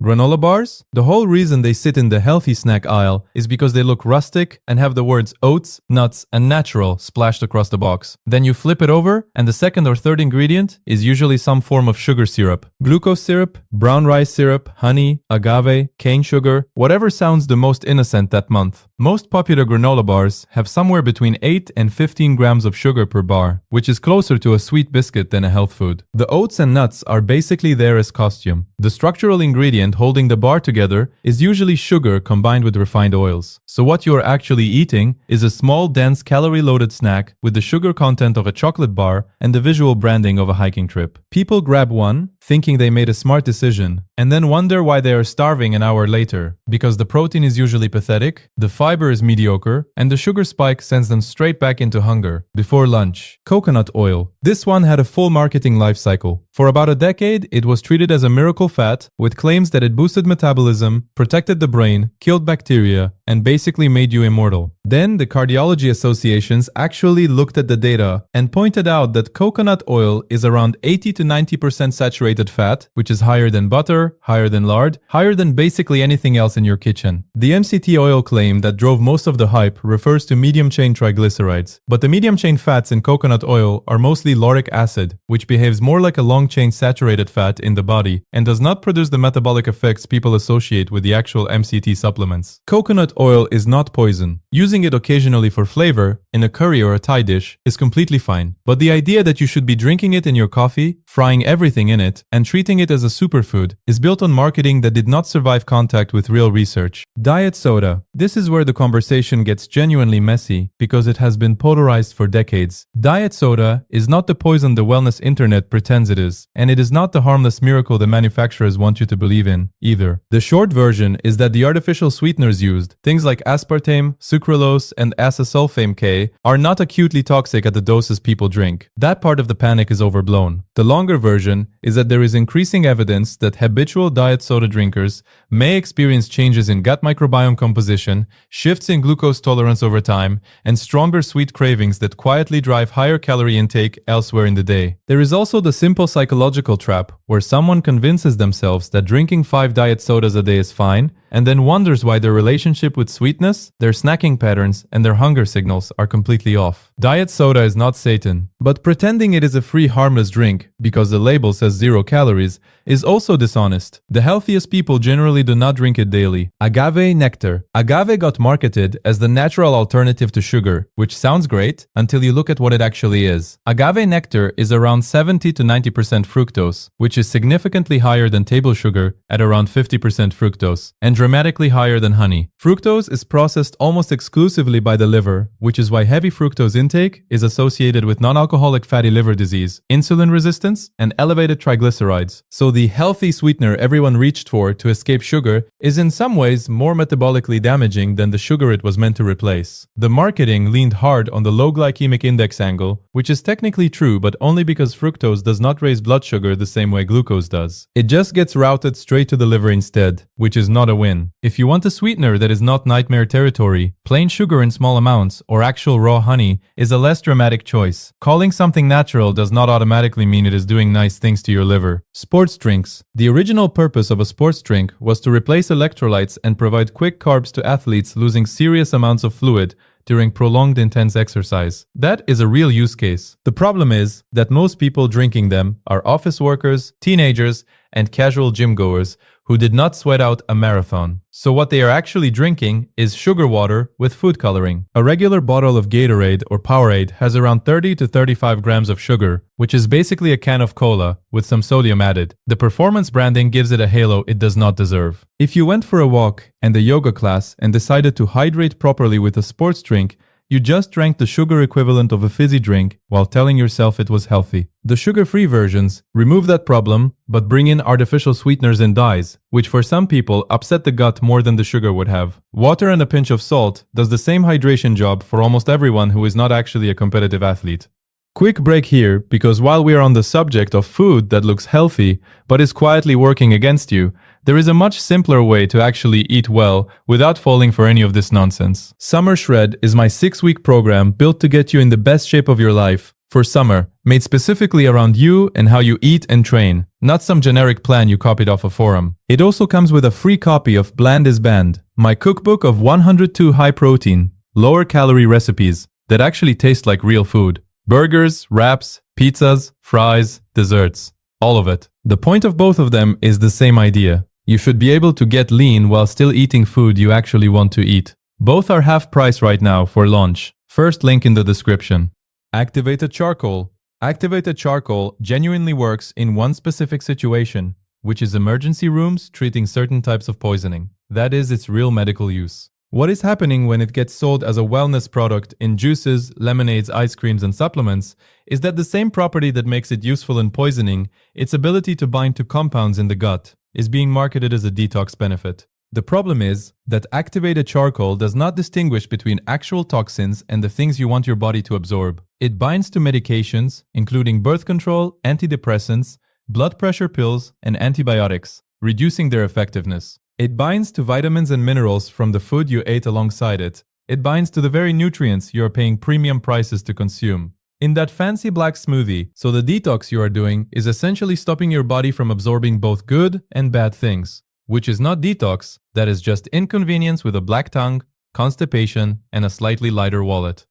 Granola bars? The whole reason they sit in the healthy snack aisle is because they look rustic and have the words oats, nuts, and natural splashed across the box. Then you flip it over, and the second or third ingredient is usually some form of sugar syrup. Glucose syrup, brown rice syrup, honey, agave, cane sugar, whatever sounds the most innocent that month. Most popular granola bars have somewhere between 8 and 15 grams of sugar per bar, which is closer to a sweet biscuit than a health food. The oats and nuts are basically there as costume. The structural ingredient holding the bar together is usually sugar combined with refined oils. So what you are actually eating is a small, dense, calorie-loaded snack with the sugar content of a chocolate bar and the visual branding of a hiking trip. People grab one, thinking they made a smart decision, and then wonder why they are starving an hour later, because the protein is usually pathetic, the fiber is mediocre, and the sugar spike sends them straight back into hunger. Before lunch. Coconut oil. This one had a full marketing life cycle. For about a decade, it was treated as a miracle fat, with claims that it boosted metabolism, protected the brain, killed bacteria, and basically made you immortal. Then the cardiology associations actually looked at the data and pointed out that coconut oil is around 80 to 90% saturated fat, which is higher than butter, higher than lard, higher than basically anything else in your kitchen. The MCT oil claim that drove most of the hype refers to medium-chain triglycerides, but the medium-chain fats in coconut oil are mostly lauric acid, which behaves more like a long-chain saturated fat in the body and does not produce the metabolic effects people associate with the actual MCT supplements. Coconut oil is not poison. Using it occasionally for flavor, in a curry or a Thai dish, is completely fine. But the idea that you should be drinking it in your coffee, frying everything in it, and treating it as a superfood is built on marketing that did not survive contact with real research. Diet soda. This is where the conversation gets genuinely messy because it has been polarized for decades. Diet soda is not the poison the wellness internet pretends it is, and it is not the harmless miracle the manufacturers want you to believe in, either. The short version is that the artificial sweeteners used, things like aspartame, sucralose, and acesulfame K, are not acutely toxic at the doses people drink. That part of the panic is overblown. The longer version is that there is increasing evidence that habitual diet soda drinkers may experience changes in gut microbiome composition, shifts in glucose tolerance over time, and stronger sweet cravings that quietly drive higher calorie intake elsewhere in the day. There is also the simple psychological trap where someone convinces themselves that drinking 5 diet sodas a day is fine, and then wonders why their relationship with sweetness, their snacking patterns, and their hunger signals are completely off. Diet soda is not Satan, but pretending it is a free harmless drink because the label says 0 calories is also dishonest. The healthiest people generally do not drink it daily. Agave nectar. Agave got marketed as the natural alternative to sugar, which sounds great until you look at what it actually is. Agave nectar is around 70 to 90% fructose, which is significantly higher than table sugar at around 50% fructose, and dramatically higher than honey. Fructose is processed almost exclusively by the liver, which is why heavy fructose intake is associated with non-alcoholic fatty liver disease, insulin resistance, and elevated triglycerides. So the healthy sweetener everyone reached for to escape sugar is in some ways more metabolically damaging than the sugar it was meant to replace. The marketing leaned hard on the low glycemic index angle, which is technically true but only because fructose does not raise blood sugar the same way glucose does. It just gets routed straight to the liver instead, which is not a win. If you want a sweetener that is not nightmare territory, plain sugar in small amounts or actual raw honey is a less dramatic choice. Calling something natural does not automatically mean it is doing nice things to your liver. Sports drinks. The original purpose of a sports drink was to replace electrolytes and provide quick carbs to athletes losing serious amounts of fluid during prolonged intense exercise. That is a real use case. The problem is that most people drinking them are office workers, teenagers, and casual gym goers who did not sweat out a marathon. So what they are actually drinking is sugar water with food coloring. A regular bottle of Gatorade or Powerade has around 30 to 35 grams of sugar, which is basically a can of cola with some sodium added. The performance branding gives it a halo it does not deserve. If you went for a walk and a yoga class and decided to hydrate properly with a sports drink, you just drank the sugar equivalent of a fizzy drink while telling yourself it was healthy. The sugar-free versions remove that problem, but bring in artificial sweeteners and dyes, which for some people upset the gut more than the sugar would have. Water and a pinch of salt does the same hydration job for almost everyone who is not actually a competitive athlete. Quick break here, because while we are on the subject of food that looks healthy but is quietly working against you, there is a much simpler way to actually eat well without falling for any of this nonsense. Summer Shred is my 6-week program built to get you in the best shape of your life for summer, made specifically around you and how you eat and train, not some generic plan you copied off a forum. It also comes with a free copy of Bland is Banned, my cookbook of 102 high-protein, lower-calorie recipes that actually taste like real food. Burgers, wraps, pizzas, fries, desserts. All of it. The point of both of them is the same idea. You should be able to get lean while still eating food you actually want to eat. Both are half price right now for launch. First link in the description. Activated charcoal. Activated charcoal genuinely works in one specific situation, which is emergency rooms treating certain types of poisoning. That is its real medical use. What is happening when it gets sold as a wellness product in juices, lemonades, ice creams, and supplements is that the same property that makes it useful in poisoning, its ability to bind to compounds in the gut, is being marketed as a detox benefit. The problem is that activated charcoal does not distinguish between actual toxins and the things you want your body to absorb. It binds to medications, including birth control, antidepressants, blood pressure pills, and antibiotics, reducing their effectiveness. It binds to vitamins and minerals from the food you ate alongside it. It binds to the very nutrients you are paying premium prices to consume. In that fancy black smoothie, so the detox you are doing is essentially stopping your body from absorbing both good and bad things, which is not detox, that is just inconvenience with a black tongue, constipation, and a slightly lighter wallet.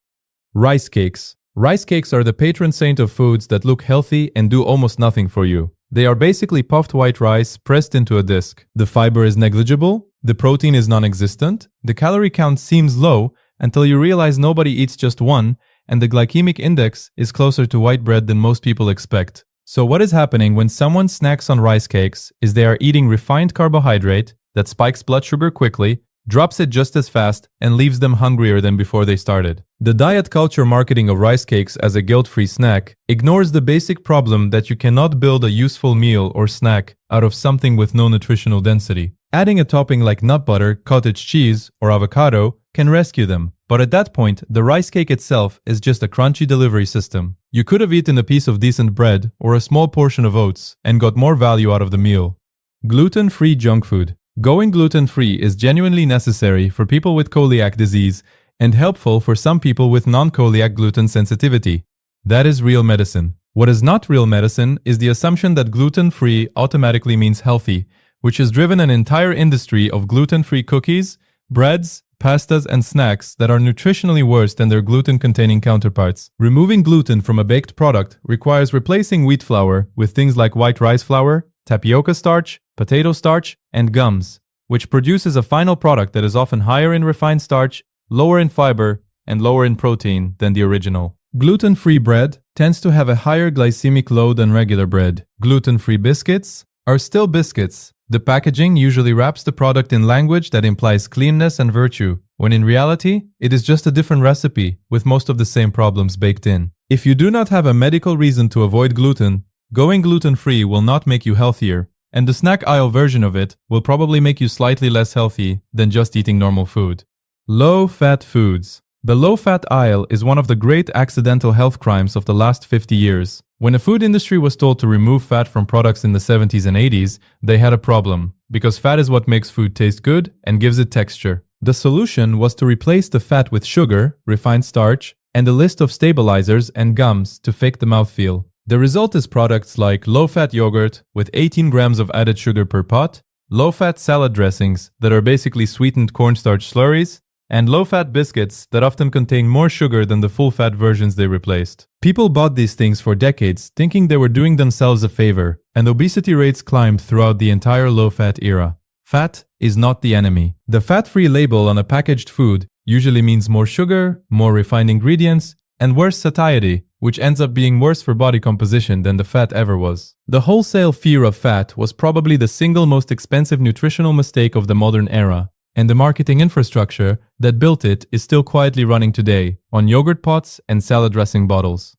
Rice cakes. Rice cakes are the patron saint of foods that look healthy and do almost nothing for you. They are basically puffed white rice pressed into a disc. The fiber is negligible, the protein is non-existent, the calorie count seems low until you realize nobody eats just one, and the glycemic index is closer to white bread than most people expect. So what is happening when someone snacks on rice cakes is they are eating refined carbohydrate that spikes blood sugar quickly, drops it just as fast, and leaves them hungrier than before they started. The diet culture marketing of rice cakes as a guilt-free snack ignores the basic problem that you cannot build a useful meal or snack out of something with no nutritional density. Adding a topping like nut butter, cottage cheese, or avocado can rescue them. But at that point, the rice cake itself is just a crunchy delivery system. You could have eaten a piece of decent bread or a small portion of oats and got more value out of the meal. Gluten-free junk food. Going gluten-free is genuinely necessary for people with celiac disease and helpful for some people with non-celiac gluten sensitivity. That is real medicine. What is not real medicine is the assumption that gluten-free automatically means healthy, which has driven an entire industry of gluten-free cookies, breads, pastas, and snacks that are nutritionally worse than their gluten-containing counterparts. Removing gluten from a baked product requires replacing wheat flour with things like white rice flour, tapioca starch, potato starch, and gums, which produces a final product that is often higher in refined starch, lower in fiber, and lower in protein than the original. Gluten-free bread tends to have a higher glycemic load than regular bread. Gluten-free biscuits are still biscuits. The packaging usually wraps the product in language that implies cleanness and virtue, when in reality, it is just a different recipe with most of the same problems baked in. If you do not have a medical reason to avoid gluten, going gluten-free will not make you healthier, and the snack aisle version of it will probably make you slightly less healthy than just eating normal food. Low-fat foods. The low-fat aisle is one of the great accidental health crimes of the last 50 years. When the food industry was told to remove fat from products in the 70s and 80s, they had a problem, because fat is what makes food taste good and gives it texture. The solution was to replace the fat with sugar, refined starch, and a list of stabilizers and gums to fake the mouthfeel. The result is products like low-fat yogurt with 18 grams of added sugar per pot, low-fat salad dressings that are basically sweetened cornstarch slurries, and low-fat biscuits that often contain more sugar than the full-fat versions they replaced. People bought these things for decades thinking they were doing themselves a favor, and obesity rates climbed throughout the entire low-fat era. Fat is not the enemy. The fat-free label on a packaged food usually means more sugar, more refined ingredients, and worse satiety, which ends up being worse for body composition than the fat ever was. The wholesale fear of fat was probably the single most expensive nutritional mistake of the modern era, and the marketing infrastructure that built it is still quietly running today on yogurt pots and salad dressing bottles.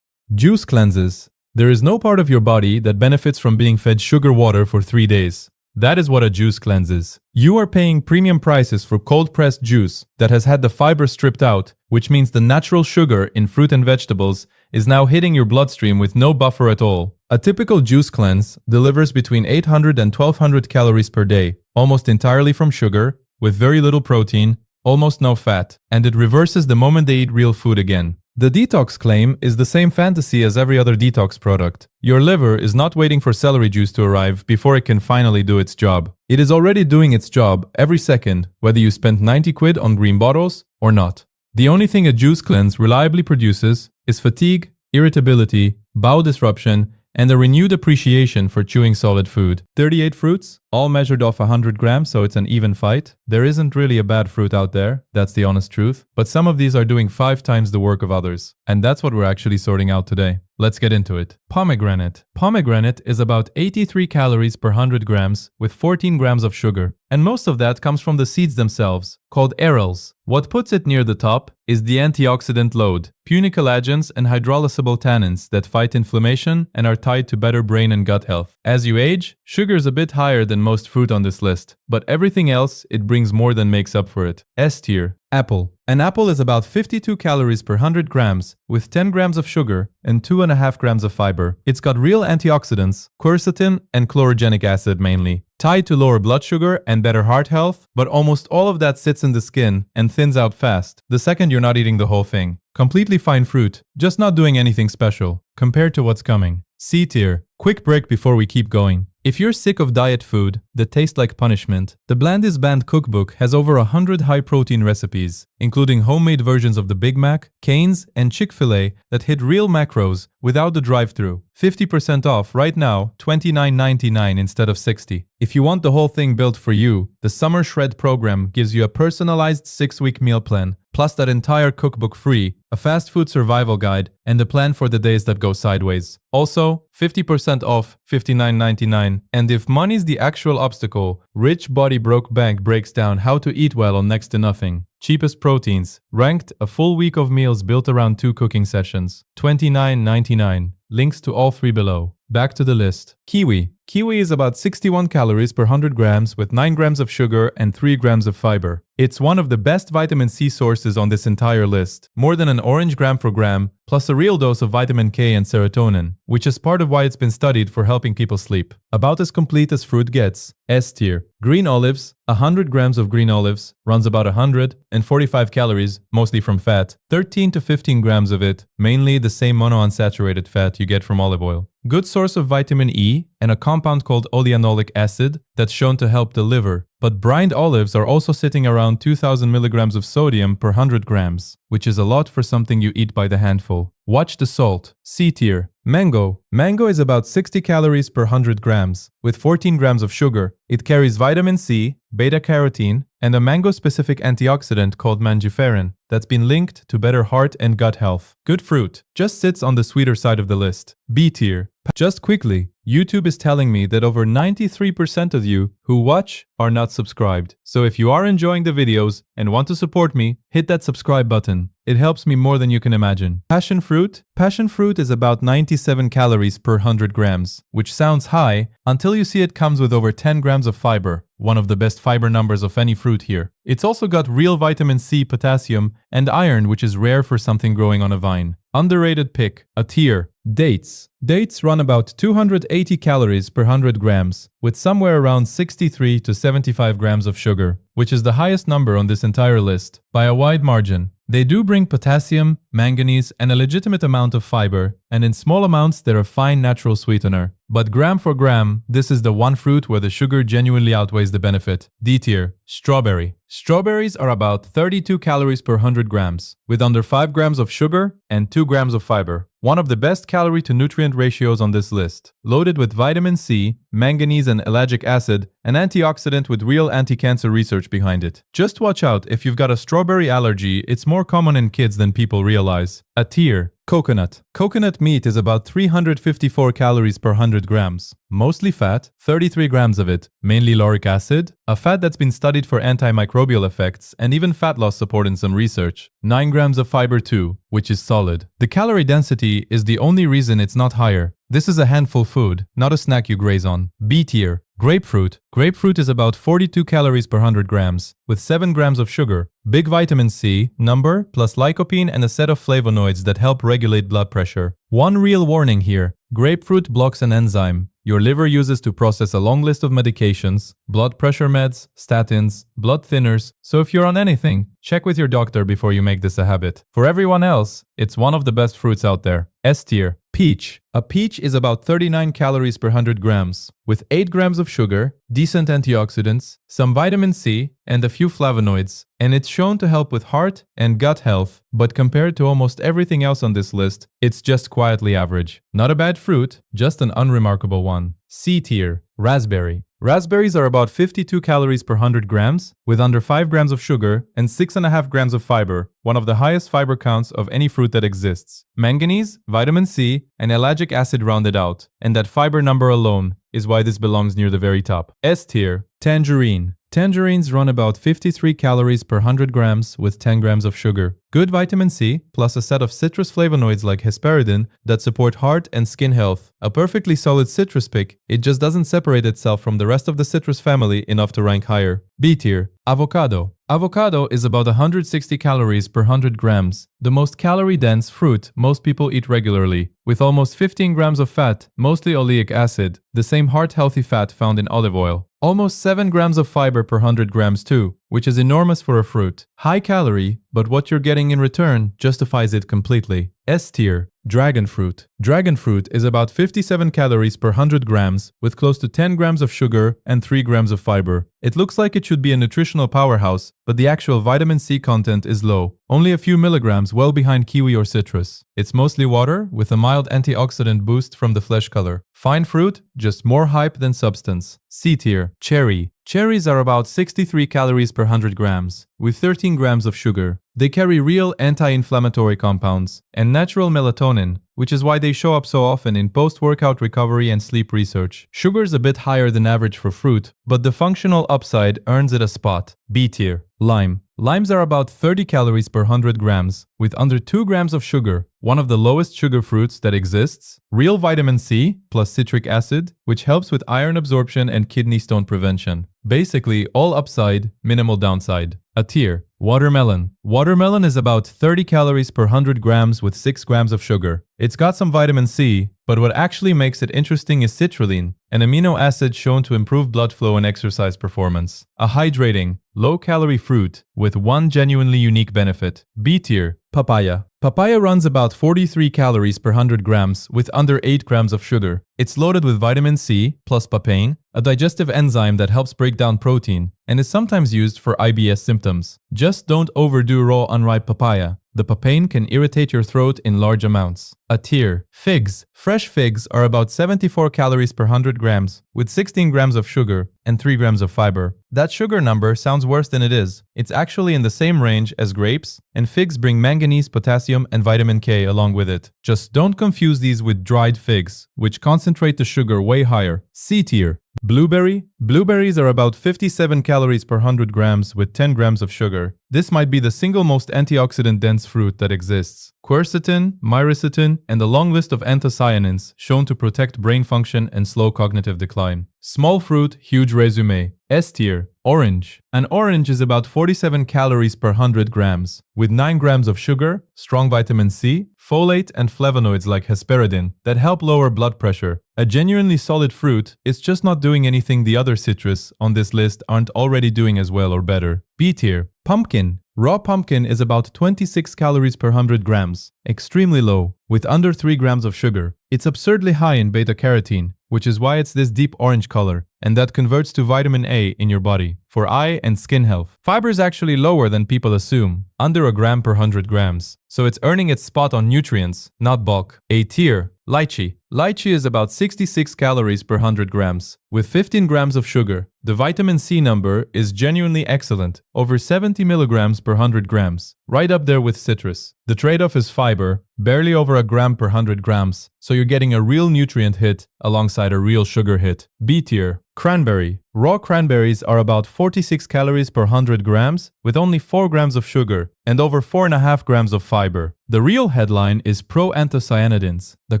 Juice cleanses. There is no part of your body that benefits from being fed sugar water for 3 days. That is what a juice cleanses. You are paying premium prices for cold-pressed juice that has had the fiber stripped out, which means the natural sugar in fruit and vegetables is now hitting your bloodstream with no buffer at all. A typical juice cleanse delivers between 800 and 1200 calories per day, almost entirely from sugar, with very little protein, almost no fat, and it reverses the moment they eat real food again. The detox claim is the same fantasy as every other detox product. Your liver is not waiting for celery juice to arrive before it can finally do its job. It is already doing its job every second, whether you spent 90 quid on green bottles or not. The only thing a juice cleanse reliably produces is fatigue, irritability, bowel disruption, and a renewed appreciation for chewing solid food. 38 fruits, all measured off 100 grams, so it's an even fight. There isn't really a bad fruit out there, that's the honest truth, but some of these are doing 5 times the work of others. And that's what we're actually sorting out today. Let's get into it. Pomegranate. Pomegranate is about 83 calories per 100 grams with 14 grams of sugar. And most of that comes from the seeds themselves, called arils. What puts it near the top is the antioxidant load, punicolagens and hydrolysable tannins that fight inflammation and are tied to better brain and gut health. As you age, sugar is a bit higher than most fruit on this list, but everything else it brings more than makes up for it. S tier. Apple. An apple is about 52 calories per 100 grams with 10 grams of sugar and 2.5 grams of fiber. It's got real antioxidants, quercetin and chlorogenic acid mainly, tied to lower blood sugar and better heart health, but almost all of that sits in the skin and thins out fast the second you're not eating the whole thing. Completely fine fruit, just not doing anything special compared to what's coming. C tier. Quick break before we keep going. If you're sick of diet food that tastes like punishment, the Blandis Band cookbook has over 100 high-protein recipes, including homemade versions of the Big Mac, Cane's, and Chick-fil-A that hit real macros without the drive-thru. 50% off right now, $29.99 instead of $60. If you want the whole thing built for you, the Summer Shred program gives you a personalized 6-week meal plan, plus that entire cookbook free, a fast food survival guide, and a plan for the days that go sideways. Also, 50% off, $59.99. And if money's the actual obstacle, Rich Body Broke Bank breaks down how to eat well on next to nothing. Cheapest proteins, ranked a full week of meals built around 2 cooking sessions. $29.99. Links to all 3 below. Back to the list. Kiwi. Kiwi is about 61 calories per 100 grams with 9 grams of sugar and 3 grams of fiber. It's one of the best vitamin C sources on this entire list, more than an orange gram per gram, plus a real dose of vitamin K and serotonin, which is part of why it's been studied for helping people sleep. About as complete as fruit gets. S tier. Green olives. 100 grams of green olives runs about 145 calories, mostly from fat. 13 to 15 grams of it, mainly the same monounsaturated fat you get from olive oil. Good source of vitamin E and a compound called oleanolic acid that's shown to help the liver. But brined olives are also sitting around 2,000 milligrams of sodium per 100 grams, which is a lot for something you eat by the handful. Watch the salt. C tier. Mango. Mango is about 60 calories per 100 grams, with 14 grams of sugar. It carries vitamin C, beta-carotene, and a mango-specific antioxidant called mangiferin that's been linked to better heart and gut health. Good fruit, just sits on the sweeter side of the list. B tier. Just quickly, YouTube is telling me that over 93% of you who watch are not subscribed. So if you are enjoying the videos and want to support me, hit that subscribe button. It helps me more than you can imagine. Passion fruit. Passion fruit is about 97 calories per 100 grams, which sounds high until you see it comes with over 10 grams of fiber, one of the best fiber numbers of any fruit here. It's also got real vitamin C, potassium, and iron, which is rare for something growing on a vine. Underrated pick. A tier. Dates. Dates run about 280 calories per 100 grams, with somewhere around 63 to 75 grams of sugar, which is the highest number on this entire list, by a wide margin. They do bring potassium, manganese, and a legitimate amount of fiber, and in small amounts they're a fine natural sweetener. But gram for gram, this is the one fruit where the sugar genuinely outweighs the benefit. D tier. Strawberry. Strawberries are about 32 calories per 100 grams, with under 5 grams of sugar and 2 grams of fiber. One of the best calorie to nutrient ratios on this list. Loaded with vitamin C, manganese and ellagic acid, an antioxidant with real anti-cancer research behind it. Just watch out if you've got a strawberry allergy, it's more common in kids than people realize. A tier. Coconut. Coconut meat is about 354 calories per 100 grams. Mostly fat, 33 grams of it, mainly lauric acid, a fat that's been studied for antimicrobial effects and even fat loss support in some research. 9 grams of fiber too, which is solid. The calorie density is the only reason it's not higher. This is a handful food, not a snack you graze on. B tier. Grapefruit. Grapefruit is about 42 calories per 100 grams, with 7 grams of sugar. Big vitamin C, number, plus lycopene and a set of flavonoids that help regulate blood pressure. One real warning here. Grapefruit blocks an enzyme, your liver uses to process a long list of medications, blood pressure meds, statins, blood thinners, so if you're on anything, check with your doctor before you make this a habit. For everyone else, it's one of the best fruits out there. S tier. Peach. A peach is about 39 calories per 100 grams, with 8 grams of sugar, decent antioxidants, some vitamin C, and a few flavonoids, and it's shown to help with heart and gut health, but compared to almost everything else on this list, it's just quietly average. Not a bad fruit, just an unremarkable one. C tier. Raspberry. Raspberries are about 52 calories per 100 grams, with under 5 grams of sugar and 6.5 grams of fiber, one of the highest fiber counts of any fruit that exists. Manganese, vitamin C, and ellagic acid rounded out, and that fiber number alone is why this belongs near the very top. S tier. Tangerine. Tangerines run about 53 calories per 100 grams with 10 grams of sugar. Good vitamin C, plus a set of citrus flavonoids like hesperidin that support heart and skin health. A perfectly solid citrus pick, it just doesn't separate itself from the rest of the citrus family enough to rank higher. B tier. Avocado. Avocado is about 160 calories per 100 grams, the most calorie-dense fruit most people eat regularly, with almost 15 grams of fat, mostly oleic acid, the same heart-healthy fat found in olive oil. Almost 7 grams of fiber per 100 grams too, which is enormous for a fruit. High calorie, but what you're getting in return justifies it completely. S tier. Dragon fruit. Dragon fruit is about 57 calories per 100 grams, with close to 10 grams of sugar and 3 grams of fiber. It looks like it should be a nutritional powerhouse, but the actual vitamin C content is low, only a few milligrams well behind kiwi or citrus. It's mostly water, with a mild antioxidant boost from the flesh color. Fine fruit, just more hype than substance. C tier. Cherry. Cherries are about 63 calories per 100 grams, with 13 grams of sugar. They carry real anti-inflammatory compounds and natural melatonin, which is why they show up so often in post-workout recovery and sleep research. Sugar's a bit higher than average for fruit, but the functional upside earns it a spot. B tier. Lime. Limes are about 30 calories per 100 grams, with under 2 grams of sugar, one of the lowest sugar fruits that exists, real vitamin C plus citric acid, which helps with iron absorption and kidney stone prevention. Basically, all upside, minimal downside. A tier. Watermelon. Watermelon is about 30 calories per 100 grams with 6 grams of sugar. It's got some vitamin C, but what actually makes it interesting is citrulline, an amino acid shown to improve blood flow and exercise performance. A hydrating, low-calorie fruit with one genuinely unique benefit. B tier. Papaya. Papaya runs about 43 calories per 100 grams with under 8 grams of sugar. It's loaded with vitamin C plus papain, a digestive enzyme that helps break down protein, and is sometimes used for IBS symptoms. Just don't overdo raw unripe papaya. The papain can irritate your throat in large amounts. A tier. Figs. Fresh figs are about 74 calories per 100 grams, with 16 grams of sugar and 3 grams of fiber. That sugar number sounds worse than it is. It's actually in the same range as grapes, and figs bring manganese, potassium, and vitamin K along with it. Just don't confuse these with dried figs, which concentrate the sugar way higher. C tier. Blueberry. Blueberries are about 57 calories per 100 grams with 10 grams of sugar. This might be the single most antioxidant-dense fruit that exists. Quercetin, myricetin, and a long list of anthocyanins shown to protect brain function and slow cognitive decline. Small fruit, huge resume. S tier. Orange. An orange is about 47 calories per 100 grams, with 9 grams of sugar, strong vitamin C, folate, and flavonoids like hesperidin that help lower blood pressure. A genuinely solid fruit, it's just not doing anything the other citrus on this list aren't already doing as well or better. B tier. Pumpkin. Raw pumpkin is about 26 calories per 100 grams, extremely low, with under 3 grams of sugar. It's absurdly high in beta-carotene, which is why it's this deep orange color, and that converts to vitamin A in your body for eye and skin health. Fiber is actually lower than people assume, under a gram per 100 grams, so it's earning its spot on nutrients, not bulk. A tier. Lychee. Lychee is about 66 calories per 100 grams, with 15 grams of sugar. The vitamin C number is genuinely excellent, over 70 milligrams per 100 grams, right up there with citrus. The trade-off is fiber, barely over a gram per 100 grams, so you're getting a real nutrient hit alongside a real sugar hit. B tier. Cranberry. Raw cranberries are about 46 calories per 100 grams, with only 4 grams of sugar and over 4.5 grams of fiber. The real headline is proanthocyanidins, the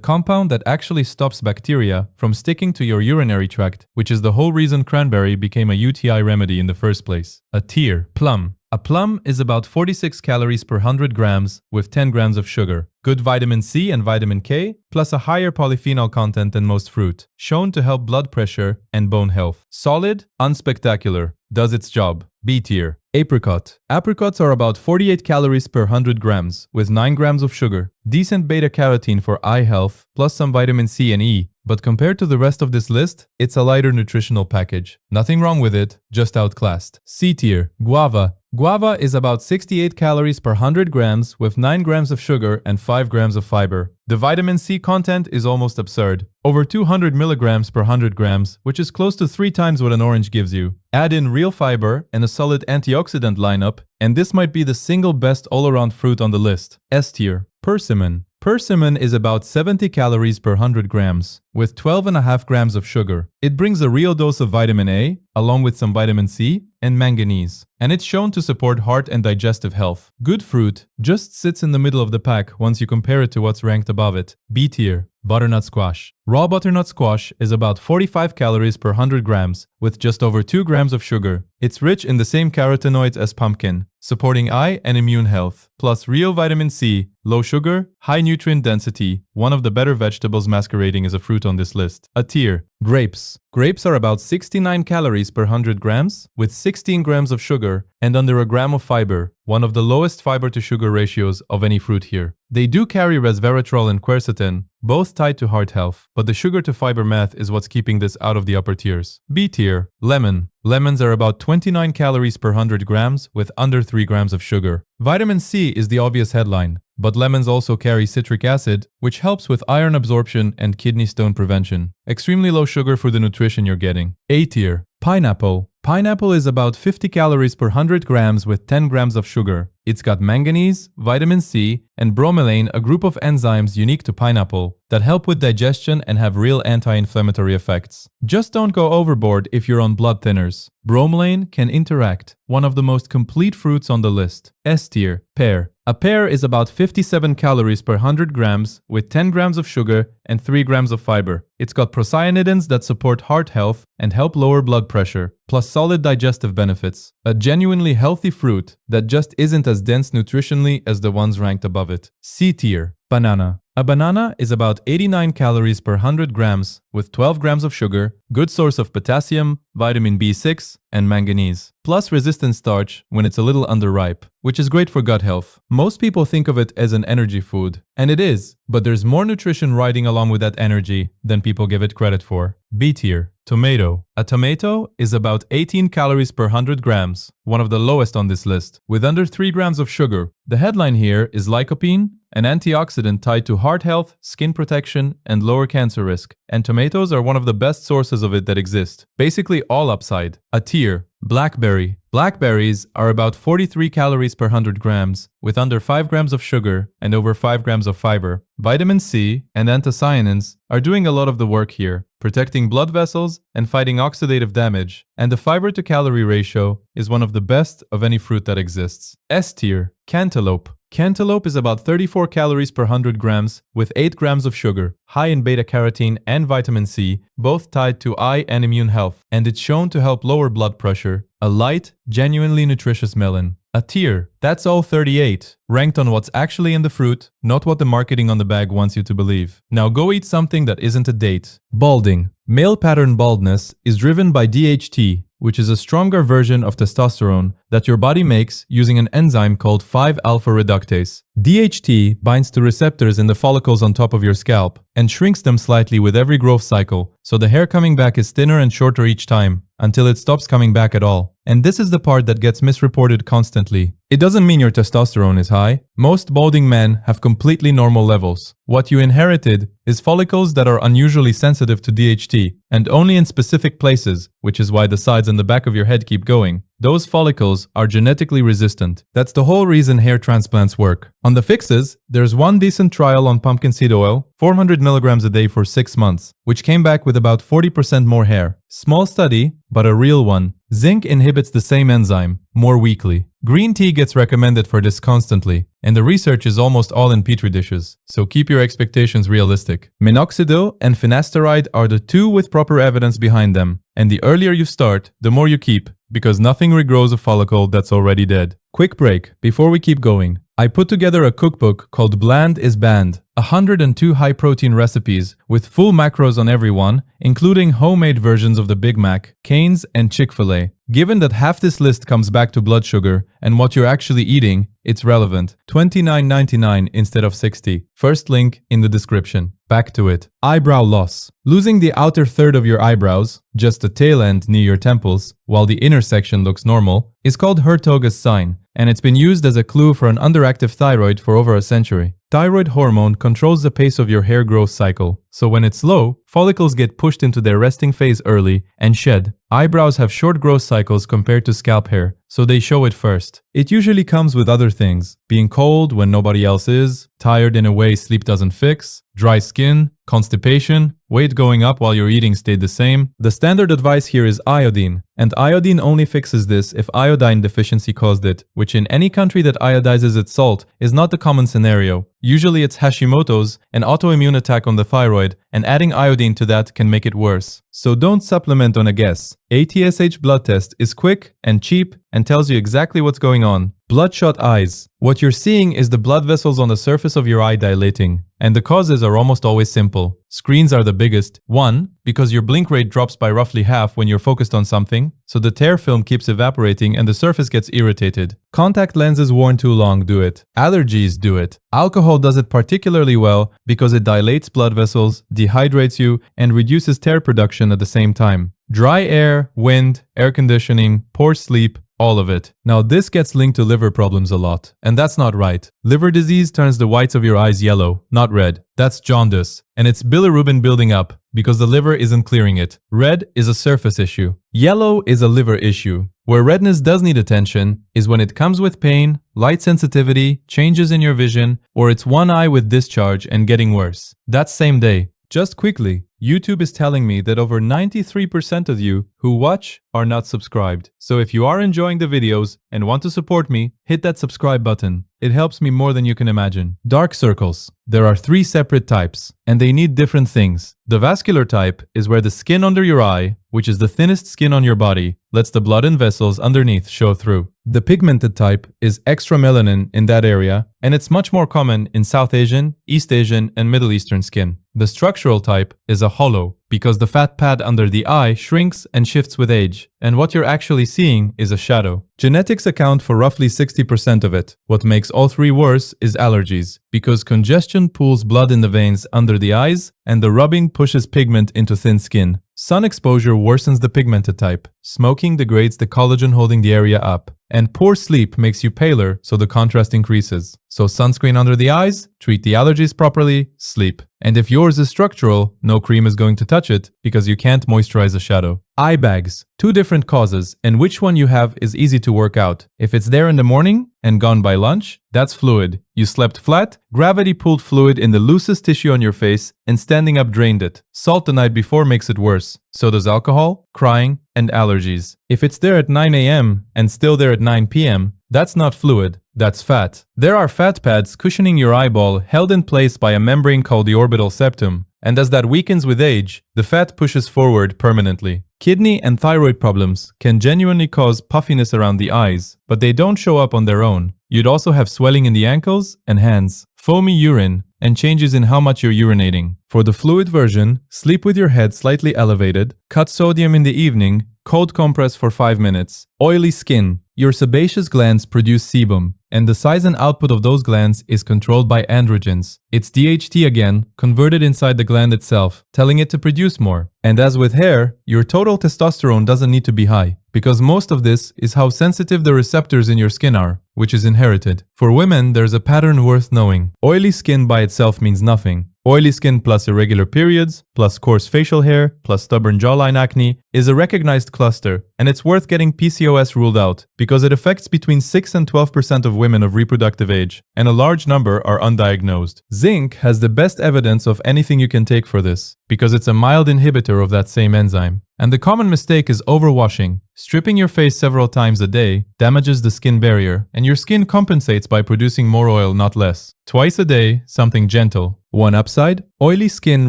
compound that actually stops bacteria from sticking to your urinary tract, which is the whole reason cranberry became a UTI remedy in the first place. A tier. Plum. A plum is about 46 calories per 100 grams with 10 grams of sugar. Good vitamin C and vitamin K, plus a higher polyphenol content than most fruit, shown to help blood pressure and bone health. Solid, unspectacular, does its job. B tier. Apricot. Apricots are about 48 calories per 100 grams, with 9 grams of sugar. Decent beta-carotene for eye health, plus some vitamin C and E. But compared to the rest of this list, it's a lighter nutritional package. Nothing wrong with it, just outclassed. C tier. Guava. Guava is about 68 calories per 100 grams with 9 grams of sugar and 5 grams of fiber. The vitamin C content is almost absurd. Over 200 milligrams per 100 grams, which is close to 3 times what an orange gives you. Add in real fiber and a solid antioxidant lineup, and this might be the single best all-around fruit on the list. S tier. Persimmon. Persimmon is about 70 calories per 100 grams, with 12.5 grams of sugar. It brings a real dose of vitamin A, along with some vitamin C and manganese, and it's shown to support heart and digestive health. Good fruit, just sits in the middle of the pack once you compare it to what's ranked above it. B tier. Butternut squash. Raw butternut squash is about 45 calories per 100 grams, with just over 2 grams of sugar. It's rich in the same carotenoids as pumpkin, supporting eye and immune health, plus real vitamin C, low sugar, high nutrient density, one of the better vegetables masquerading as a fruit on this list. A tier. Grapes. Grapes are about 69 calories per 100 grams, with 16 grams of sugar and under a gram of fiber, one of the lowest fiber to sugar ratios of any fruit here. They do carry resveratrol and quercetin, both tied to heart health, but the sugar to fiber math is what's keeping this out of the upper tiers. B tier. Lemon. Lemons are about 29 calories per 100 grams with under 3 grams of sugar. Vitamin C is the obvious headline, but lemons also carry citric acid, which helps with iron absorption and kidney stone prevention. Extremely low sugar for the nutrition you're getting. A tier. Pineapple. Pineapple is about 50 calories per 100 grams with 10 grams of sugar. It's got manganese, vitamin C, and bromelain, a group of enzymes unique to pineapple that help with digestion and have real anti-inflammatory effects. Just don't go overboard if you're on blood thinners. Bromelain can interact. One of the most complete fruits on the list. S tier. Pear. A pear is about 57 calories per 100 grams with 10 grams of sugar and 3 grams of fiber. It's got procyanidins that support heart health and help lower blood pressure, plus solid digestive benefits. A genuinely healthy fruit that just isn't as dense nutritionally as the ones ranked above it. C tier. Banana. A banana is about 89 calories per 100 grams with 12 grams of sugar, good source of potassium, vitamin B6, and manganese, plus resistant starch when it's a little underripe, which is great for gut health. Most people think of it as an energy food, and it is, but there's more nutrition riding along with that energy than people give it credit for. B tier. Tomato. A tomato is about 18 calories per 100 grams, one of the lowest on this list, with under 3 grams of sugar. The headline here is lycopene, an antioxidant tied to heart health, skin protection, and lower cancer risk, and tomatoes are one of the best sources of it that exist. Basically all upside. A tier. Blackberry. Blackberries are about 43 calories per 100 grams, with under 5 grams of sugar and over 5 grams of fiber. Vitamin C and anthocyanins are doing a lot of the work here, protecting blood vessels and fighting oxidative damage, and the fiber to calorie ratio is one of the best of any fruit that exists. S tier. Cantaloupe. Cantaloupe is about 34 calories per 100 grams with 8 grams of sugar, high in beta-carotene and vitamin C, both tied to eye and immune health, and it's shown to help lower blood pressure. A light, genuinely nutritious melon. A tier. That's all 38, ranked on what's actually in the fruit, not what the marketing on the bag wants you to believe. Now go eat something that isn't a date. Balding. Male pattern baldness is driven by DHT, which is a stronger version of testosterone that your body makes using an enzyme called 5-alpha reductase. DHT binds to receptors in the follicles on top of your scalp and shrinks them slightly with every growth cycle, so the hair coming back is thinner and shorter each time, until it stops coming back at all. And this is the part that gets misreported constantly. It doesn't mean your testosterone is high. Most balding men have completely normal levels. What you inherited is follicles that are unusually sensitive to DHT, and only in specific places, which is why the sides and the back of your head keep going. Those follicles are genetically resistant. That's the whole reason hair transplants work. On the fixes, there's one decent trial on pumpkin seed oil, 400 milligrams a day for 6 months, which came back with about 40% more hair. Small study, but a real one. Zinc inhibits the same enzyme, more weakly. Green tea gets recommended for this constantly, and the research is almost all in petri dishes, so keep your expectations realistic. Minoxidil and finasteride are the two with proper evidence behind them, and the earlier you start, the more you keep, because nothing regrows a follicle that's already dead. Quick break before we keep going. I put together a cookbook called Bland is Banned, 102 high-protein recipes with full macros on every one, including homemade versions of the Big Mac, Cane's, and Chick-fil-A. Given that half this list comes back to blood sugar and what you're actually eating, it's relevant. $29.99 instead of $60. First link in the description. Back to it. Eyebrow loss. Losing the outer third of your eyebrows, just the tail end near your temples, while the inner section looks normal, is called Hertog's sign, and it's been used as a clue for an underactive thyroid for over a century. Thyroid hormone controls the pace of your hair growth cycle, so when it's low, follicles get pushed into their resting phase early and shed. Eyebrows have short growth cycles compared to scalp hair, so they show it first. It usually comes with other things: being cold when nobody else is, tired in a way sleep doesn't fix, dry skin, constipation, weight going up while your eating stayed the same. The standard advice here is iodine, and iodine only fixes this if iodine deficiency caused it, which in any country that iodizes its salt is not the common scenario. Usually it's Hashimoto's, an autoimmune attack on the thyroid, and adding iodine to that can make it worse. So don't supplement on a guess. A TSH blood test is quick and cheap and tells you exactly what's going on. Bloodshot eyes. What you're seeing is the blood vessels on the surface of your eye dilating, and the causes are almost always simple. Screens are the biggest. 1. Because your blink rate drops by roughly half when you're focused on something, so the tear film keeps evaporating and the surface gets irritated. Contact lenses worn too long do it. Allergies do it. Alcohol does it particularly well because it dilates blood vessels, dehydrates you, and reduces tear production at the same time. Dry air, wind, air conditioning, poor sleep, all of it. Now this gets linked to liver problems a lot, and that's not right. Liver disease turns the whites of your eyes yellow, not red. That's jaundice, and it's bilirubin building up because the liver isn't clearing it. Red is a surface issue. Yellow is a liver issue. Where redness does need attention is when it comes with pain, light sensitivity, changes in your vision, or it's one eye with discharge and getting worse. That's same day. Just quickly, YouTube is telling me that over 93% of you who watch are not subscribed. So if you are enjoying the videos and want to support me, hit that subscribe button. It helps me more than you can imagine. Dark circles. There are 3 separate types, and they need different things. The vascular type is where the skin under your eye, which is the thinnest skin on your body, lets the blood and vessels underneath show through. The pigmented type is extra melanin in that area, and it's much more common in South Asian, East Asian, and Middle Eastern skin. The structural type is a hollow, because the fat pad under the eye shrinks and shifts with age, and what you're actually seeing is a shadow. Genetics account for roughly 60% of it. What makes all 3 worse is allergies, because congestion pools blood in the veins under the eyes, and the rubbing pushes pigment into thin skin. Sun exposure worsens the pigmented type. Smoking degrades the collagen holding the area up. And poor sleep makes you paler, so the contrast increases. So sunscreen under the eyes, treat the allergies properly, sleep. And if yours is structural, no cream is going to touch it because you can't moisturize the shadow. Eye bags. 2 different causes, and which one you have is easy to work out. If it's there in the morning and gone by lunch, that's fluid. You slept flat, gravity pulled fluid in the loosest tissue on your face, and standing up drained it. Salt the night before makes it worse. So does alcohol, crying, and allergies. If it's there at 9 a.m. and still there at 9 p.m., that's not fluid, that's fat. There are fat pads cushioning your eyeball held in place by a membrane called the orbital septum, and as that weakens with age, the fat pushes forward permanently. Kidney and thyroid problems can genuinely cause puffiness around the eyes, but they don't show up on their own. You'd also have swelling in the ankles and hands, foamy urine, and changes in how much you're urinating. For the fluid version, sleep with your head slightly elevated, cut sodium in the evening, cold compress for 5 minutes. Oily skin. Your sebaceous glands produce sebum, and the size and output of those glands is controlled by androgens. It's DHT again, converted inside the gland itself, telling it to produce more. And as with hair, your total testosterone doesn't need to be high, because most of this is how sensitive the receptors in your skin are, which is inherited. For women, there's a pattern worth knowing. Oily skin by itself means nothing. Oily skin plus irregular periods, plus coarse facial hair, plus stubborn jawline acne is a recognized cluster, and it's worth getting PCOS ruled out because it affects between 6 and 12% of women of reproductive age, and a large number are undiagnosed. Zinc has the best evidence of anything you can take for this, because it's a mild inhibitor inhibitor of that same enzyme. And the common mistake is overwashing. Stripping your face several times a day damages the skin barrier, and your skin compensates by producing more oil, not less. Twice a day, something gentle. One upside, oily skin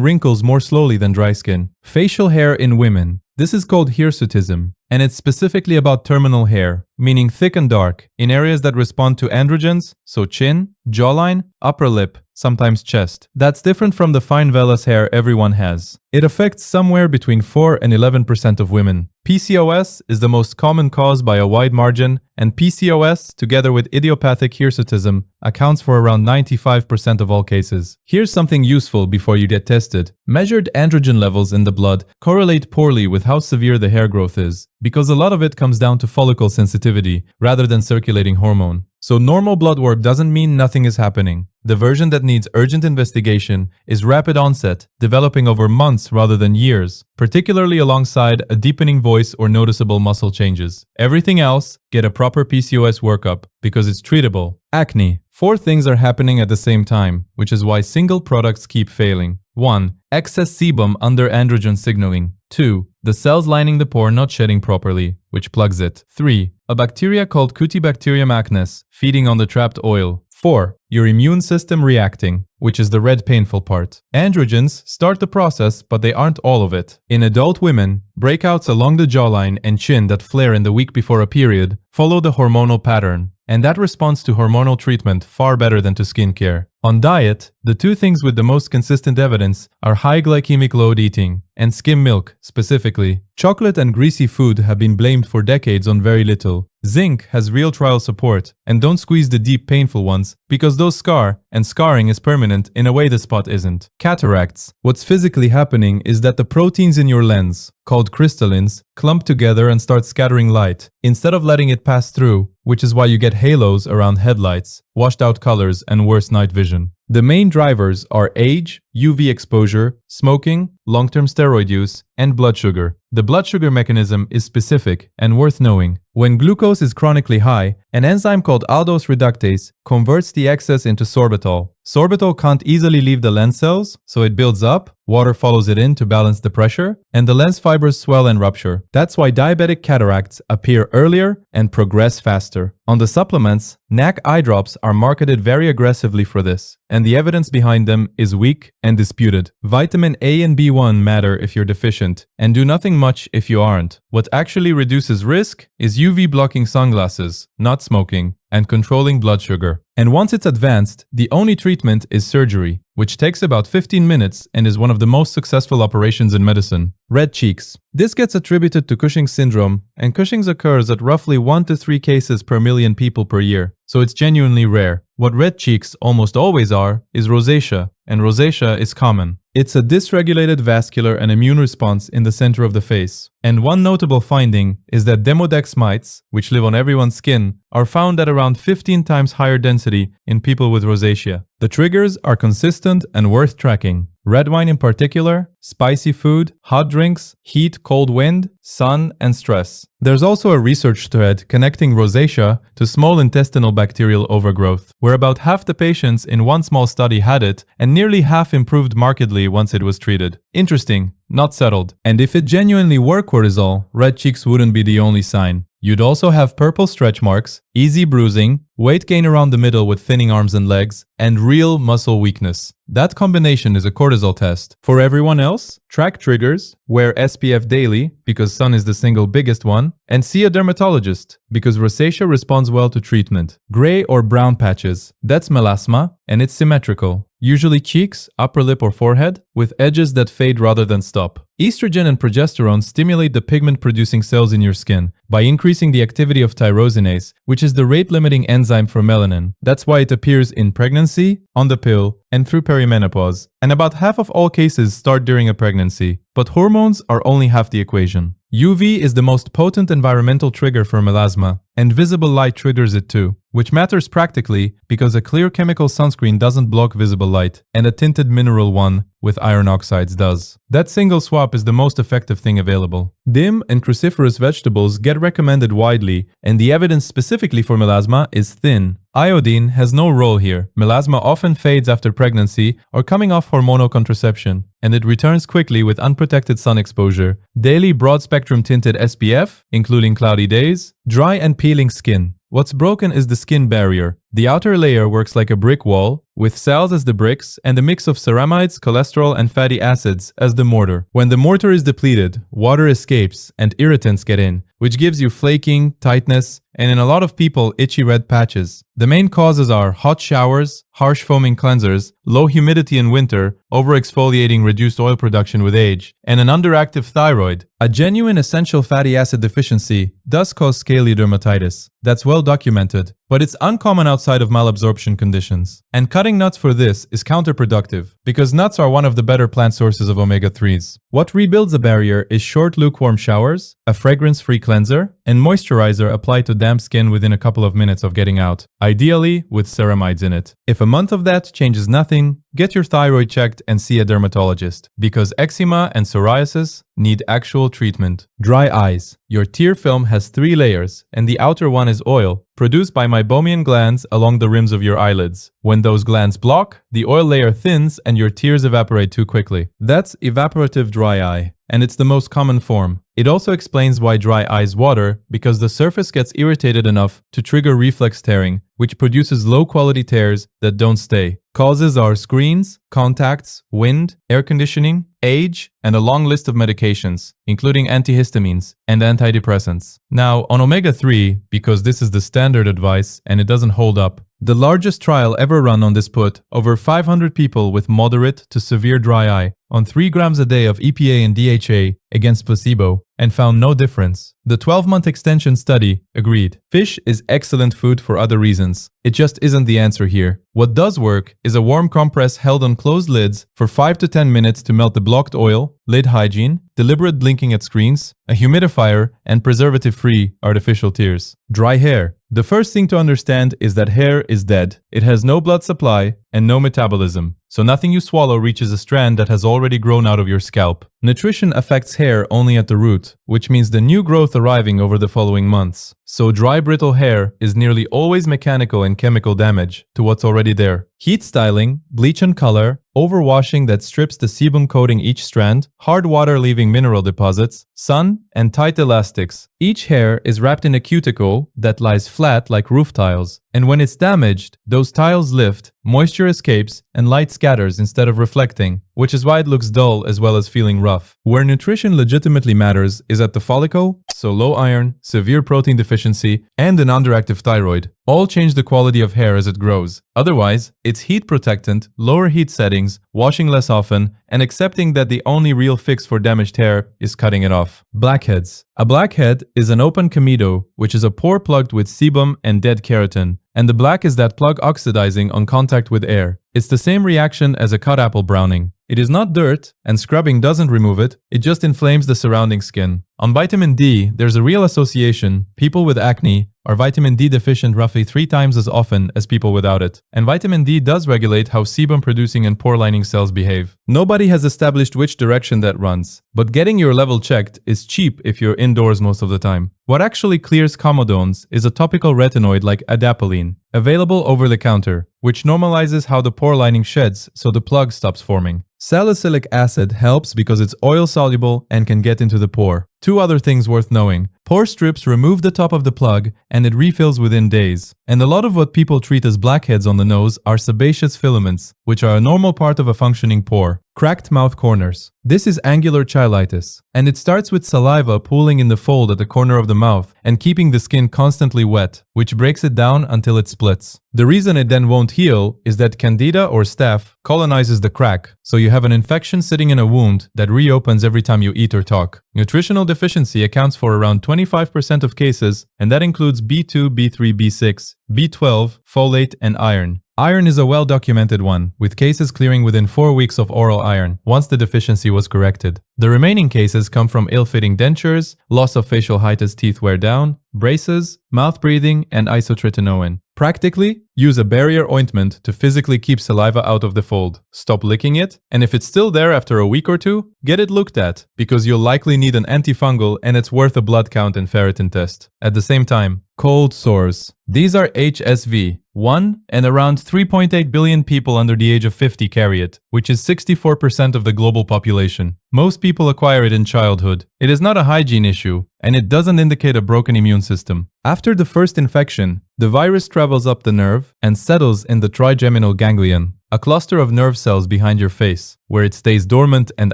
wrinkles more slowly than dry skin. Facial hair in women. This is called hirsutism, and it's specifically about terminal hair, meaning thick and dark, in areas that respond to androgens, so chin, jawline, upper lip, sometimes chest. That's different from the fine vellus hair everyone has. It affects somewhere between 4 and 11% of women. PCOS is the most common cause by a wide margin, and PCOS, together with idiopathic hirsutism, accounts for around 95% of all cases. Here's something useful before you get tested. Measured androgen levels in the blood correlate poorly with how severe the hair growth is, because a lot of it comes down to follicle sensitivity rather than circulating hormone. So normal blood work doesn't mean nothing is happening. The version that needs urgent investigation is rapid onset, developing over months rather than years, particularly alongside a deepening voice or noticeable muscle changes. Everything else, get a proper PCOS workup, because it's treatable. Acne. 4 things are happening at the same time, which is why single products keep failing. 1. Excess sebum under androgen signaling. 2. The cells lining the pore not shedding properly, which plugs it. 3. A bacteria called Cutibacterium acnes, feeding on the trapped oil. 4. Your immune system reacting, which is the red painful part. Androgens start the process, but they aren't all of it. In adult women, breakouts along the jawline and chin that flare in the week before a period follow the hormonal pattern, and that responds to hormonal treatment far better than to skincare. On diet, the 2 things with the most consistent evidence are high glycemic load eating and skim milk, specifically. Chocolate and greasy food have been blamed for decades on very little. Zinc has real trial support, and don't squeeze the deep painful ones, because those scar, and scarring is permanent in a way the spot isn't. Cataracts. What's physically happening is that the proteins in your lens, called crystallins, clump together and start scattering light, instead of letting it pass through, which is why you get halos around headlights, washed out colors, and worse night vision. The main drivers are age, UV exposure, smoking, long-term steroid use, and blood sugar. The blood sugar mechanism is specific and worth knowing. When glucose is chronically high, an enzyme called aldose reductase converts the excess into sorbitol. Sorbitol can't easily leave the lens cells, so it builds up, water follows it in to balance the pressure, and the lens fibers swell and rupture. That's why diabetic cataracts appear earlier and progress faster. On the supplements, NAC eye drops are marketed very aggressively for this, and the evidence behind them is weak and disputed. Vitamin A and B1 matter if you're deficient, and do nothing much if you aren't. What actually reduces risk is UV blocking sunglasses, not smoking, and controlling blood sugar. And once it's advanced, the only treatment is surgery, which takes about 15 minutes and is one of the most successful operations in medicine. Red cheeks. This gets attributed to Cushing's syndrome, and Cushing's occurs at roughly 1 to 3 cases per million people per year, so it's genuinely rare. What red cheeks almost always are is rosacea, and rosacea is common. It's a dysregulated vascular and immune response in the center of the face. And one notable finding is that Demodex mites, which live on everyone's skin, are found at around 15 times higher density in people with rosacea. The triggers are consistent and worth tracking. Red wine in particular, spicy food, hot drinks, heat, cold wind, sun, and stress. There's also a research thread connecting rosacea to small intestinal bacterial overgrowth, where about half the patients in one small study had it, and nearly half improved markedly once it was treated. Interesting, not settled. And if it genuinely were cortisol, red cheeks wouldn't be the only sign. You'd also have purple stretch marks, easy bruising, weight gain around the middle with thinning arms and legs, and real muscle weakness. That combination is a cortisol test. For everyone else, track triggers, wear SPF daily, because sun is the single biggest one, and see a dermatologist, because rosacea responds well to treatment. Gray or brown patches, that's melasma, and it's symmetrical. Usually cheeks, upper lip or forehead, with edges that fade rather than stop. Estrogen and progesterone stimulate the pigment-producing cells in your skin by increasing the activity of tyrosinase, which is the rate-limiting enzyme for melanin. That's why it appears in pregnancy, on the pill, and through perimenopause. And about half of all cases start during a pregnancy. But hormones are only half the equation. UV is the most potent environmental trigger for melasma, And visible light triggers it too, which matters practically because a clear chemical sunscreen doesn't block visible light, and a tinted mineral one with iron oxides does. That single swap is the most effective thing available. Dim and cruciferous vegetables get recommended widely, and the evidence specifically for melasma is thin. Iodine has no role here. Melasma often fades after pregnancy or coming off hormonal contraception, and it returns quickly with unprotected sun exposure. Daily broad-spectrum tinted SPF, including cloudy days, dry and peeling skin. What's broken is the skin barrier. The outer layer works like a brick wall, with cells as the bricks and a mix of ceramides, cholesterol, and fatty acids as the mortar. When the mortar is depleted, water escapes and irritants get in, which gives you flaking, tightness, and in a lot of people, itchy red patches. The main causes are hot showers, harsh foaming cleansers, low humidity in winter, overexfoliating reduced oil production with age, and an underactive thyroid. A genuine essential fatty acid deficiency does cause scaly dermatitis. That's well documented, but it's uncommon outside of malabsorption conditions. And cutting nuts for this is counterproductive, because nuts are one of the better plant sources of omega-3s. What rebuilds the barrier is short lukewarm showers, a fragrance-free cleanser, and moisturizer applied to damp skin within a couple of minutes of getting out, ideally with ceramides in it. If a month of that changes nothing, get your thyroid checked and see a dermatologist, because eczema and psoriasis need actual treatment. Dry eyes. Your tear film has 3 layers, and the outer one is oil, produced by meibomian glands along the rims of your eyelids. When those glands block, the oil layer thins and your tears evaporate too quickly. That's evaporative dry eye, and it's the most common form. It also explains why dry eyes water, because the surface gets irritated enough to trigger reflex tearing, which produces low-quality tears that don't stay. Causes are screens, contacts, wind, air conditioning, age, and a long list of medications, including antihistamines and antidepressants. Now, on omega-3, because this is the standard advice and it doesn't hold up, the largest trial ever run on this put over 500 people with moderate to severe dry eye on 3 grams a day of EPA and DHA against placebo and found no difference. The 12-month extension study agreed. Fish is excellent food for other reasons. It just isn't the answer here. What does work is a warm compress held on closed lids for 5 to 10 minutes to melt the blocked oil, lid hygiene, deliberate blinking at screens, a humidifier, and preservative-free artificial tears. Dry hair. The first thing to understand is that hair is dead. It has no blood supply and no metabolism, so nothing you swallow reaches a strand that has already grown out of your scalp. Nutrition affects hair only at the root, which means the new growth arriving over the following months. So dry, brittle hair is nearly always mechanical and chemical damage to what's already there. Heat styling, bleach and color, overwashing that strips the sebum coating each strand, hard water leaving mineral deposits, sun, and tight elastics. Each hair is wrapped in a cuticle that lies flat like roof tiles. And when it's damaged, those tiles lift, moisture escapes, and light scatters instead of reflecting, which is why it looks dull as well as feeling rough. Where nutrition legitimately matters is at the follicle, so low iron, severe protein deficiency, and an underactive thyroid all change the quality of hair as it grows. Otherwise, it's heat protectant, lower heat settings, washing less often, and accepting that the only real fix for damaged hair is cutting it off. Blackheads. A blackhead is an open comedo, which is a pore plugged with sebum and dead keratin, and the black is that plug oxidizing on contact with air. It's the same reaction as a cut apple browning. It is not dirt, and scrubbing doesn't remove it, it just inflames the surrounding skin. On vitamin D, there's a real association. People with acne are vitamin D deficient roughly 3 times as often as people without it. And vitamin D does regulate how sebum-producing and pore lining cells behave. Nobody has established which direction that runs, but getting your level checked is cheap if you're indoors most of the time. What actually clears comedones is a topical retinoid like adapalene, available over the counter, which normalizes how the pore lining sheds so the plug stops forming. Salicylic acid helps because it's oil-soluble and can get into the pore. 2 other things worth knowing. Pore strips remove the top of the plug and it refills within days. And a lot of what people treat as blackheads on the nose are sebaceous filaments, which are a normal part of a functioning pore. Cracked mouth corners. This is angular cheilitis, and it starts with saliva pooling in the fold at the corner of the mouth and keeping the skin constantly wet, which breaks it down until it splits. The reason it then won't heal is that candida or staph colonizes the crack, so you have an infection sitting in a wound that reopens every time you eat or talk. Nutritional deficiency accounts for around 25% of cases, and that includes B2, B3, B6, B12, folate, and iron. Iron is a well-documented one, with cases clearing within 4 weeks of oral iron, once the deficiency was corrected. The remaining cases come from ill-fitting dentures, loss of facial height as teeth wear down, braces, mouth breathing, and isotretinoin. Practically, use a barrier ointment to physically keep saliva out of the fold. Stop licking it, and if it's still there after a week or two, get it looked at, because you'll likely need an antifungal and it's worth a blood count and ferritin test. At the same time, cold sores. These are HSV. 1 and around 3.8 billion people under the age of 50 carry it, which is 64% of the global population. Most people acquire it in childhood. It is not a hygiene issue, and it doesn't indicate a broken immune system. After the first infection, the virus travels up the nerve and settles in the trigeminal ganglion, a cluster of nerve cells behind your face, where it stays dormant and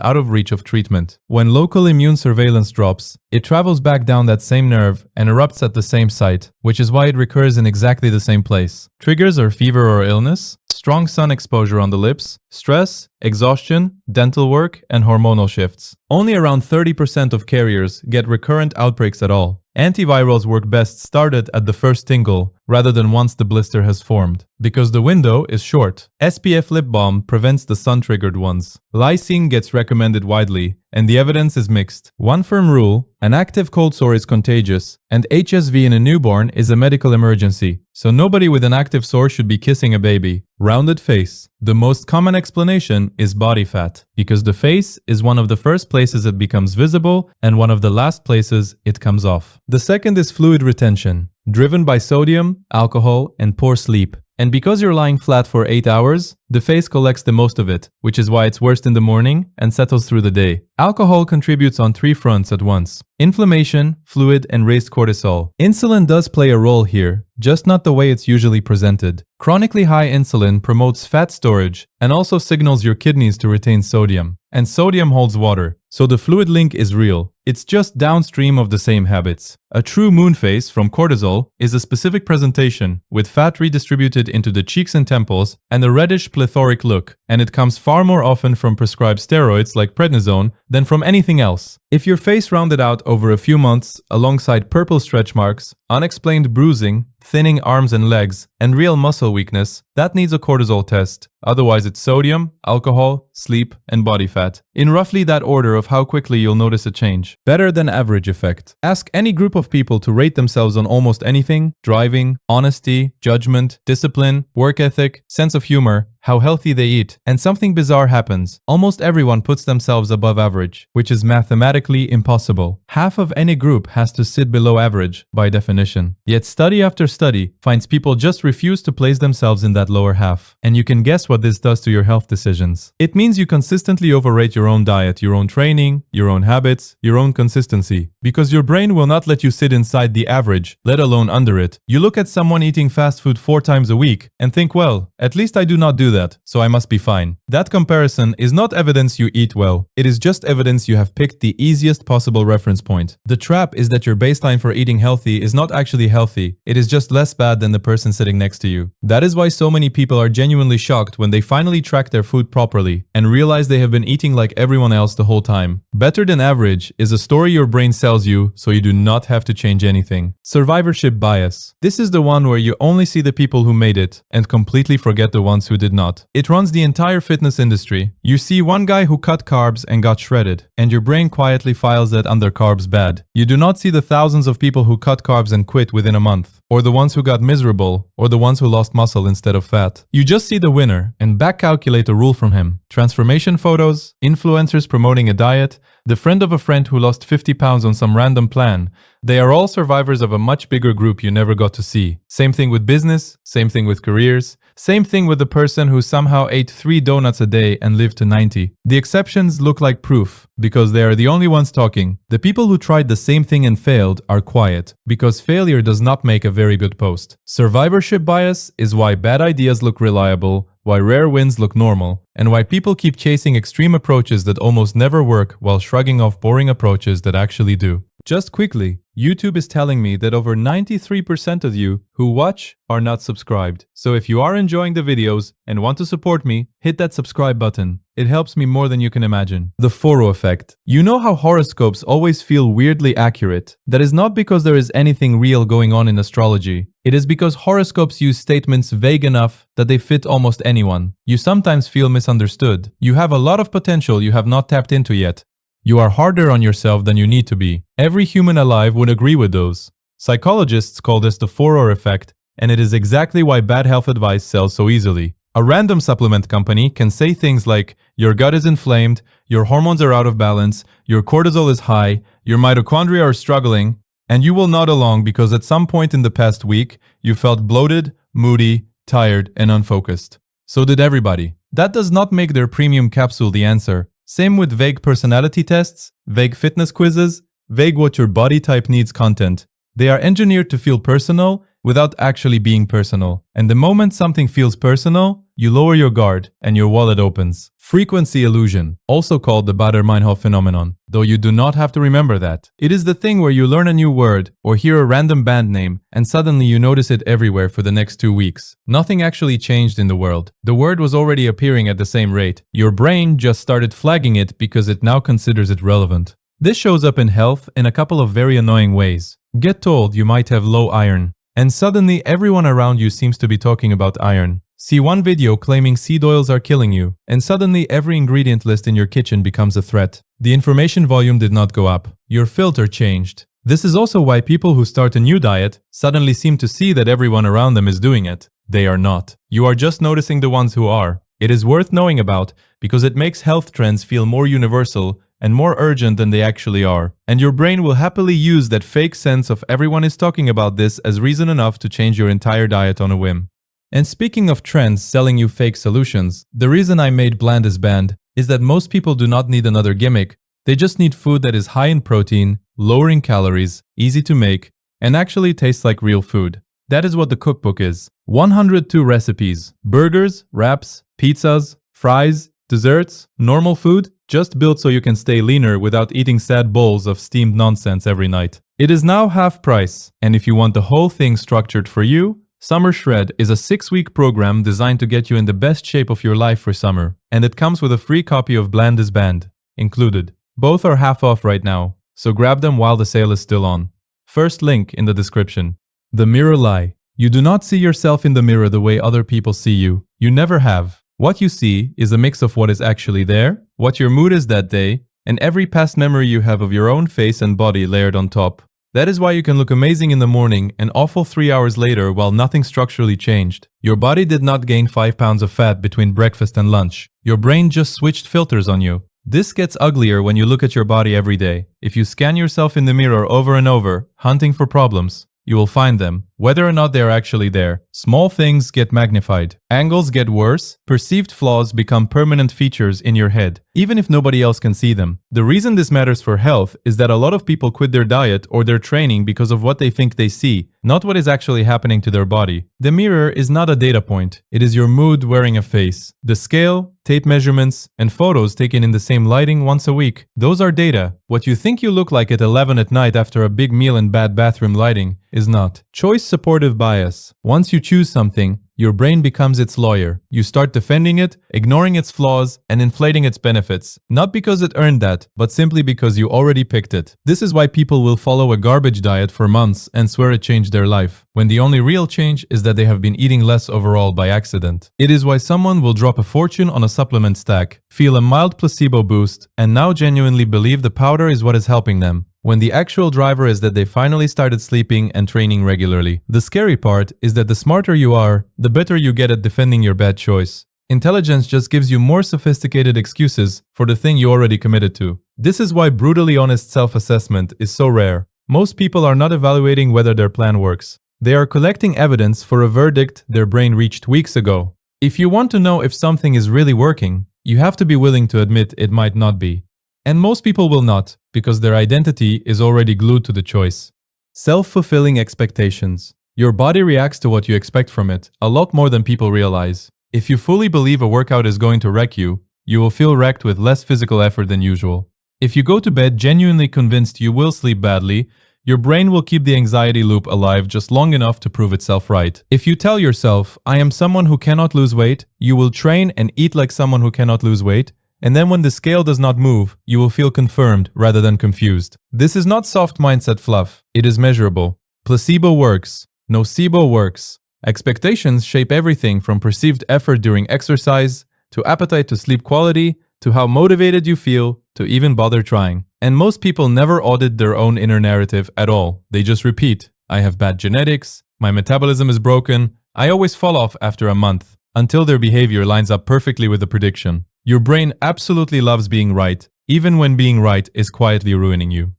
out of reach of treatment. When local immune surveillance drops, it travels back down that same nerve and erupts at the same site, which is why it recurs in exactly the same place. Triggers are fever or illness, strong sun exposure on the lips, stress, exhaustion, dental work, and hormonal shifts. Only around 30% of carriers get recurrent outbreaks at all. Antivirals work best started at the first tingle, rather than once the blister has formed, because the window is short. SPF lip balm prevents the sun-triggered ones. Lysine gets recommended widely, and the evidence is mixed. One firm rule: an active cold sore is contagious, and HSV in a newborn is a medical emergency, so nobody with an active sore should be kissing a baby. Rounded face. The most common explanation is body fat, because the face is one of the first places it becomes visible and one of the last places it comes off. The second is fluid retention, driven by sodium, alcohol, and poor sleep. And because you're lying flat for 8 hours, the face collects the most of it, which is why it's worst in the morning and settles through the day. Alcohol contributes on 3 fronts at once: inflammation, fluid, and raised cortisol. Insulin does play a role here, just not the way it's usually presented. Chronically high insulin promotes fat storage and also signals your kidneys to retain sodium. And sodium holds water, so the fluid link is real. It's just downstream of the same habits. A true moon face from cortisol is a specific presentation, with fat redistributed into the cheeks and temples and a reddish plethoric look, and it comes far more often from prescribed steroids like prednisone than from anything else. If your face rounded out over a few months alongside purple stretch marks, unexplained bruising, thinning arms and legs, and real muscle weakness, that needs a cortisol test. Otherwise it's sodium, alcohol, sleep, and body fat. In roughly that order of how quickly you'll notice a change. Better than average effect. Ask any group of people to rate themselves on almost anything: driving, honesty, judgment, discipline, work ethic, sense of humor, how healthy they eat, and something bizarre happens. Almost everyone puts themselves above average, which is mathematically impossible. Half of any group has to sit below average, by definition. Yet study after study finds people just refuse to place themselves in that lower half. And you can guess what this does to your health decisions. It means you consistently overrate your own diet, your own training, your own habits, your own consistency. Because your brain will not let you sit inside the average, let alone under it. You look at someone eating fast food 4 times a week and think, well, at least I do not do that, so I must be fine. That comparison is not evidence you eat well. It is just evidence you have picked the easiest possible reference point. The trap is that your baseline for eating healthy is not actually healthy. It is just less bad than the person sitting next to you. That is why so many people are genuinely shocked when they finally track their food properly and realize they have been eating like everyone else the whole time. Better than average is a story your brain sells you, so you do not have to change anything. Survivorship bias. This is the one where you only see the people who made it and completely forget the ones who did not. It runs the entire fitness industry. You see one guy who cut carbs and got shredded, and your brain quietly files that under carbs bad. You do not see the thousands of people who cut carbs and quit within a month, or the ones who got miserable, or the ones who lost muscle instead of fat. You just see the winner and back calculate a rule from him. Transformation photos, influencers promoting a diet, the friend of a friend who lost 50 pounds on some random plan. They are all survivors of a much bigger group you never got to see. Same thing with business, same thing with careers, same thing with the person who somehow ate 3 donuts a day and lived to 90. The exceptions look like proof, because they are the only ones talking. The people who tried the same thing and failed are quiet, because failure does not make a very good post. Survivorship bias is why bad ideas look reliable, why rare wins look normal, and why people keep chasing extreme approaches that almost never work while shrugging off boring approaches that actually do. Just quickly, YouTube is telling me that over 93% of you who watch are not subscribed. So if you are enjoying the videos and want to support me, hit that subscribe button. It helps me more than you can imagine. The Foro effect. You know how horoscopes always feel weirdly accurate? That is not because there is anything real going on in astrology. It is because horoscopes use statements vague enough that they fit almost anyone. You sometimes feel misunderstood. You have a lot of potential you have not tapped into yet. You are harder on yourself than you need to be. Every human alive would agree with those. Psychologists call this the Foro effect, and it is exactly why bad health advice sells so easily. A random supplement company can say things like, your gut is inflamed, your hormones are out of balance, your cortisol is high, your mitochondria are struggling, and you will nod along because at some point in the past week, you felt bloated, moody, tired, and unfocused. So did everybody. That does not make their premium capsule the answer. Same with vague personality tests, vague fitness quizzes, vague what your body type needs content. They are engineered to feel personal without actually being personal. And the moment something feels personal, you lower your guard and your wallet opens. Frequency illusion, also called the Baader-Meinhof phenomenon, though you do not have to remember that. It is the thing where you learn a new word or hear a random band name and suddenly you notice it everywhere for the next 2 weeks. Nothing actually changed in the world. The word was already appearing at the same rate. Your brain just started flagging it because it now considers it relevant. This shows up in health in a couple of very annoying ways. Get told you might have low iron, and suddenly everyone around you seems to be talking about iron. See one video claiming seed oils are killing you, and suddenly every ingredient list in your kitchen becomes a threat. The information volume did not go up. Your filter changed. This is also why people who start a new diet suddenly seem to see that everyone around them is doing it. They are not. You are just noticing the ones who are. It is worth knowing about because it makes health trends feel more universal and more urgent than they actually are. And your brain will happily use that fake sense of everyone is talking about this as reason enough to change your entire diet on a whim. And speaking of trends selling you fake solutions, the reason I made Bland is Banned is that most people do not need another gimmick. They just need food that is high in protein, lower in calories, easy to make, and actually tastes like real food. That is what the cookbook is. 102 recipes, burgers, wraps, pizzas, fries, desserts, normal food, just built so you can stay leaner without eating sad bowls of steamed nonsense every night. It is now half price, and if you want the whole thing structured for you, Summer Shred is a 6-week program designed to get you in the best shape of your life for summer, and it comes with a free copy of Bland is Banned included. Both are half off right now, so grab them while the sale is still on. First link in the description. The mirror lie. You do not see yourself in the mirror the way other people see you. You never have. What you see is a mix of what is actually there, what your mood is that day, and every past memory you have of your own face and body layered on top. That is why you can look amazing in the morning and awful 3 hours later while nothing structurally changed. Your body did not gain 5 pounds of fat between breakfast and lunch. Your brain just switched filters on you. This gets uglier when you look at your body every day. If you scan yourself in the mirror over and over, hunting for problems, you will find them, whether or not they are actually there. Small things get magnified. Angles get worse. Perceived flaws become permanent features in your head, even if nobody else can see them. The reason this matters for health is that a lot of people quit their diet or their training because of what they think they see, not what is actually happening to their body. The mirror is not a data point. It is your mood wearing a face. The scale, tape measurements, and photos taken in the same lighting once a week. Those are data. What you think you look like at 11 at night after a big meal and bad bathroom lighting is not. Choice supportive bias. Once you choose something, your brain becomes its lawyer. You start defending it, ignoring its flaws, and inflating its benefits. Not because it earned that, but simply because you already picked it. This is why people will follow a garbage diet for months and swear it changed their life, when the only real change is that they have been eating less overall by accident. It is why someone will drop a fortune on a supplement stack, feel a mild placebo boost, and now genuinely believe the powder is what is helping them, when the actual driver is that they finally started sleeping and training regularly. The scary part is that the smarter you are, the better you get at defending your bad choice. Intelligence just gives you more sophisticated excuses for the thing you already committed to. This is why brutally honest self-assessment is so rare. Most people are not evaluating whether their plan works. They are collecting evidence for a verdict their brain reached weeks ago. If you want to know if something is really working, you have to be willing to admit it might not be. And most people will not, because their identity is already glued to the choice. Self-fulfilling expectations. Your body reacts to what you expect from it, a lot more than people realize. If you fully believe a workout is going to wreck you, you will feel wrecked with less physical effort than usual. If you go to bed genuinely convinced you will sleep badly, your brain will keep the anxiety loop alive just long enough to prove itself right. If you tell yourself, I am someone who cannot lose weight, you will train and eat like someone who cannot lose weight, and then when the scale does not move, you will feel confirmed rather than confused. This is not soft mindset fluff. It is measurable. Placebo works. Nocebo works. Expectations shape everything from perceived effort during exercise, to appetite to sleep quality, to how motivated you feel, to even bother trying. And most people never audit their own inner narrative at all. They just repeat, I have bad genetics, my metabolism is broken, I always fall off after a month, until their behavior lines up perfectly with the prediction. Your brain absolutely loves being right, even when being right is quietly ruining you.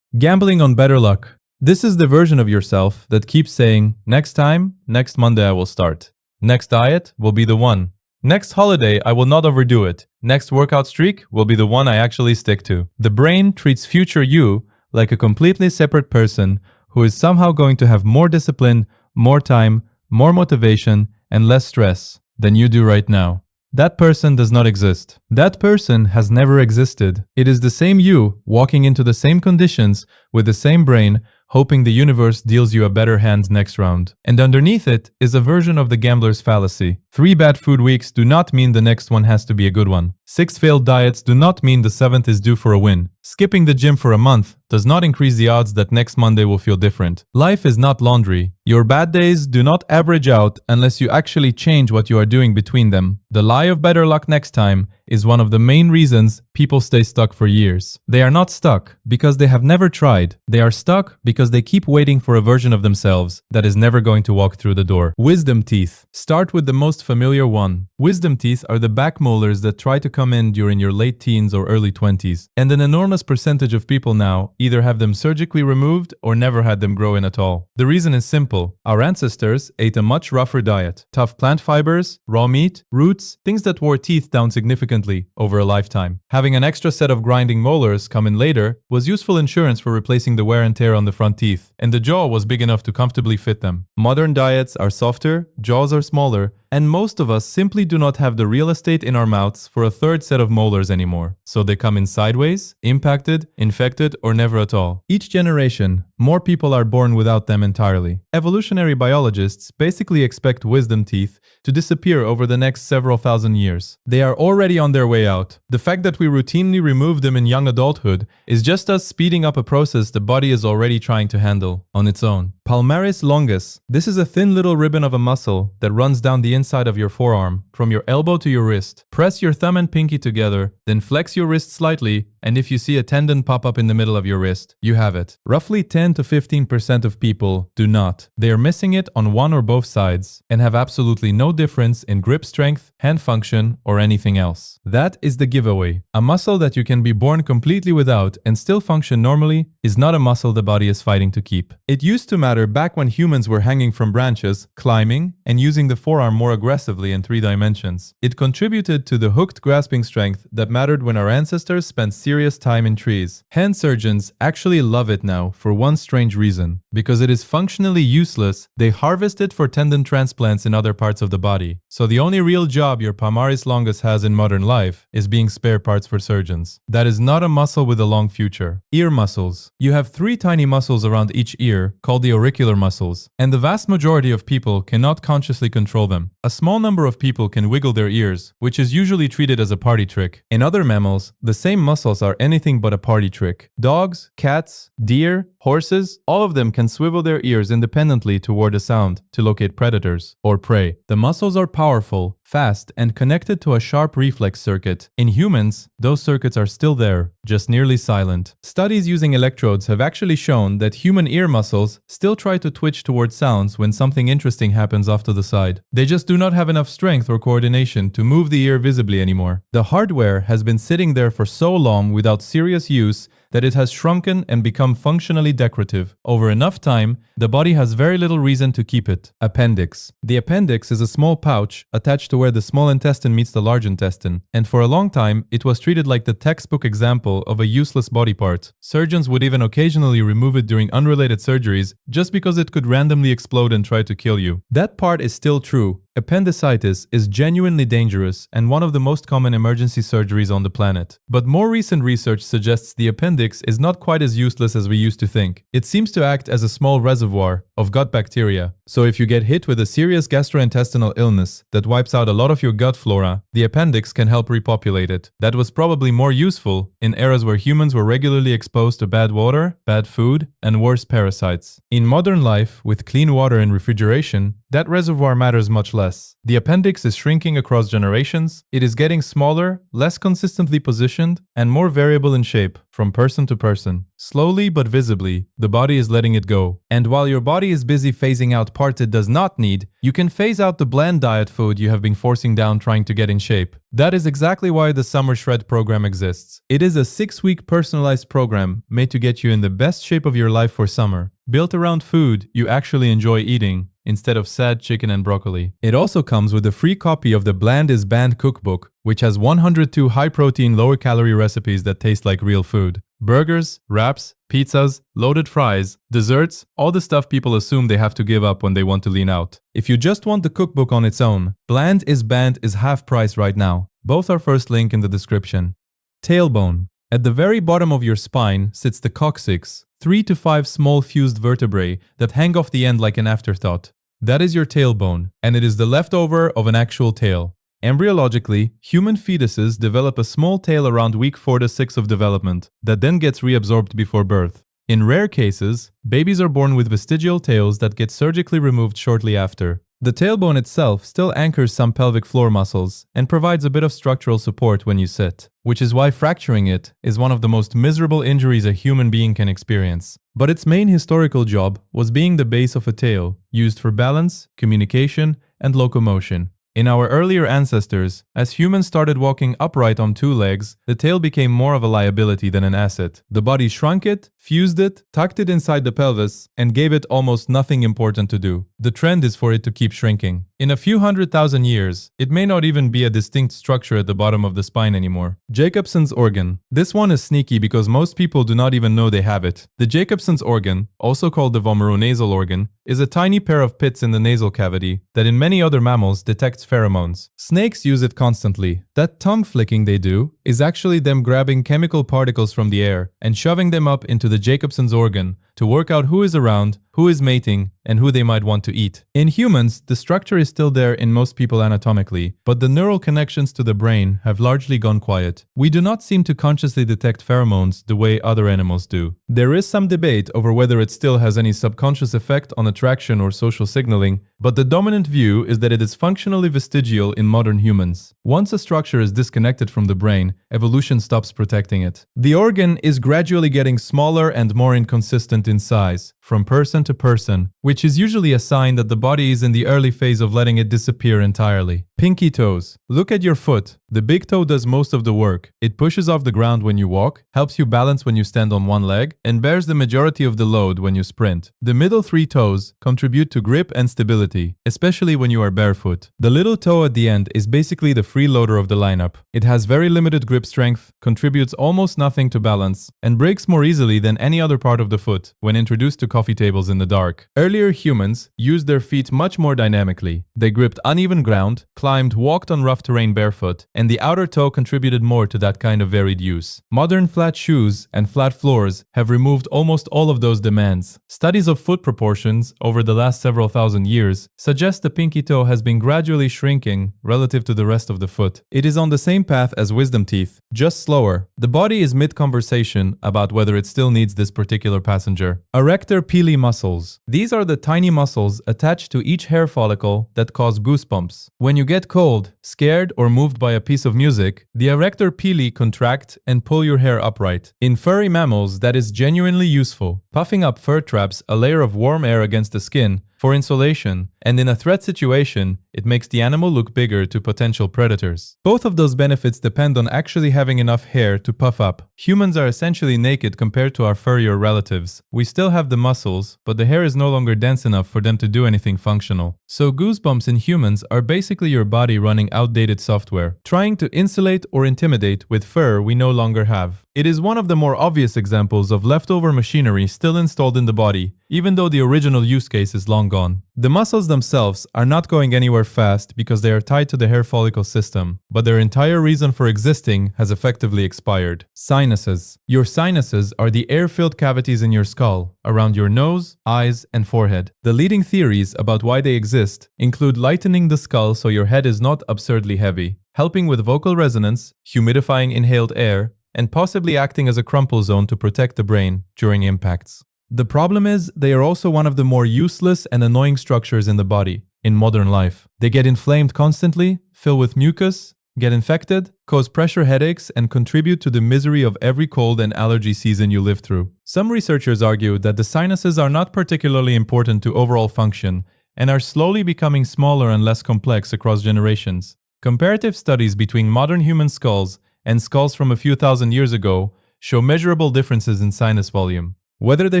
Gambling on better luck. This is the version of yourself that keeps saying, next time, next Monday I will start. Next diet will be the one. Next holiday, I will not overdo it. Next workout streak will be the one I actually stick to. The brain treats future you like a completely separate person who is somehow going to have more discipline, more time, more motivation, and less stress than you do right now. That person does not exist. That person has never existed. It is the same you walking into the same conditions with the same brain, hoping the universe deals you a better hand next round. And underneath it is a version of the gambler's fallacy. 3 bad food weeks do not mean the next one has to be a good one. 6 failed diets do not mean the 7th is due for a win. Skipping the gym for a month does not increase the odds that next Monday will feel different. Life is not laundry. Your bad days do not average out unless you actually change what you are doing between them. The lie of better luck next time is one of the main reasons people stay stuck for years. They are not stuck because they have never tried. They are stuck because they keep waiting for a version of themselves that is never going to walk through the door. Wisdom teeth. Start with the most familiar one. Wisdom teeth are the back molars that try to come in during your late teens or early 20s. And an enormous percentage of people now either have them surgically removed or never had them grow in at all. The reason is simple. Our ancestors ate a much rougher diet. Tough plant fibers, raw meat, roots, things that wore teeth down significantly over a lifetime. Having an extra set of grinding molars come in later was useful insurance for replacing the wear and tear on the front teeth, and the jaw was big enough to comfortably fit them. Modern diets are softer, jaws are smaller, and most of us simply do not have the real estate in our mouths for a third set of molars anymore. So they come in sideways, impacted, infected, or never at all. Each generation, more people are born without them entirely. Evolutionary biologists basically expect wisdom teeth to disappear over the next several thousand years. They are already on their way out. The fact that we routinely remove them in young adulthood is just us speeding up a process the body is already trying to handle on its own. Palmaris longus. This is a thin little ribbon of a muscle that runs down the inside of your forearm, from your elbow to your wrist. Press your thumb and pinky together, then flex your wrist slightly, and if you see a tendon pop up in the middle of your wrist, you have it. Roughly 10 to 15% of people do not. They are missing it on one or both sides and have absolutely no difference in grip strength, hand function, or anything else. That is the giveaway. A muscle that you can be born completely without and still function normally is not a muscle the body is fighting to keep. It used to matter back when humans were hanging from branches, climbing, and using the forearm more aggressively in 3 dimensions. It contributed to the hooked grasping strength that mattered when our ancestors spent serious time in trees. Hand surgeons actually love it now for one strange reason. Because it is functionally useless, they harvest it for tendon transplants in other parts of the body. So the only real job your palmaris longus has in modern life is being spare parts for surgeons. That is not a muscle with a long future. Ear muscles. You have 3 tiny muscles around each ear called the auricular muscles, and the vast majority of people cannot consciously control them. A small number of people can wiggle their ears, which is usually treated as a party trick. In other mammals, the same muscles are anything but a party trick. Dogs, cats, deer, horses, all of them can swivel their ears independently toward a sound to locate predators or prey. The muscles are powerful, fast, and connected to a sharp reflex circuit. In humans, those circuits are still there, just nearly silent. Studies using electrodes have actually shown that human ear muscles still try to twitch toward sounds when something interesting happens off to the side. They just do not have enough strength or coordination to move the ear visibly anymore. The hardware has been sitting there for so long without serious use that it has shrunken and become functionally decorative. Over enough time, the body has very little reason to keep it. Appendix. The appendix is a small pouch attached to where the small intestine meets the large intestine, and for a long time, it was treated like the textbook example of a useless body part. Surgeons would even occasionally remove it during unrelated surgeries just because it could randomly explode and try to kill you. That part is still true, Appendicitis is genuinely dangerous and one of the most common emergency surgeries on the planet. But more recent research suggests the appendix is not quite as useless as we used to think. It seems to act as a small reservoir of gut bacteria. So if you get hit with a serious gastrointestinal illness that wipes out a lot of your gut flora, the appendix can help repopulate it. That was probably more useful in eras where humans were regularly exposed to bad water, bad food, and worse parasites. In modern life, with clean water and refrigeration, that reservoir matters much less. The appendix is shrinking across generations, it is getting smaller, less consistently positioned, and more variable in shape from person to person. Slowly but visibly, the body is letting it go. And while your body is busy phasing out parts it does not need, you can phase out the bland diet food you have been forcing down trying to get in shape. That is exactly why the Summer Shred program exists. It is a 6-week personalized program made to get you in the best shape of your life for summer, built around food you actually enjoy eating, instead of sad chicken and broccoli. It also comes with a free copy of the Bland is Banned cookbook, which has 102 high-protein, lower-calorie recipes that taste like real food. Burgers, wraps, pizzas, loaded fries, desserts, all the stuff people assume they have to give up when they want to lean out. If you just want the cookbook on its own, Bland is Banned is half price right now. Both are first link in the description. Tailbone. At the very bottom of your spine sits the coccyx, 3 to 5 small fused vertebrae that hang off the end like an afterthought. That is your tailbone, and it is the leftover of an actual tail. Embryologically, human fetuses develop a small tail around week 4 to 6 of development that then gets reabsorbed before birth. In rare cases, babies are born with vestigial tails that get surgically removed shortly after. The tailbone itself still anchors some pelvic floor muscles and provides a bit of structural support when you sit, which is why fracturing it is one of the most miserable injuries a human being can experience. But its main historical job was being the base of a tail, used for balance, communication, and locomotion. In our earlier ancestors, as humans started walking upright on 2 legs, the tail became more of a liability than an asset. The body shrunk it, fused it, tucked it inside the pelvis, and gave it almost nothing important to do. The trend is for it to keep shrinking. In a few 100,000 years, it may not even be a distinct structure at the bottom of the spine anymore. Jacobson's organ. This one is sneaky because most people do not even know they have it. The Jacobson's organ, also called the vomeronasal organ, is a tiny pair of pits in the nasal cavity that in many other mammals detects pheromones. Snakes use it constantly. That tongue flicking they do is actually them grabbing chemical particles from the air and shoving them up into the Jacobson's organ to work out who is around, who is mating, and who they might want to eat. In humans, the structure is still there in most people anatomically, but the neural connections to the brain have largely gone quiet. We do not seem to consciously detect pheromones the way other animals do. There is some debate over whether it still has any subconscious effect on attraction or social signaling, but the dominant view is that it is functionally vestigial in modern humans. Once a structure is disconnected from the brain, evolution stops protecting it. The organ is gradually getting smaller and more inconsistent in size, from person to person, which is usually a sign that the body is in the early phase of letting it disappear entirely. Pinky toes. Look at your foot. The big toe does most of the work. It pushes off the ground when you walk, helps you balance when you stand on one leg, and bears the majority of the load when you sprint. The middle 3 toes contribute to grip and stability, especially when you are barefoot. The little toe at the end is basically the freeloader of the lineup. It has very limited grip strength, contributes almost nothing to balance, and breaks more easily than any other part of the foot when introduced to coffee tables in the dark. Earlier humans used their feet much more dynamically. They gripped uneven ground, climbed, walked on rough terrain barefoot, and the outer toe contributed more to that kind of varied use. Modern flat shoes and flat floors have removed almost all of those demands. Studies of foot proportions over the last several thousand years suggest the pinky toe has been gradually shrinking relative to the rest of the foot. It is on the same path as wisdom teeth, just slower. The body is mid-conversation about whether it still needs this particular passenger. Arrector pili muscles. These are the tiny muscles attached to each hair follicle that cause goosebumps. When you get cold, scared, or moved by a piece of music, the arrector pili contract and pull your hair upright. In furry mammals, that is genuinely useful. Puffing up fur traps a layer of warm air against the skin for insulation, and in a threat situation, it makes the animal look bigger to potential predators. Both of those benefits depend on actually having enough hair to puff up. Humans are essentially naked compared to our furrier relatives. We still have the muscles, but the hair is no longer dense enough for them to do anything functional. So goosebumps in humans are basically your body running outdated software, trying to insulate or intimidate with fur we no longer have. It is one of the more obvious examples of leftover machinery still installed in the body, even though the original use case is long gone. The muscles themselves are not going anywhere fast because they are tied to the hair follicle system, but their entire reason for existing has effectively expired. Sinuses. Your sinuses are the air-filled cavities in your skull, around your nose, eyes, and forehead. The leading theories about why they exist include lightening the skull so your head is not absurdly heavy, helping with vocal resonance, humidifying inhaled air, and possibly acting as a crumple zone to protect the brain during impacts. The problem is, they are also one of the more useless and annoying structures in the body, in modern life. They get inflamed constantly, fill with mucus, get infected, cause pressure headaches, and contribute to the misery of every cold and allergy season you live through. Some researchers argue that the sinuses are not particularly important to overall function and are slowly becoming smaller and less complex across generations. Comparative studies between modern human skulls and skulls from a few thousand years ago show measurable differences in sinus volume. Whether they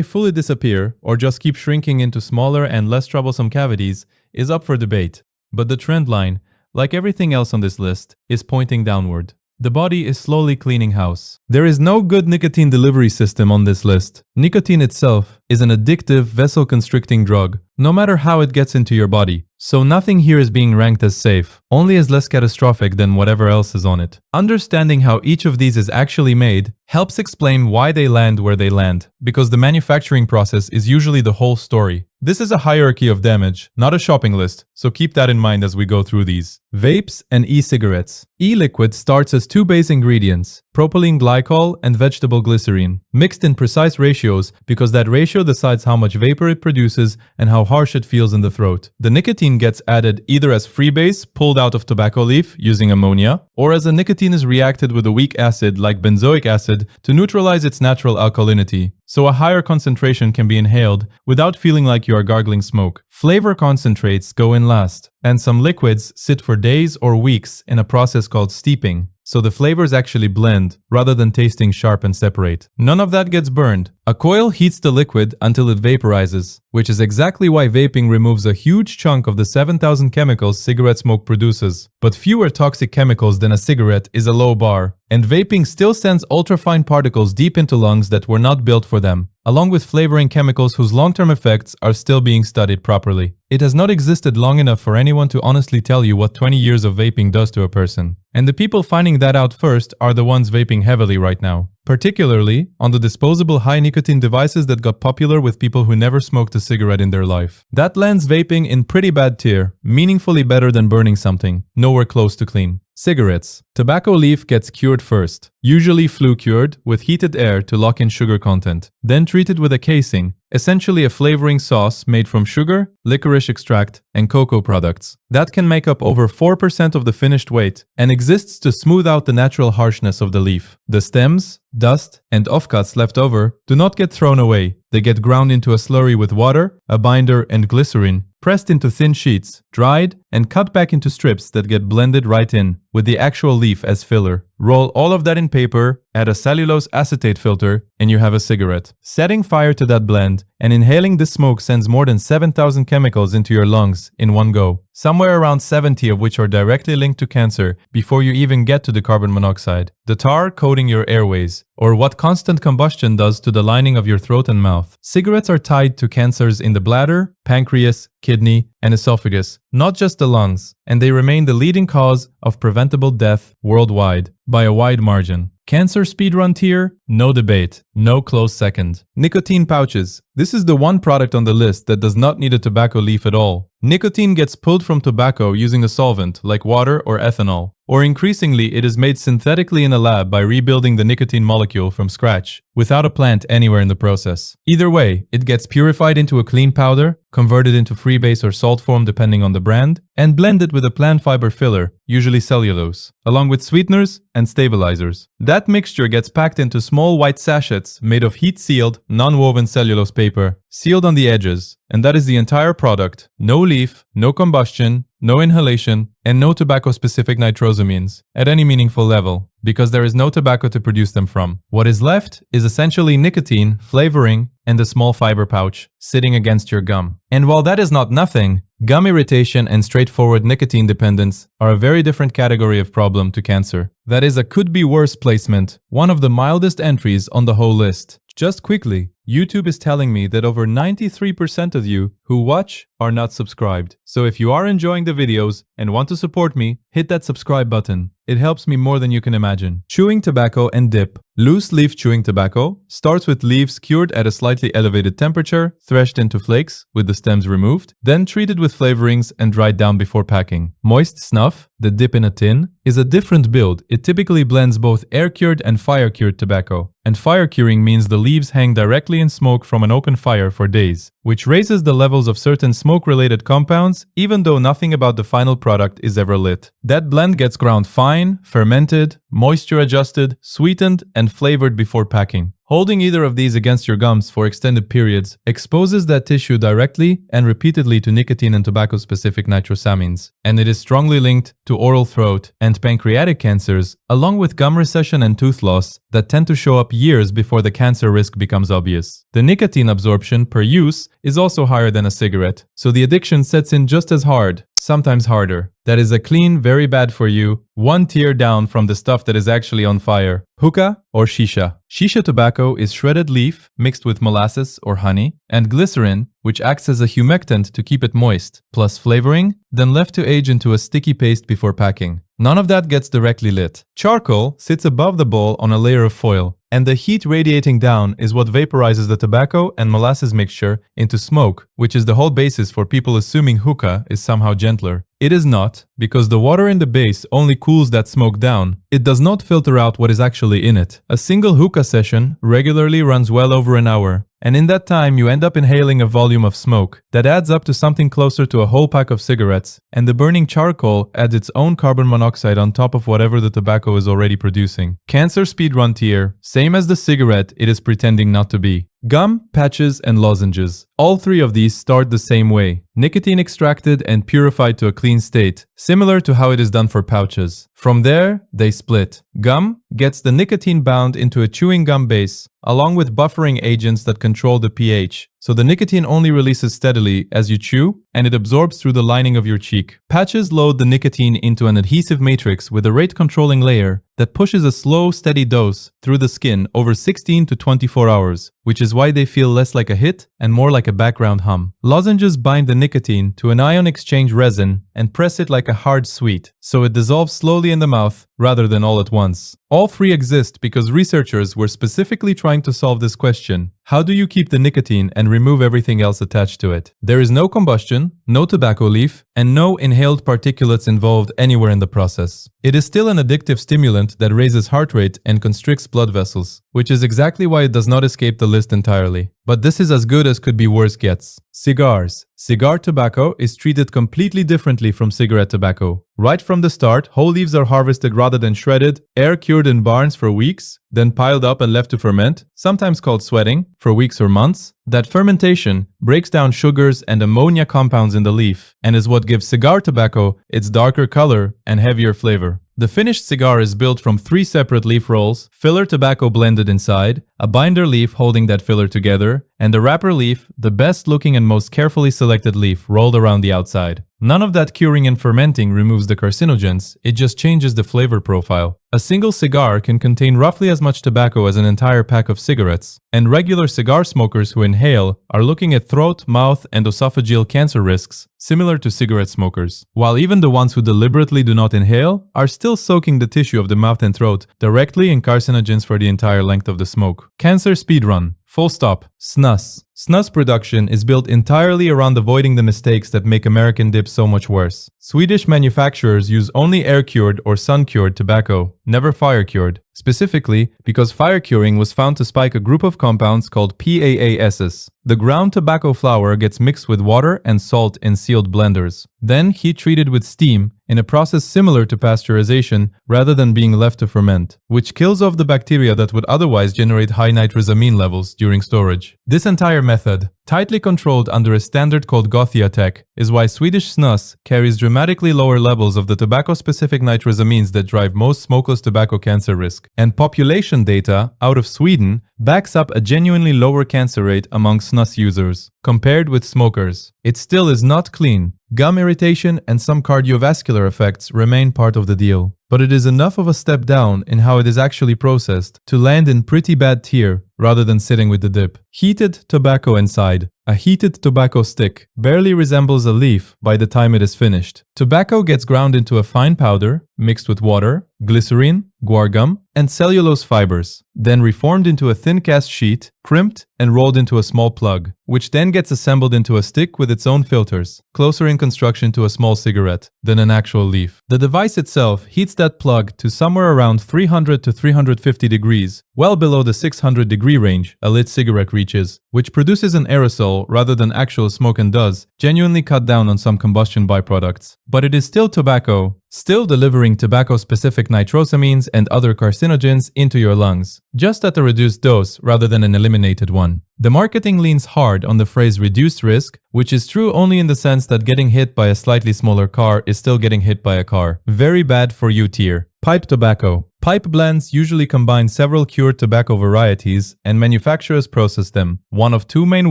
fully disappear or just keep shrinking into smaller and less troublesome cavities is up for debate, but the trend line, like everything else on this list, is pointing downward. The body is slowly cleaning house. There is no good nicotine delivery system on this list. Nicotine itself is an addictive, vessel-constricting drug, no matter how it gets into your body. So nothing here is being ranked as safe, only as less catastrophic than whatever else is on it. Understanding how each of these is actually made helps explain why they land where they land, because the manufacturing process is usually the whole story. This is a hierarchy of damage, not a shopping list, so keep that in mind as we go through these. Vapes and e-cigarettes. E-liquid starts as two base ingredients, propylene glycol and vegetable glycerine, mixed in precise ratios because that ratio decides how much vapor it produces and how harsh it feels in the throat. The nicotine gets added either as free base pulled out of tobacco leaf using ammonia, or as a nicotine is reacted with a weak acid like benzoic acid to neutralize its natural alkalinity, so a higher concentration can be inhaled without feeling like you are gargling smoke. Flavor concentrates go in last, and some liquids sit for days or weeks in a process called steeping, so the flavors actually blend rather than tasting sharp and separate. None of that gets burned. A coil heats the liquid until it vaporizes, which is exactly why vaping removes a huge chunk of the 7,000 chemicals cigarette smoke produces. But fewer toxic chemicals than a cigarette is a low bar, and vaping still sends ultrafine particles deep into lungs that were not built for them, along with flavoring chemicals whose long-term effects are still being studied properly. It has not existed long enough for anyone to honestly tell you what 20 years of vaping does to a person. And the people finding that out first are the ones vaping heavily right now, particularly on the disposable high-nicotine devices that got popular with people who never smoked a cigarette in their life. That lands vaping in pretty bad tier, meaningfully better than burning something, nowhere close to clean. Cigarettes. Tobacco leaf gets cured first, usually flue cured with heated air to lock in sugar content, then treated with a casing, essentially a flavoring sauce made from sugar, licorice extract, and cocoa products. That can make up over 4% of the finished weight and exists to smooth out the natural harshness of the leaf. The stems, dust, and offcuts left over do not get thrown away. They get ground into a slurry with water, a binder, and glycerin, pressed into thin sheets, dried, and cut back into strips that get blended right in, with the actual leaf as filler. Roll all of that in paper, add a cellulose acetate filter, and you have a cigarette. Setting fire to that blend and inhaling the smoke sends more than 7,000 chemicals into your lungs in one go, somewhere around 70 of which are directly linked to cancer before you even get to the carbon monoxide. The tar coating your airways, or what constant combustion does to the lining of your throat and mouth. Cigarettes are tied to cancers in the bladder, pancreas, kidney, and esophagus, not just the lungs, and they remain the leading cause of preventable death worldwide by a wide margin. Cancer speedrun tier? No debate. No close second. Nicotine pouches. This is the one product on the list that does not need a tobacco leaf at all. Nicotine gets pulled from tobacco using a solvent like water or ethanol, or increasingly it is made synthetically in a lab by rebuilding the nicotine molecule from scratch, without a plant anywhere in the process. Either way, it gets purified into a clean powder, converted into freebase or salt form depending on the brand, and blended with a plant fiber filler, usually cellulose, along with sweeteners and stabilizers. That mixture gets packed into small white sachets made of heat-sealed, non-woven cellulose paper, sealed on the edges, and that is the entire product. No leaf, no combustion, no inhalation, and no tobacco-specific nitrosamines at any meaningful level, because there is no tobacco to produce them from. What is left is essentially nicotine, flavoring, and a small fiber pouch sitting against your gum. And while that is not nothing, gum irritation and straightforward nicotine dependence are a very different category of problem to cancer. That is a could be worse placement, one of the mildest entries on the whole list. Just quickly, YouTube is telling me that over 93% of you who watch are not subscribed. So if you are enjoying the videos and want to support me, hit that subscribe button. It helps me more than you can imagine. Chewing tobacco and dip. Loose leaf chewing tobacco starts with leaves cured at a slightly elevated temperature, threshed into flakes with the stems removed, then treated with flavorings and dried down before packing. Moist snuff, the dip in a tin, is a different build. It typically blends both air-cured and fire-cured tobacco. And fire curing means the leaves hang directly in smoke from an open fire for days, which raises the levels of certain smoke-related compounds even though nothing about the final product is ever lit. That blend gets ground fine, fermented, moisture-adjusted, sweetened, and flavored before packing. Holding either of these against your gums for extended periods exposes that tissue directly and repeatedly to nicotine and tobacco-specific nitrosamines, and it is strongly linked to oral throat and pancreatic cancers, along with gum recession and tooth loss that tend to show up years before the cancer risk becomes obvious. The nicotine absorption per use is also higher than a cigarette, so the addiction sets in just as hard, sometimes harder. That is a clean, very bad for you, one tier down from the stuff that is actually on fire. Hookah or shisha. Shisha tobacco is shredded leaf mixed with molasses or honey and glycerin, which acts as a humectant to keep it moist, plus flavoring, then left to age into a sticky paste before packing. None of that gets directly lit. Charcoal sits above the bowl on a layer of foil, and the heat radiating down is what vaporizes the tobacco and molasses mixture into smoke, which is the whole basis for people assuming hookah is somehow gentler. It is not, because the water in the base only cools that smoke down. It does not filter out what is actually in it. A single hookah session regularly runs well over an hour, and in that time you end up inhaling a volume of smoke that adds up to something closer to a whole pack of cigarettes, and the burning charcoal adds its own carbon monoxide on top of whatever the tobacco is already producing. Cancer speedrun tier, same as the cigarette it is pretending not to be. Gum, patches, and lozenges. All three of these start the same way. Nicotine extracted and purified to a clean state, similar to how it is done for pouches. From there, they split. Gum gets the nicotine bound into a chewing gum base, along with buffering agents that control the pH, so the nicotine only releases steadily as you chew, and it absorbs through the lining of your cheek. Patches load the nicotine into an adhesive matrix with a rate-controlling layer that pushes a slow, steady dose through the skin over 16 to 24 hours, which is why they feel less like a hit and more like a background hum. Lozenges bind the nicotine to an ion exchange resin and press it like a hard sweet, so it dissolves slowly in the mouth rather than all at once. All three exist because researchers were specifically trying to solve this question. How do you keep the nicotine and remove everything else attached to it? There is no combustion, no tobacco leaf, and no inhaled particulates involved anywhere in the process. It is still an addictive stimulant that raises heart rate and constricts blood vessels, which is exactly why it does not escape the list entirely. But this is as good as could be worse gets. Cigars. Cigar tobacco is treated completely differently from cigarette tobacco. Right from the start, whole leaves are harvested rather than shredded, air-cured in barns for weeks, then piled up and left to ferment, sometimes called sweating, for weeks or months. That fermentation breaks down sugars and ammonia compounds in the leaf, and is what gives cigar tobacco its darker color and heavier flavor. The finished cigar is built from 3 separate leaf rolls, filler tobacco blended inside, a binder leaf holding that filler together, and the wrapper leaf, the best looking and most carefully selected leaf, rolled around the outside. None of that curing and fermenting removes the carcinogens, it just changes the flavor profile. A single cigar can contain roughly as much tobacco as an entire pack of cigarettes, and regular cigar smokers who inhale are looking at throat, mouth, and esophageal cancer risks, similar to cigarette smokers. While even the ones who deliberately do not inhale are still soaking the tissue of the mouth and throat directly in carcinogens for the entire length of the smoke. Cancer speedrun. Full stop. Snus. Snus production is built entirely around avoiding the mistakes that make American dip so much worse. Swedish manufacturers use only air-cured or sun-cured tobacco, never fire-cured, specifically because fire curing was found to spike a group of compounds called PAASs. The ground tobacco flour gets mixed with water and salt in sealed blenders, then heat treated with steam in a process similar to pasteurization rather than being left to ferment, which kills off the bacteria that would otherwise generate high nitrosamine levels during storage. This entire method, tightly controlled under a standard called Gothia Tech, is why Swedish snus carries dramatically lower levels of the tobacco-specific nitrosamines that drive most smokeless tobacco cancer risk. And population data out of Sweden backs up a genuinely lower cancer rate among snus users, compared with smokers. It still is not clean. Gum irritation and some cardiovascular effects remain part of the deal. But it is enough of a step down in how it is actually processed to land in pretty bad tier rather than sitting with the dip. Heated tobacco inside. A heated tobacco stick barely resembles a leaf by the time it is finished. Tobacco gets ground into a fine powder, mixed with water, glycerine, guar gum, and cellulose fibers, then reformed into a thin cast sheet, crimped, and rolled into a small plug, which then gets assembled into a stick with its own filters, closer in construction to a small cigarette than an actual leaf. The device itself heats that plug to somewhere around 300 to 350 degrees, well below the 600-degree range a lit cigarette reaches, which produces an aerosol rather than actual smoke and does genuinely cut down on some combustion byproducts. But it is still tobacco, still delivering tobacco-specific nitrosamines and other carcinogens into your lungs, just at a reduced dose rather than an eliminated one. The marketing leans hard on the phrase reduced risk, which is true only in the sense that getting hit by a slightly smaller car is still getting hit by a car. Very bad for you tier. Pipe tobacco. Pipe blends usually combine several cured tobacco varieties and manufacturers process them, one of two main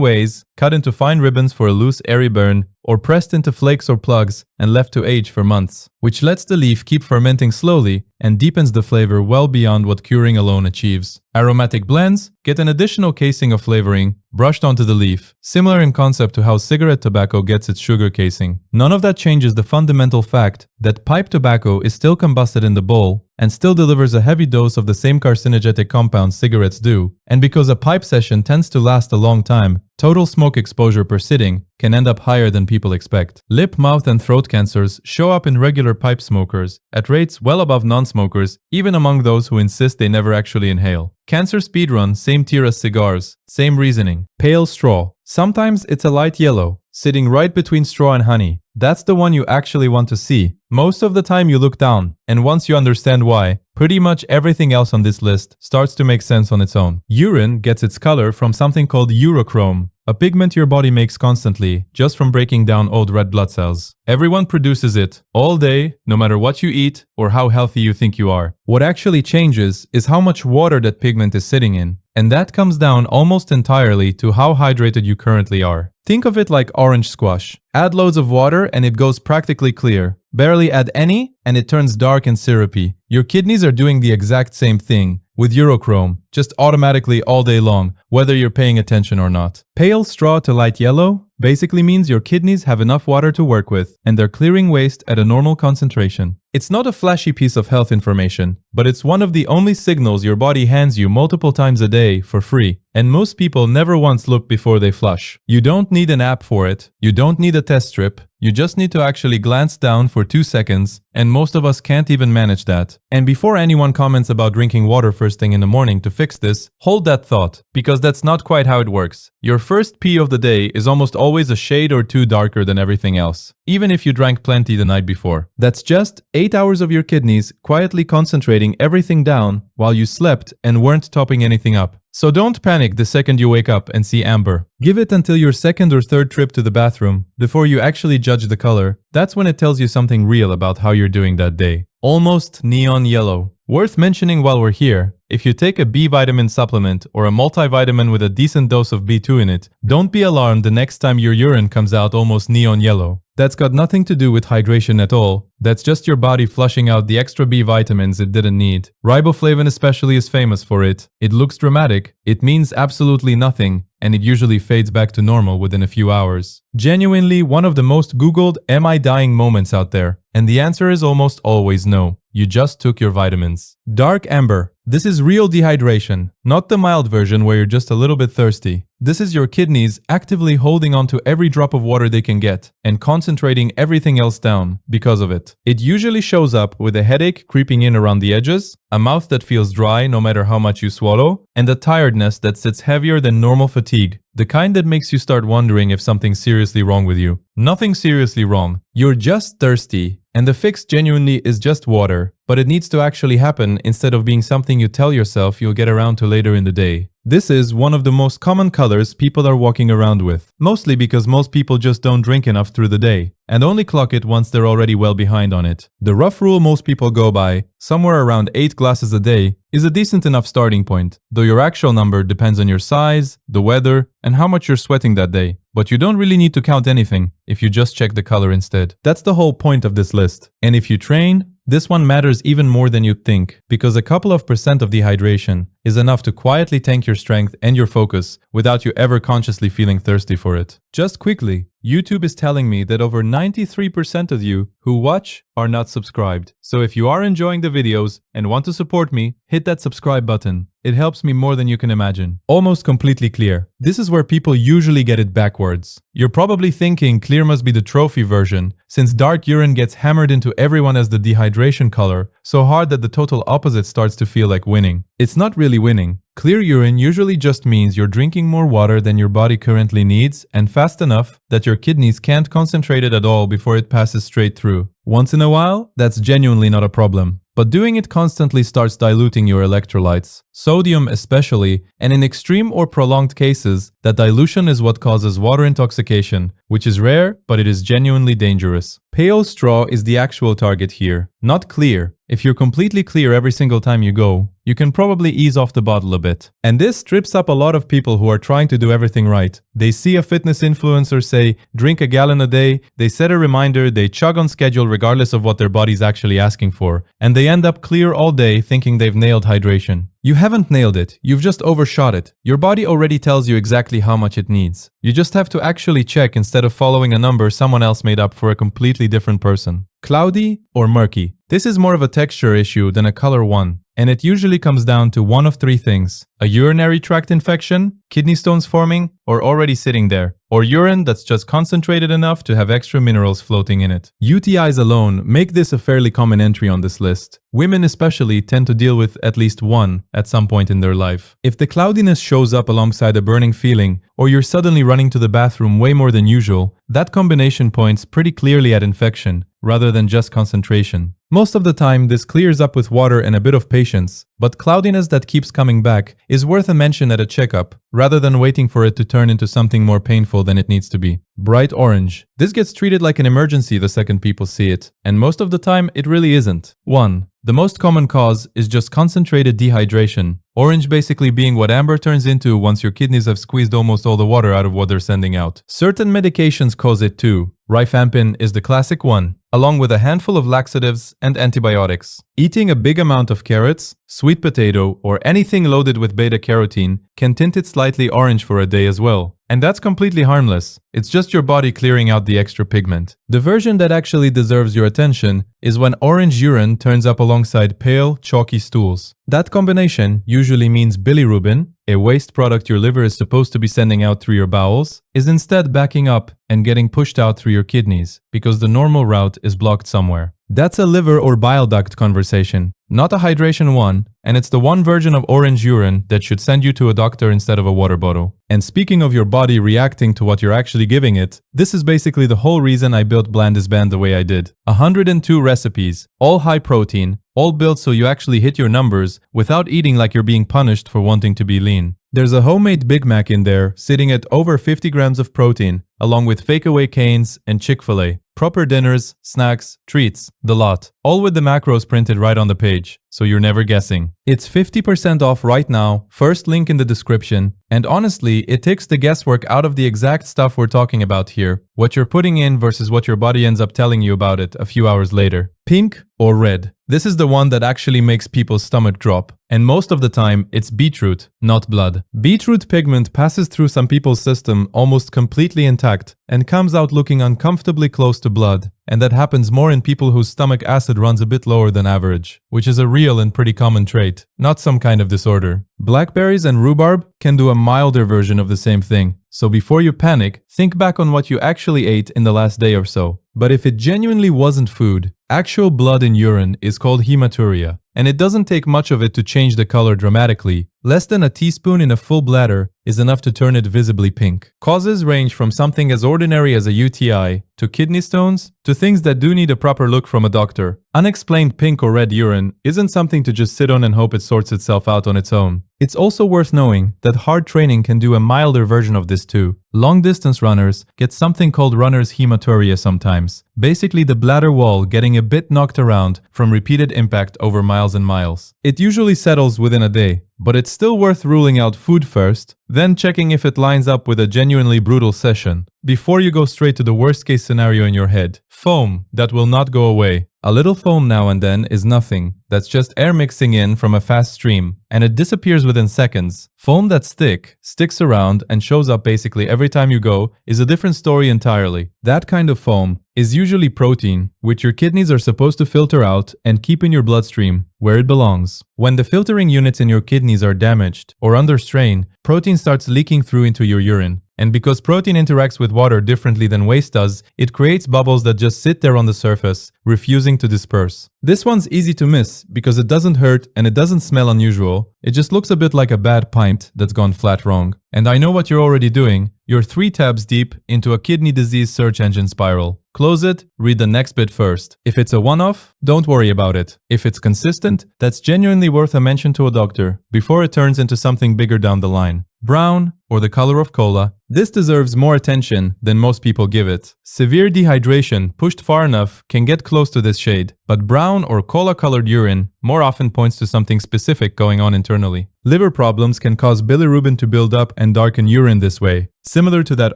ways: cut into fine ribbons for a loose airy burn, or pressed into flakes or plugs and left to age for months, which lets the leaf keep fermenting slowly and deepens the flavor well beyond what curing alone achieves. Aromatic blends get an additional casing of flavoring brushed onto the leaf, similar in concept to how cigarette tobacco gets its sugar casing. None of that changes the fundamental fact that pipe tobacco is still combusted in the bowl and still delivers a heavy dose of the same carcinogenic compounds cigarettes do, and because a pipe session tends to last a long time, total smoke exposure per sitting can end up higher than people expect. Lip, mouth, and throat cancers show up in regular pipe smokers at rates well above non-smokers, even among those who insist they never actually inhale. Cancer speedrun, same tier as cigars, same reasoning. Pale straw. Sometimes it's a light yellow, sitting right between straw and honey. That's the one you actually want to see. Most of the time you look down, and once you understand why, pretty much everything else on this list starts to make sense on its own. Urine gets its color from something called urochrome, a pigment your body makes constantly, just from breaking down old red blood cells. Everyone produces it, all day, no matter what you eat or how healthy you think you are. What actually changes is how much water that pigment is sitting in, and that comes down almost entirely to how hydrated you currently are. Think of it like orange squash. Add loads of water and it goes practically clear. Barely add any and it turns dark and syrupy. Your kidneys are doing the exact same thing with urochrome, just automatically all day long, whether you're paying attention or not. Pale straw to light yellow basically means your kidneys have enough water to work with, and they're clearing waste at a normal concentration. It's not a flashy piece of health information, but it's one of the only signals your body hands you multiple times a day for free, and most people never once look before they flush. You don't need an app for it, you don't need a test strip, you just need to actually glance down for 2 seconds, and most of us can't even manage that. And before anyone comments about drinking water first thing in the morning to fix this, hold that thought, because that's not quite how it works. Your first pee of the day is almost always a shade or two darker than everything else, even if you drank plenty the night before. That's just 8 hours of your kidneys quietly concentrating everything down while you slept and weren't topping anything up. So don't panic the second you wake up and see amber. Give it until your second or third trip to the bathroom before you actually judge the color. That's when it tells you something real about how you're doing that day. Almost neon yellow. Worth mentioning while we're here, if you take a B vitamin supplement or a multivitamin with a decent dose of B2 in it, don't be alarmed the next time your urine comes out almost neon yellow. That's got nothing to do with hydration at all. That's just your body flushing out the extra B vitamins it didn't need. Riboflavin especially is famous for it. It looks dramatic, it means absolutely nothing, and it usually fades back to normal within a few hours. Genuinely one of the most Googled "am I dying" moments out there. And the answer is almost always no. You just took your vitamins. Dark amber. This is real dehydration, not the mild version where you're just a little bit thirsty. This is your kidneys actively holding on to every drop of water they can get and concentrating everything else down because of it. It usually shows up with a headache creeping in around the edges, a mouth that feels dry no matter how much you swallow, and a tiredness that sits heavier than normal fatigue, the kind that makes you start wondering if something's seriously wrong with you. Nothing seriously wrong. You're just thirsty, and the fix genuinely is just water. but it needs to actually happen instead of being something you tell yourself you'll get around to later in the day. This is one of the most common colors people are walking around with, mostly because most people just don't drink enough through the day, and only clock it once they're already well behind on it. The rough rule most people go by, somewhere around 8 glasses a day, is a decent enough starting point, though your actual number depends on your size, the weather, and how much you're sweating that day. But you don't really need to count anything if you just check the color instead. That's the whole point of this list. And if you train, this one matters even more than you'd think, because a couple of % of dehydration is enough to quietly tank your strength and your focus without you ever consciously feeling thirsty for it. Just quickly, YouTube is telling me that over 93% of you who watch are not subscribed. So if you are enjoying the videos and want to support me, hit that subscribe button. It helps me more than you can imagine. Almost completely clear. This is where people usually get it backwards. You're probably thinking clear must be the trophy version, since dark urine gets hammered into everyone as the dehydration color, so hard that the total opposite starts to feel like winning. It's not really winning. Clear urine usually just means you're drinking more water than your body currently needs and fast enough that your kidneys can't concentrate it at all before it passes straight through. Once in a while, that's genuinely not a problem. But doing it constantly starts diluting your electrolytes, sodium especially, and in extreme or prolonged cases, that dilution is what causes water intoxication, which is rare, but it is genuinely dangerous. Pale straw is the actual target here, not clear. If you're completely clear every single time you go, you can probably ease off the bottle a bit. And this trips up a lot of people who are trying to do everything right. They see a fitness influencer say, drink a gallon a day, they set a reminder, they chug on schedule regardless of what their body's actually asking for, and they end up clear all day thinking they've nailed hydration. You haven't nailed it, you've just overshot it. Your body already tells you exactly how much it needs. You just have to actually check instead of following a number someone else made up for a completely different person. Cloudy or murky? This is more of a texture issue than a color one, and it usually comes down to one of three things: a urinary tract infection, kidney stones forming, or already sitting there, or urine that's just concentrated enough to have extra minerals floating in it. UTIs alone make this a fairly common entry on this list. Women especially tend to deal with at least one at some point in their life. If the cloudiness shows up alongside a burning feeling, or you're suddenly running to the bathroom way more than usual, that combination points pretty clearly at infection, rather than just concentration. Most of the time, this clears up with water and a bit of patience, but cloudiness that keeps coming back is worth a mention at a checkup, rather than waiting for it to turn into something more painful than it needs to be. Bright orange. This gets treated like an emergency the second people see it, and most of the time it really isn't. 1. The most common cause is just concentrated dehydration. Orange basically being what amber turns into once your kidneys have squeezed almost all the water out of what they're sending out. Certain medications cause it too. Rifampin is the classic one, along with a handful of laxatives and antibiotics. Eating a big amount of carrots, sweet potato, or anything loaded with beta-carotene can tint it slightly orange for a day as well. And that's completely harmless. It's just your body clearing out the extra pigment. The version that actually deserves your attention is when orange urine turns up alongside pale, chalky stools. That combination usually means bilirubin, a waste product your liver is supposed to be sending out through your bowels, is instead backing up and getting pushed out through your kidneys because the normal route is blocked somewhere. That's a liver or bile duct conversation, not a hydration one, and it's the one version of orange urine that should send you to a doctor instead of a water bottle. And speaking of your body reacting to what you're actually giving it, this is basically the whole reason I built Blandisband the way I did. 102 recipes, all high protein, all built so you actually hit your numbers without eating like you're being punished for wanting to be lean. There's a homemade Big Mac in there, sitting at over 50 grams of protein, along with Fakeaway Canes and Chick-fil-A. Proper dinners, snacks, treats, the lot. All with the macros printed right on the page, so you're never guessing. It's 50% off right now, first link in the description, and honestly, it takes the guesswork out of the exact stuff we're talking about here, what you're putting in versus what your body ends up telling you about it a few hours later. Pink or red? This is the one that actually makes people's stomach drop, and most of the time, it's beetroot, not blood. Beetroot pigment passes through some people's system almost completely intact, and comes out looking uncomfortably close to blood, and that happens more in people whose stomach acid runs a bit lower than average, which is a real and pretty common trait, not some kind of disorder. Blackberries and rhubarb can do a milder version of the same thing, so before you panic, think back on what you actually ate in the last day or so. But if it genuinely wasn't food, actual blood in urine is called hematuria, and it doesn't take much of it to change the color dramatically. Less than a teaspoon in a full bladder is enough to turn it visibly pink. Causes range from something as ordinary as a UTI, to kidney stones, to things that do need a proper look from a doctor, Unexplained pink or red urine isn't something to just sit on and hope it sorts itself out on its own. It's also worth knowing that hard training can do a milder version of this too. Long-distance runners get something called runner's hematuria sometimes, basically the bladder wall getting a bit knocked around from repeated impact over miles and miles. It usually settles within a day, but it's still worth ruling out food first, then checking if it lines up with a genuinely brutal session, before you go straight to the worst-case scenario in your head. Foam that will not go away. A little foam now and then is nothing. That's just air mixing in from a fast stream, and it disappears within seconds. Foam that's thick, sticks around, and shows up basically every time you go is a different story entirely. That kind of foam is usually protein, which your kidneys are supposed to filter out and keep in your bloodstream, where it belongs. When the filtering units in your kidneys are damaged or under strain, protein starts leaking through into your urine. And because protein interacts with water differently than waste does, it creates bubbles that just sit there on the surface, refusing to disperse. This one's easy to miss because it doesn't hurt and it doesn't smell unusual. It just looks a bit like a bad pint that's gone flat wrong. And I know what you're already doing. You're 3 tabs deep into a kidney disease search engine spiral. Close it, read the next bit first. If it's a one-off, don't worry about it. If it's consistent, that's genuinely worth a mention to a doctor before it turns into something bigger down the line. Brown, or the color of cola, this deserves more attention than most people give it. Severe dehydration, pushed far enough, can get close to this shade, but brown or cola-colored urine more often points to something specific going on internally. Liver problems can cause bilirubin to build up and darken urine this way, similar to that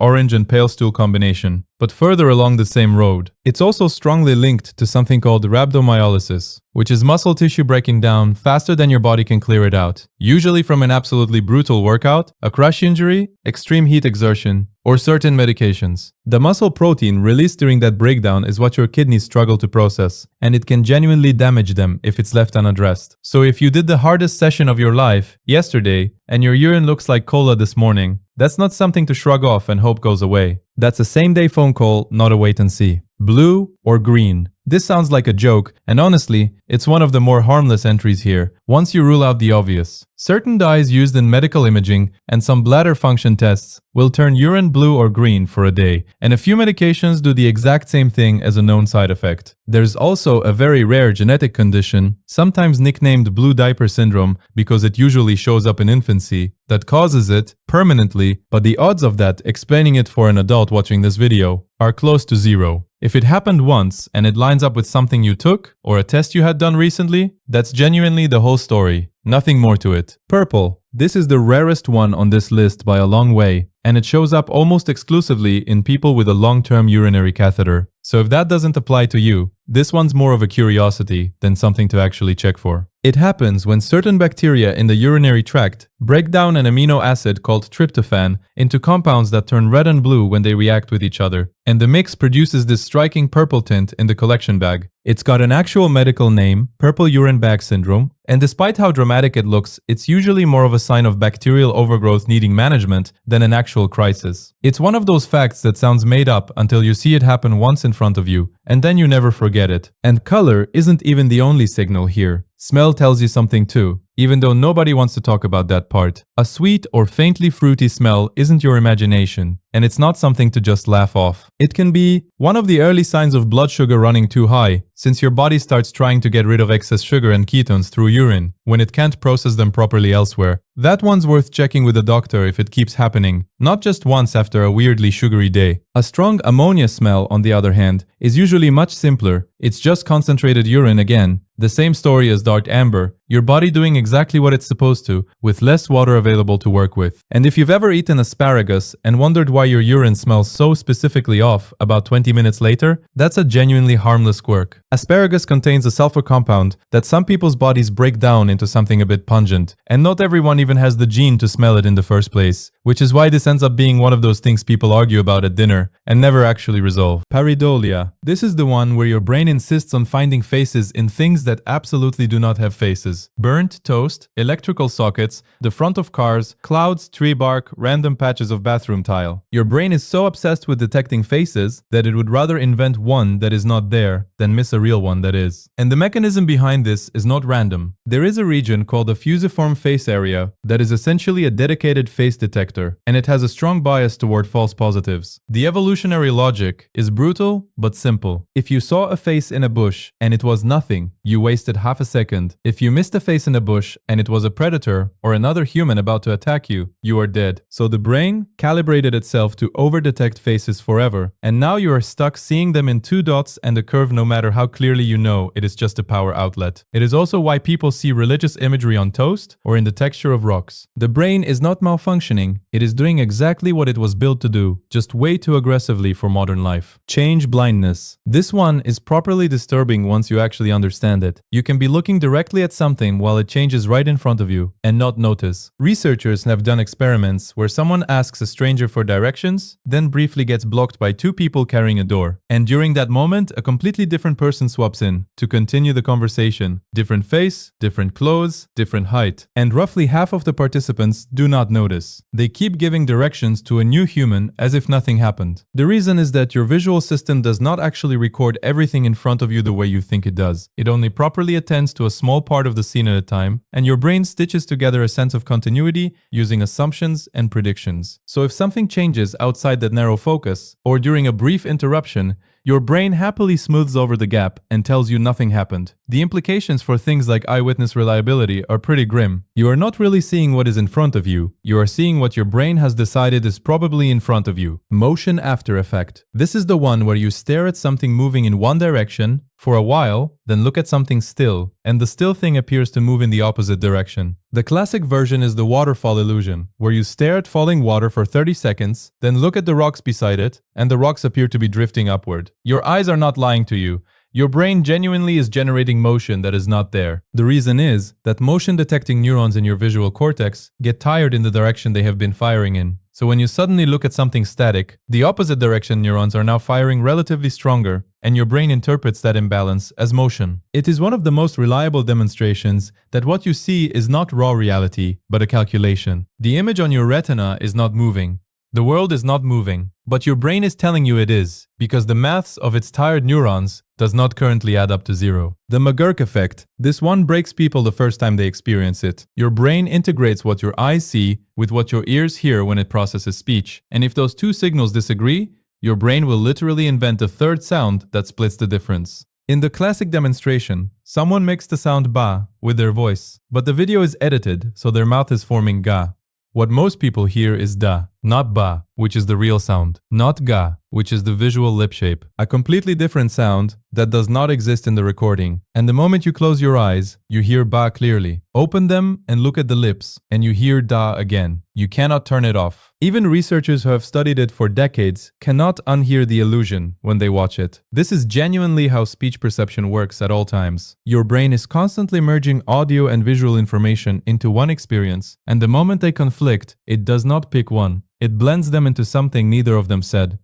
orange and pale stool combination, but further along the same road. It's also strongly linked to something called rhabdomyolysis, which is muscle tissue breaking down faster than your body can clear it out, usually from an absolutely brutal workout, a crash injury, extreme heat exertion, or certain medications. The muscle protein released during that breakdown is what your kidneys struggle to process, and it can genuinely damage them if it's left unaddressed. So if you did the hardest session of your life yesterday and your urine looks like cola this morning, that's not something to shrug off and hope goes away. That's a same-day phone call, not a wait and see. Blue or green? This sounds like a joke, and honestly, it's one of the more harmless entries here, once you rule out the obvious. Certain dyes used in medical imaging and some bladder function tests will turn urine blue or green for a day, and a few medications do the exact same thing as a known side effect. There's also a very rare genetic condition, sometimes nicknamed blue diaper syndrome because it usually shows up in infancy, that causes it permanently, but the odds of that explaining it for an adult watching this video are close to zero. If it happened once and it lines up with something you took or a test you had done recently, that's genuinely the whole story. Nothing more to it. Purple. This is the rarest one on this list by a long way, and it shows up almost exclusively in people with a long-term urinary catheter. So if that doesn't apply to you, this one's more of a curiosity than something to actually check for. It happens when certain bacteria in the urinary tract break down an amino acid called tryptophan into compounds that turn red and blue when they react with each other, and the mix produces this striking purple tint in the collection bag. It's got an actual medical name, purple urine bag syndrome, and despite how dramatic it looks, it's usually more of a sign of bacterial overgrowth needing management than an actual crisis. It's one of those facts that sounds made up until you see it happen once in front of you, and then you never forget it. And color isn't even the only signal here. Smell tells you something too, even though nobody wants to talk about that part. A sweet or faintly fruity smell isn't your imagination, and it's not something to just laugh off. It can be one of the early signs of blood sugar running too high, since your body starts trying to get rid of excess sugar and ketones through urine, when it can't process them properly elsewhere. That one's worth checking with a doctor if it keeps happening, not just once after a weirdly sugary day. A strong ammonia smell, on the other hand, is usually much simpler. It's just concentrated urine again. The same story as dark amber, your body doing exactly what it's supposed to, with less water available to work with. And if you've ever eaten asparagus and wondered why your urine smells so specifically off about 20 minutes later, that's a genuinely harmless quirk. Asparagus contains a sulfur compound that some people's bodies break down into something a bit pungent, and not everyone even has the gene to smell it in the first place, which is why this ends up being one of those things people argue about at dinner and never actually resolve. Pareidolia. This is the one where your brain insists on finding faces in things that absolutely do not have faces. Burnt toast, electrical sockets, the front of cars, clouds, tree bark, random patches of bathroom tile. Your brain is so obsessed with detecting faces that it would rather invent one that is not there than miss a real one that is. And the mechanism behind this is not random. There is a region called the fusiform face area that is essentially a dedicated face detector detector, and it has a strong bias toward false positives. The evolutionary logic is brutal but simple. If you saw a face in a bush and it was nothing, you wasted half a second. If you missed a face in a bush and it was a predator or another human about to attack you, you are dead. So the brain calibrated itself to over-detect faces forever, and now you are stuck seeing them in two dots and a curve no matter how clearly you know it is just a power outlet. It is also why people see religious imagery on toast or in the texture of rocks. The brain is not malfunctioning, it is doing exactly what it was built to do, just way too aggressively for modern life. Change blindness. This one is properly disturbing once you actually understand it. You can be looking directly at something while it changes right in front of you and not notice. Researchers have done experiments where someone asks a stranger for directions, then briefly gets blocked by two people carrying a door. And during that moment, a completely different person swaps in to continue the conversation. Different face, different clothes, different height. And roughly half of the participants do not notice. They keep giving directions to a new human as if nothing happened. The reason is that your visual system does not actually record everything in front of you the way you think it does. It only properly attends to a small part of the scene at a time, and your brain stitches together a sense of continuity using assumptions and predictions. So if something changes outside that narrow focus, or during a brief interruption, your brain happily smooths over the gap and tells you nothing happened. The implications for things like eyewitness reliability are pretty grim. You are not really seeing what is in front of you. You are seeing what your brain has decided is probably in front of you. Motion after effect. This is the one where you stare at something moving in one direction for a while, then look at something still, and the still thing appears to move in the opposite direction. The classic version is the waterfall illusion, where you stare at falling water for 30 seconds, then look at the rocks beside it, and the rocks appear to be drifting upward. Your eyes are not lying to you. Your brain genuinely is generating motion that is not there. The reason is that motion-detecting neurons in your visual cortex get tired in the direction they have been firing in. So when you suddenly look at something static, the opposite direction neurons are now firing relatively stronger, and your brain interprets that imbalance as motion. It is one of the most reliable demonstrations that what you see is not raw reality, but a calculation. The image on your retina is not moving. The world is not moving, but your brain is telling you it is, because the maths of its tired neurons does not currently add up to zero. The McGurk effect. This one breaks people the first time they experience it. Your brain integrates what your eyes see with what your ears hear when it processes speech. And if those two signals disagree, your brain will literally invent a third sound that splits the difference. In the classic demonstration, someone makes the sound ba with their voice, but the video is edited so their mouth is forming ga. What most people hear is da, not ba, which is the real sound, not ga, which is the visual lip shape. A completely different sound that does not exist in the recording. And the moment you close your eyes, you hear ba clearly. Open them and look at the lips, and you hear da again. You cannot turn it off. Even researchers who have studied it for decades cannot unhear the illusion when they watch it. This is genuinely how speech perception works at all times. Your brain is constantly merging audio and visual information into one experience, and the moment they conflict, it does not pick one. It blends them into something neither of them said.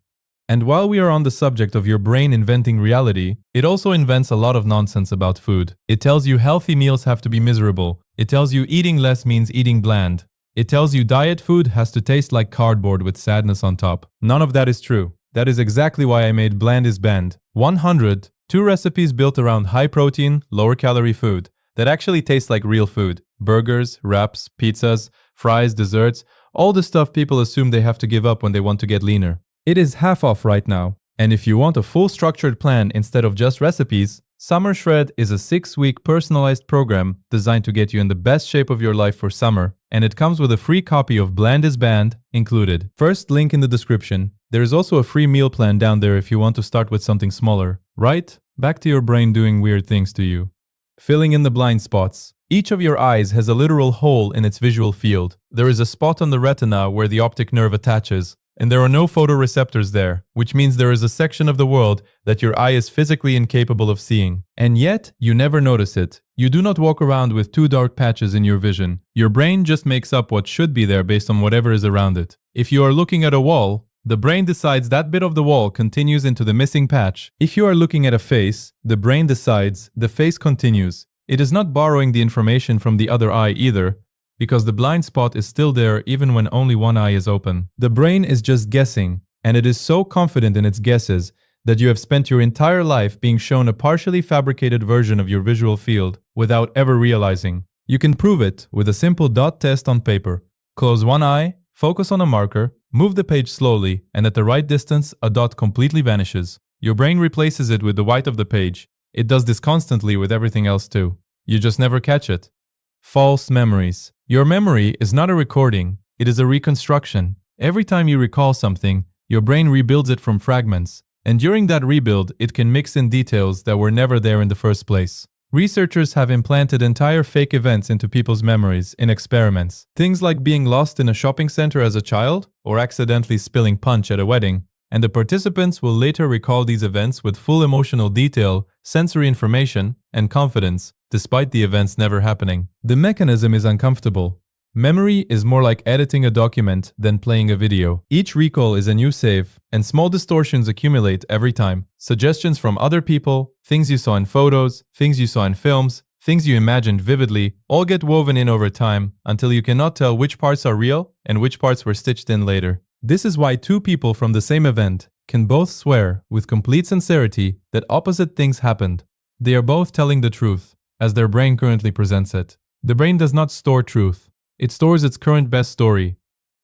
And while we are on the subject of your brain inventing reality, it also invents a lot of nonsense about food. It tells you healthy meals have to be miserable. It tells you eating less means eating bland. It tells you diet food has to taste like cardboard with sadness on top. None of that is true. That is exactly why I made Bland is Banned. 100, 2 recipes built around high protein, lower calorie food that actually tastes like real food. Burgers, wraps, pizzas, fries, desserts, all the stuff people assume they have to give up when they want to get leaner. It is half off right now. And if you want a full structured plan instead of just recipes, Summer Shred is a 6-week personalized program designed to get you in the best shape of your life for summer, and it comes with a free copy of Bland is Banned included. First link in the description. There is also a free meal plan down there if you want to start with something smaller. Right? Back to your brain doing weird things to you. Filling in the blind spots. Each of your eyes has a literal hole in its visual field. There is a spot on the retina where the optic nerve attaches, and there are no photoreceptors there, which means there is a section of the world that your eye is physically incapable of seeing. And yet, you never notice it. You do not walk around with 2 dark patches in your vision. Your brain just makes up what should be there based on whatever is around it. If you are looking at a wall, the brain decides that bit of the wall continues into the missing patch. If you are looking at a face, the brain decides the face continues. It is not borrowing the information from the other eye either, because the blind spot is still there even when only one eye is open. The brain is just guessing, and it is so confident in its guesses that you have spent your entire life being shown a partially fabricated version of your visual field without ever realizing. You can prove it with a simple dot test on paper. Close one eye, Focus on a marker, move the page slowly, and at the right distance, a dot completely vanishes. Your brain replaces it with the white of the page. It does this constantly with everything else too. You just never catch it. False memories. Your memory is not a recording, it is a reconstruction. Every time you recall something, your brain rebuilds it from fragments. And during that rebuild, it can mix in details that were never there in the first place. Researchers have implanted entire fake events into people's memories in experiments. Things like being lost in a shopping center as a child, or accidentally spilling punch at a wedding. And the participants will later recall these events with full emotional detail, sensory information, and confidence, despite the events never happening. The mechanism is uncomfortable. Memory is more like editing a document than playing a video. Each recall is a new save, and small distortions accumulate every time. Suggestions from other people, things you saw in photos, things you saw in films, things you imagined vividly, all get woven in over time until you cannot tell which parts are real and which parts were stitched in later. This is why two people from the same event can both swear with complete sincerity that opposite things happened. They are both telling the truth, as their brain currently presents it. The brain does not store truth. It stores its current best story.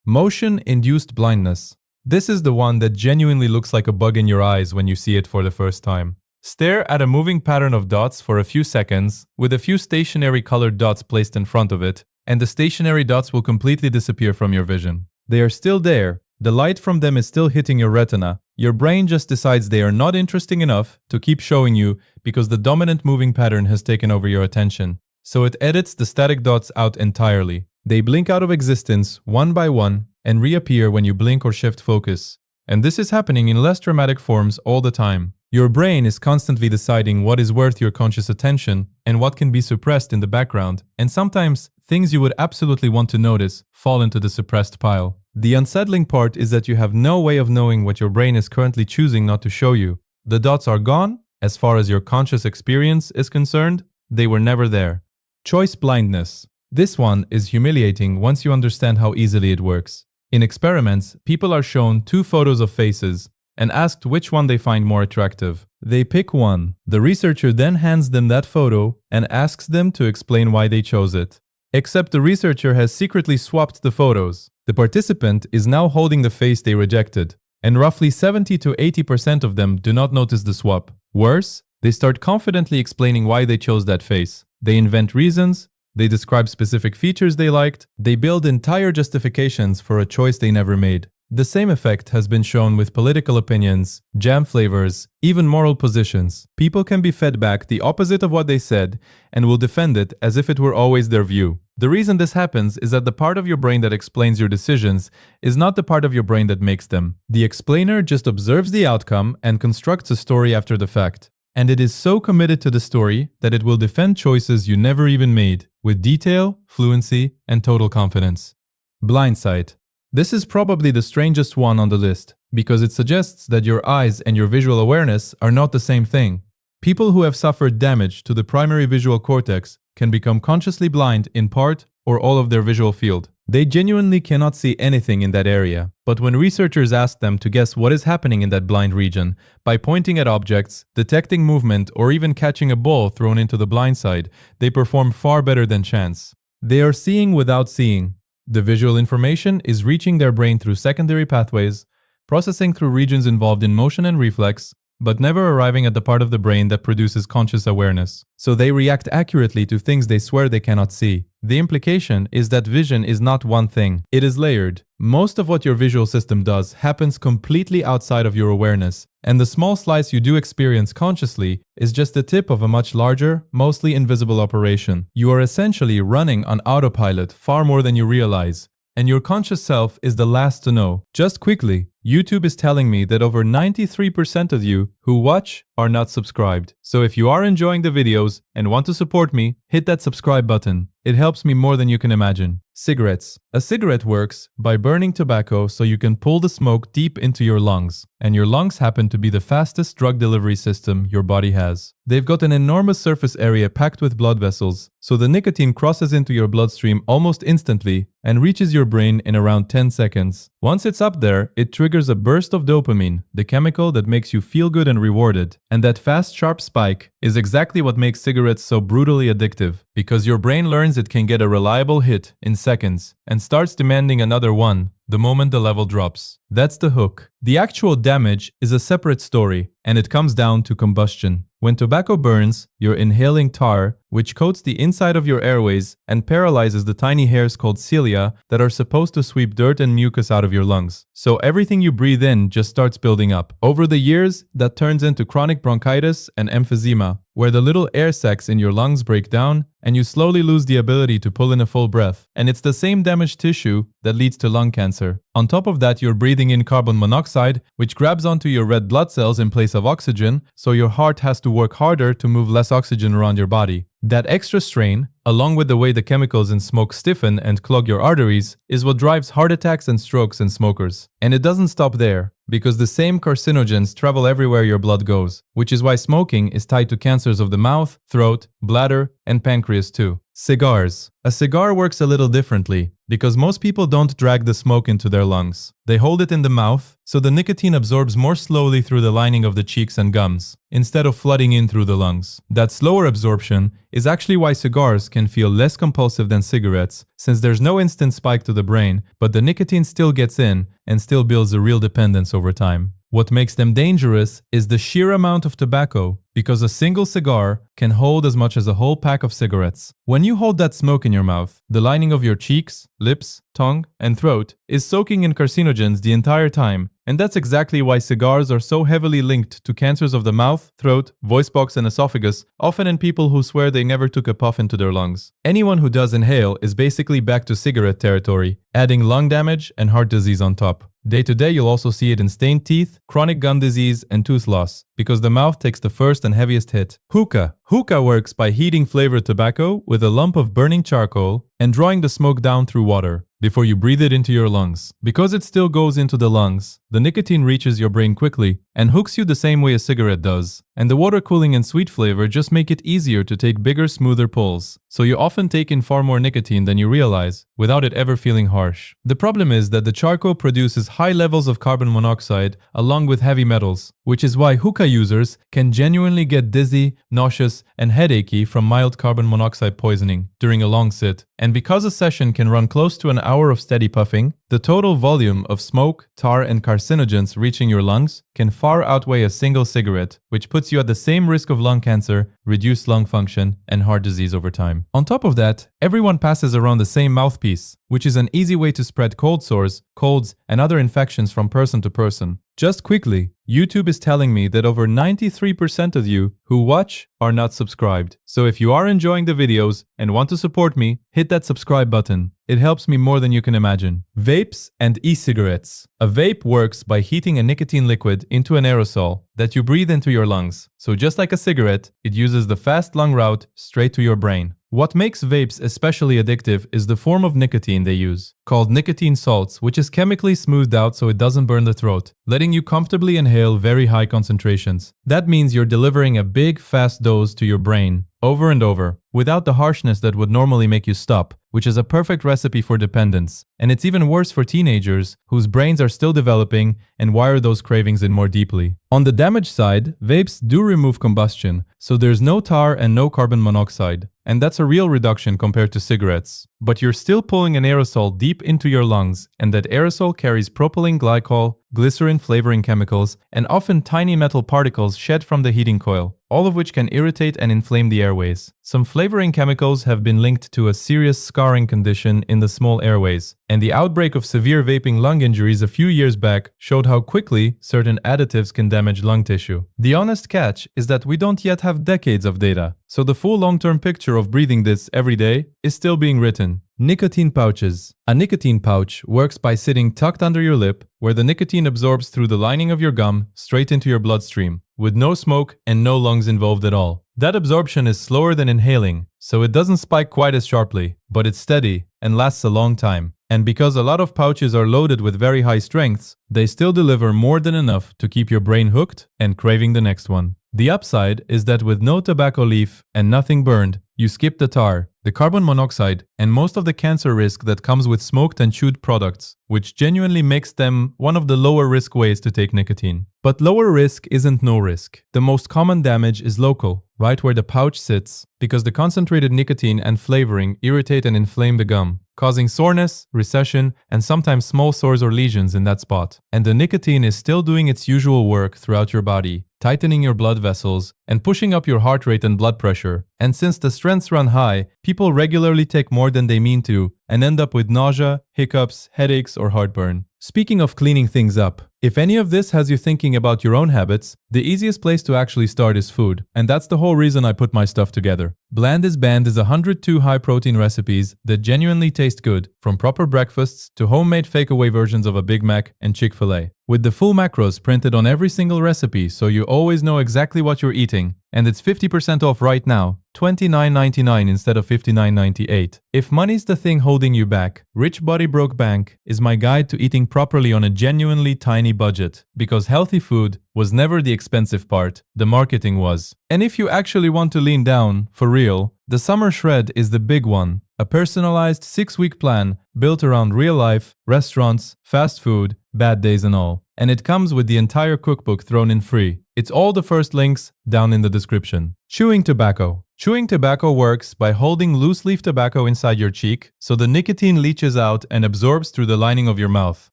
Motion-induced blindness. This is the one that genuinely looks like a bug in your eyes when you see it for the first time. Stare at a moving pattern of dots for a few seconds, with a few stationary colored dots placed in front of it, and the stationary dots will completely disappear from your vision. They are still there. The light from them is still hitting your retina. Your brain just decides they are not interesting enough to keep showing you because the dominant moving pattern has taken over your attention. So it edits the static dots out entirely. They blink out of existence one by one and reappear when you blink or shift focus. And this is happening in less dramatic forms all the time. Your brain is constantly deciding what is worth your conscious attention and what can be suppressed in the background, and sometimes things you would absolutely want to notice fall into the suppressed pile. The unsettling part is that you have no way of knowing what your brain is currently choosing not to show you. The dots are gone. As far as your conscious experience is concerned, they were never there. Choice blindness. This one is humiliating once you understand how easily it works. In experiments, people are shown two photos of faces and asked which one they find more attractive. They pick one. The researcher then hands them that photo and asks them to explain why they chose it. Except the researcher has secretly swapped the photos. The participant is now holding the face they rejected, and roughly 70 to 80% of them do not notice the swap. Worse, they start confidently explaining why they chose that face. They invent reasons, they describe specific features they liked, they build entire justifications for a choice they never made. The same effect has been shown with political opinions, jam flavors, even moral positions. People can be fed back the opposite of what they said and will defend it as if it were always their view. The reason this happens is that the part of your brain that explains your decisions is not the part of your brain that makes them. The explainer just observes the outcome and constructs a story after the fact. And it is so committed to the story that it will defend choices you never even made, with detail, fluency, and total confidence. Blindsight. This is probably the strangest one on the list, because it suggests that your eyes and your visual awareness are not the same thing. People who have suffered damage to the primary visual cortex can become consciously blind in part or all of their visual field. They genuinely cannot see anything in that area, but when researchers ask them to guess what is happening in that blind region, by pointing at objects, detecting movement, or even catching a ball thrown into the blind side, they perform far better than chance. They are seeing without seeing. The visual information is reaching their brain through secondary pathways, processing through regions involved in motion and reflex, but never arriving at the part of the brain that produces conscious awareness. So they react accurately to things they swear they cannot see. The implication is that vision is not one thing. It is layered. Most of what your visual system does happens completely outside of your awareness, and the small slice you do experience consciously is just the tip of a much larger, mostly invisible operation. You are essentially running on autopilot far more than you realize, and your conscious self is the last to know. Just quickly, YouTube is telling me that over 93% of you who watch are not subscribed. So if you are enjoying the videos and want to support me, hit that subscribe button. It helps me more than you can imagine. Cigarettes. A cigarette works by burning tobacco so you can pull the smoke deep into your lungs. And your lungs happen to be the fastest drug delivery system your body has. They've got an enormous surface area packed with blood vessels, so the nicotine crosses into your bloodstream almost instantly and reaches your brain in around 10 seconds. Once it's up there, it triggers a burst of dopamine, the chemical that makes you feel good and rewarded. And that fast, sharp spike is exactly what makes cigarettes so brutally addictive. because your brain learns it can get a reliable hit in seconds and starts demanding another one the moment the level drops. That's the hook. The actual damage is a separate story, and it comes down to combustion. When tobacco burns, you're inhaling tar, which coats the inside of your airways and paralyzes the tiny hairs called cilia that are supposed to sweep dirt and mucus out of your lungs. So everything you breathe in just starts building up. Over the years, that turns into chronic bronchitis and emphysema, where the little air sacs in your lungs break down and you slowly lose the ability to pull in a full breath. And it's the same damaged tissue that leads to lung cancer. On top of that, you're breathing in carbon monoxide, which grabs onto your red blood cells in place of oxygen, so your heart has to work harder to move less oxygen around your body. That extra strain, along with the way the chemicals in smoke stiffen and clog your arteries, is what drives heart attacks and strokes in smokers. And it doesn't stop there, because the same carcinogens travel everywhere your blood goes, which is why smoking is tied to cancers of the mouth, throat, bladder, and pancreas too. Cigars. A cigar works a little differently, because most people don't drag the smoke into their lungs. They hold it in the mouth, so the nicotine absorbs more slowly through the lining of the cheeks and gums, instead of flooding in through the lungs. That slower absorption is actually why cigars can feel less compulsive than cigarettes, since there's no instant spike to the brain, but the nicotine still gets in and still builds a real dependence over time. What makes them dangerous is the sheer amount of tobacco, because a single cigar can hold as much as a whole pack of cigarettes. When you hold that smoke in your mouth, the lining of your cheeks, lips, tongue, and throat is soaking in carcinogens the entire time, and that's exactly why cigars are so heavily linked to cancers of the mouth, throat, voice box, and esophagus, often in people who swear they never took a puff into their lungs. Anyone who does inhale is basically back to cigarette territory, adding lung damage and heart disease on top. Day to day, you'll also see it in stained teeth, chronic gum disease, and tooth loss, because the mouth takes the first and heaviest hit. Hookah. Hookah works by heating flavored tobacco with a lump of burning charcoal and drawing the smoke down through water before you breathe it into your lungs. Because it still goes into the lungs, the nicotine reaches your brain quickly and hooks you the same way a cigarette does. And the water cooling and sweet flavor just make it easier to take bigger, smoother pulls. So you often take in far more nicotine than you realize, without it ever feeling harsh. The problem is that the charcoal produces high levels of carbon monoxide along with heavy metals, which is why hookah users can genuinely get dizzy, nauseous, and headachy from mild carbon monoxide poisoning during a long sit. And because a session can run close to an hour of steady puffing, the total volume of smoke, tar, and carcinogens reaching your lungs can far outweigh a single cigarette, which puts you at the same risk of lung cancer, reduced lung function, and heart disease over time. On top of that, everyone passes around the same mouthpiece, which is an easy way to spread cold sores, colds, and other infections from person to person. Just quickly, YouTube is telling me that over 93% of you who watch are not subscribed. So if you are enjoying the videos and want to support me, hit that subscribe button. It helps me more than you can imagine. Vapes and e-cigarettes. A vape works by heating a nicotine liquid into an aerosol that you breathe into your lungs. So just like a cigarette, it uses the fast lung route straight to your brain. What makes vapes especially addictive is the form of nicotine they use, called nicotine salts, which is chemically smoothed out so it doesn't burn the throat, letting you comfortably inhale very high concentrations. That means you're delivering a big, fast dose to your brain, over and over, without the harshness that would normally make you stop, which is a perfect recipe for dependence. And it's even worse for teenagers, whose brains are still developing and wire those cravings in more deeply. On the damage side, vapes do remove combustion, so there's no tar and no carbon monoxide. And that's a real reduction compared to cigarettes. But you're still pulling an aerosol deep into your lungs, and that aerosol carries propylene glycol, glycerin flavoring chemicals, and often tiny metal particles shed from the heating coil, all of which can irritate and inflame the airways. Some flavoring chemicals have been linked to a serious scarring condition in the small airways, and the outbreak of severe vaping lung injuries a few years back showed how quickly certain additives can damage lung tissue. The honest catch is that we don't yet have decades of data, so the full long-term picture of breathing this every day is still being written. Nicotine pouches. A nicotine pouch works by sitting tucked under your lip, where the nicotine absorbs through the lining of your gum straight into your bloodstream, with no smoke and no lungs involved at all. That absorption is slower than inhaling, so it doesn't spike quite as sharply, but it's steady and lasts a long time. And because a lot of pouches are loaded with very high strengths, they still deliver more than enough to keep your brain hooked and craving the next one. The upside is that with no tobacco leaf and nothing burned, you skip the tar, the carbon monoxide, and most of the cancer risk that comes with smoked and chewed products, which genuinely makes them one of the lower risk ways to take nicotine. But lower risk isn't no risk. The most common damage is local, right where the pouch sits, because the concentrated nicotine and flavoring irritate and inflame the gum, causing soreness, recession, and sometimes small sores or lesions in that spot. And the nicotine is still doing its usual work throughout your body, tightening your blood vessels and pushing up your heart rate and blood pressure. And since the strengths run high, people regularly take more than they mean to and end up with nausea, hiccups, headaches, or heartburn. Speaking of cleaning things up, if any of this has you thinking about your own habits, the easiest place to actually start is food. And that's the whole reason I put my stuff together. Bland is Banned is 102 high-protein recipes that genuinely taste good, from proper breakfasts to homemade fake-away versions of a Big Mac and Chick-fil-A. With the full macros printed on every single recipe so you always know exactly what you're eating. And it's 50% off right now, $29.99 instead of $59.98. If money's the thing holding you back, Rich Body Broke Bank is my guide to eating properly on a genuinely tiny budget. Because healthy food was never the expensive part, the marketing was. And if you actually want to lean down, for real, the Summer Shred is the big one. A personalized 6-week plan built around real life, restaurants, fast food, bad days and all. And it comes with the entire cookbook thrown in free. It's all the first links down in the description. Chewing tobacco. Chewing tobacco works by holding loose leaf tobacco inside your cheek so the nicotine leaches out and absorbs through the lining of your mouth.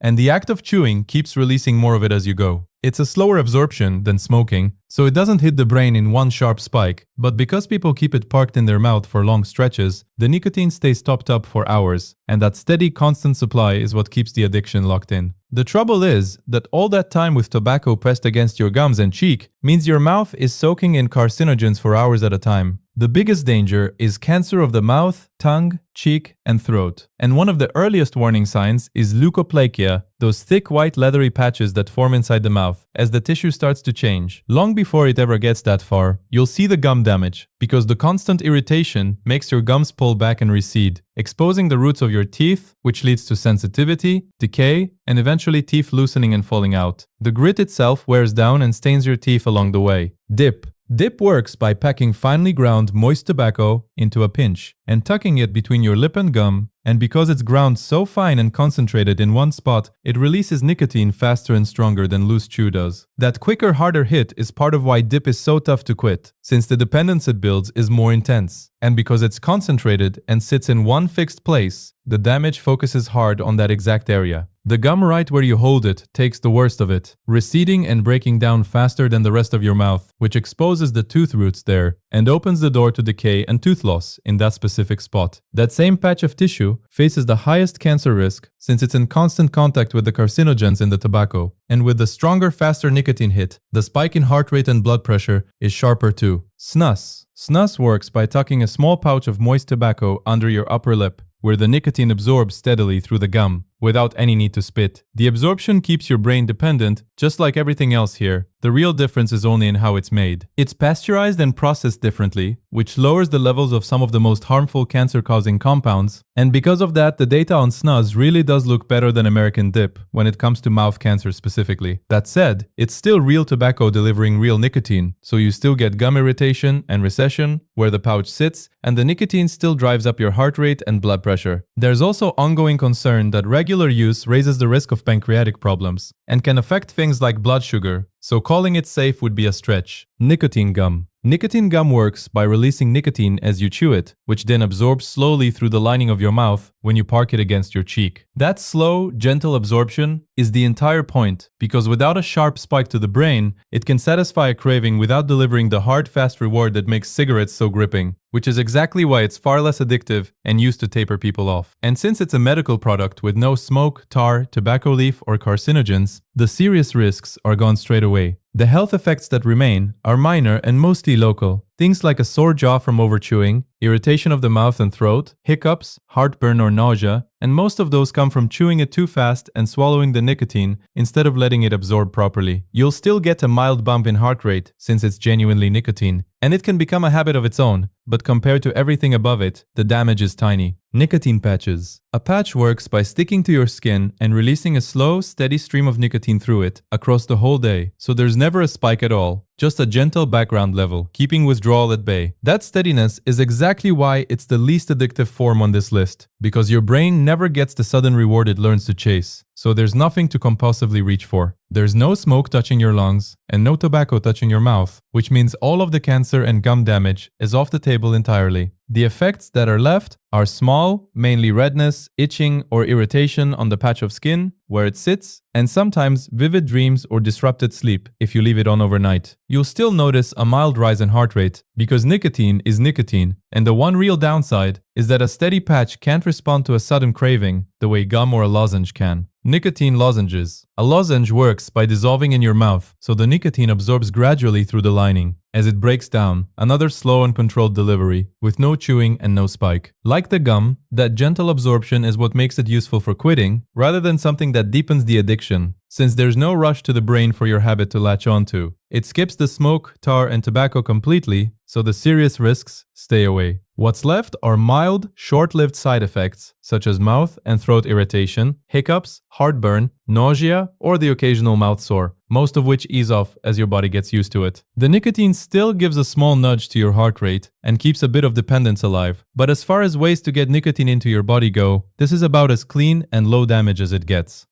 And the act of chewing keeps releasing more of it as you go. It's a slower absorption than smoking, so it doesn't hit the brain in one sharp spike, but because people keep it parked in their mouth for long stretches, the nicotine stays topped up for hours, and that steady, constant supply is what keeps the addiction locked in. The trouble is that all that time with tobacco pressed against your gums and cheek means your mouth is soaking in carcinogens for hours at a time. The biggest danger is cancer of the mouth, tongue, cheek, and throat. And one of the earliest warning signs is leukoplakia, those thick white leathery patches that form inside the mouth as the tissue starts to change. Long before it ever gets that far, you'll see the gum damage, because the constant irritation makes your gums pull back and recede, exposing the roots of your teeth, which leads to sensitivity, decay, and eventually teeth loosening and falling out. The grit itself wears down and stains your teeth along the way. Dip. Dip works by packing finely ground moist tobacco into a pinch and tucking it between your lip and gum, and because it's ground so fine and concentrated in one spot, it releases nicotine faster and stronger than loose chew does. That quicker, harder hit is part of why dip is so tough to quit, since the dependence it builds is more intense. And because it's concentrated and sits in one fixed place, the damage focuses hard on that exact area. The gum right where you hold it takes the worst of it, receding and breaking down faster than the rest of your mouth, which exposes the tooth roots there and opens the door to decay and tooth loss in that specific spot. That same patch of tissue faces the highest cancer risk since it's in constant contact with the carcinogens in the tobacco. And with the stronger, faster nicotine hit, the spike in heart rate and blood pressure is sharper too. Snus. Snus works by tucking a small pouch of moist tobacco under your upper lip, where the nicotine absorbs steadily through the gum, without any need to spit. The absorption keeps your brain dependent, just like everything else here. The real difference is only in how it's made. It's pasteurized and processed differently, which lowers the levels of some of the most harmful cancer-causing compounds, and because of that, the data on snus really does look better than American dip when it comes to mouth cancer specifically. That said, it's still real tobacco delivering real nicotine, so you still get gum irritation and recession where the pouch sits, and the nicotine still drives up your heart rate and blood pressure. There's also ongoing concern that regular use raises the risk of pancreatic problems and can affect things like blood sugar, so calling it safe would be a stretch. Nicotine gum. Nicotine gum works by releasing nicotine as you chew it, which then absorbs slowly through the lining of your mouth when you park it against your cheek. That slow, gentle absorption is the entire point, because without a sharp spike to the brain, it can satisfy a craving without delivering the hard, fast reward that makes cigarettes so gripping, which is exactly why it's far less addictive and used to taper people off. And since it's a medical product with no smoke, tar, tobacco leaf, or carcinogens, the serious risks are gone straight away. The health effects that remain are minor and mostly local. Things like a sore jaw from overchewing, irritation of the mouth and throat, hiccups, heartburn or nausea, and most of those come from chewing it too fast and swallowing the nicotine instead of letting it absorb properly. You'll still get a mild bump in heart rate since it's genuinely nicotine, and it can become a habit of its own, but compared to everything above it, the damage is tiny. Nicotine patches. A patch works by sticking to your skin and releasing a slow, steady stream of nicotine through it across the whole day, so there's never a spike at all. Just a gentle background level, keeping withdrawal at bay. That steadiness is exactly why it's the least addictive form on this list, because your brain never gets the sudden reward it learns to chase, so there's nothing to compulsively reach for. There's no smoke touching your lungs and no tobacco touching your mouth, which means all of the cancer and gum damage is off the table entirely. The effects that are left are small, mainly redness, itching, or irritation on the patch of skin where it sits, and sometimes vivid dreams or disrupted sleep if you leave it on overnight. You'll still notice a mild rise in heart rate because nicotine is nicotine, and the one real downside is that a steady patch can't respond to a sudden craving the way gum or a lozenge can. Nicotine lozenges. A lozenge works by dissolving in your mouth, so the nicotine absorbs gradually through the lining. As it breaks down, another slow and controlled delivery, with no chewing and no spike. Like the gum, that gentle absorption is what makes it useful for quitting, rather than something that deepens the addiction, since there's no rush to the brain for your habit to latch onto. It skips the smoke, tar, and tobacco completely, so the serious risks stay away. What's left are mild, short-lived side effects, such as mouth and throat irritation, hiccups, heartburn, nausea, or the occasional mouth sore, most of which ease off as your body gets used to it. The nicotine still gives a small nudge to your heart rate and keeps a bit of dependence alive, but as far as ways to get nicotine into your body go, this is about as clean and low damage as it gets.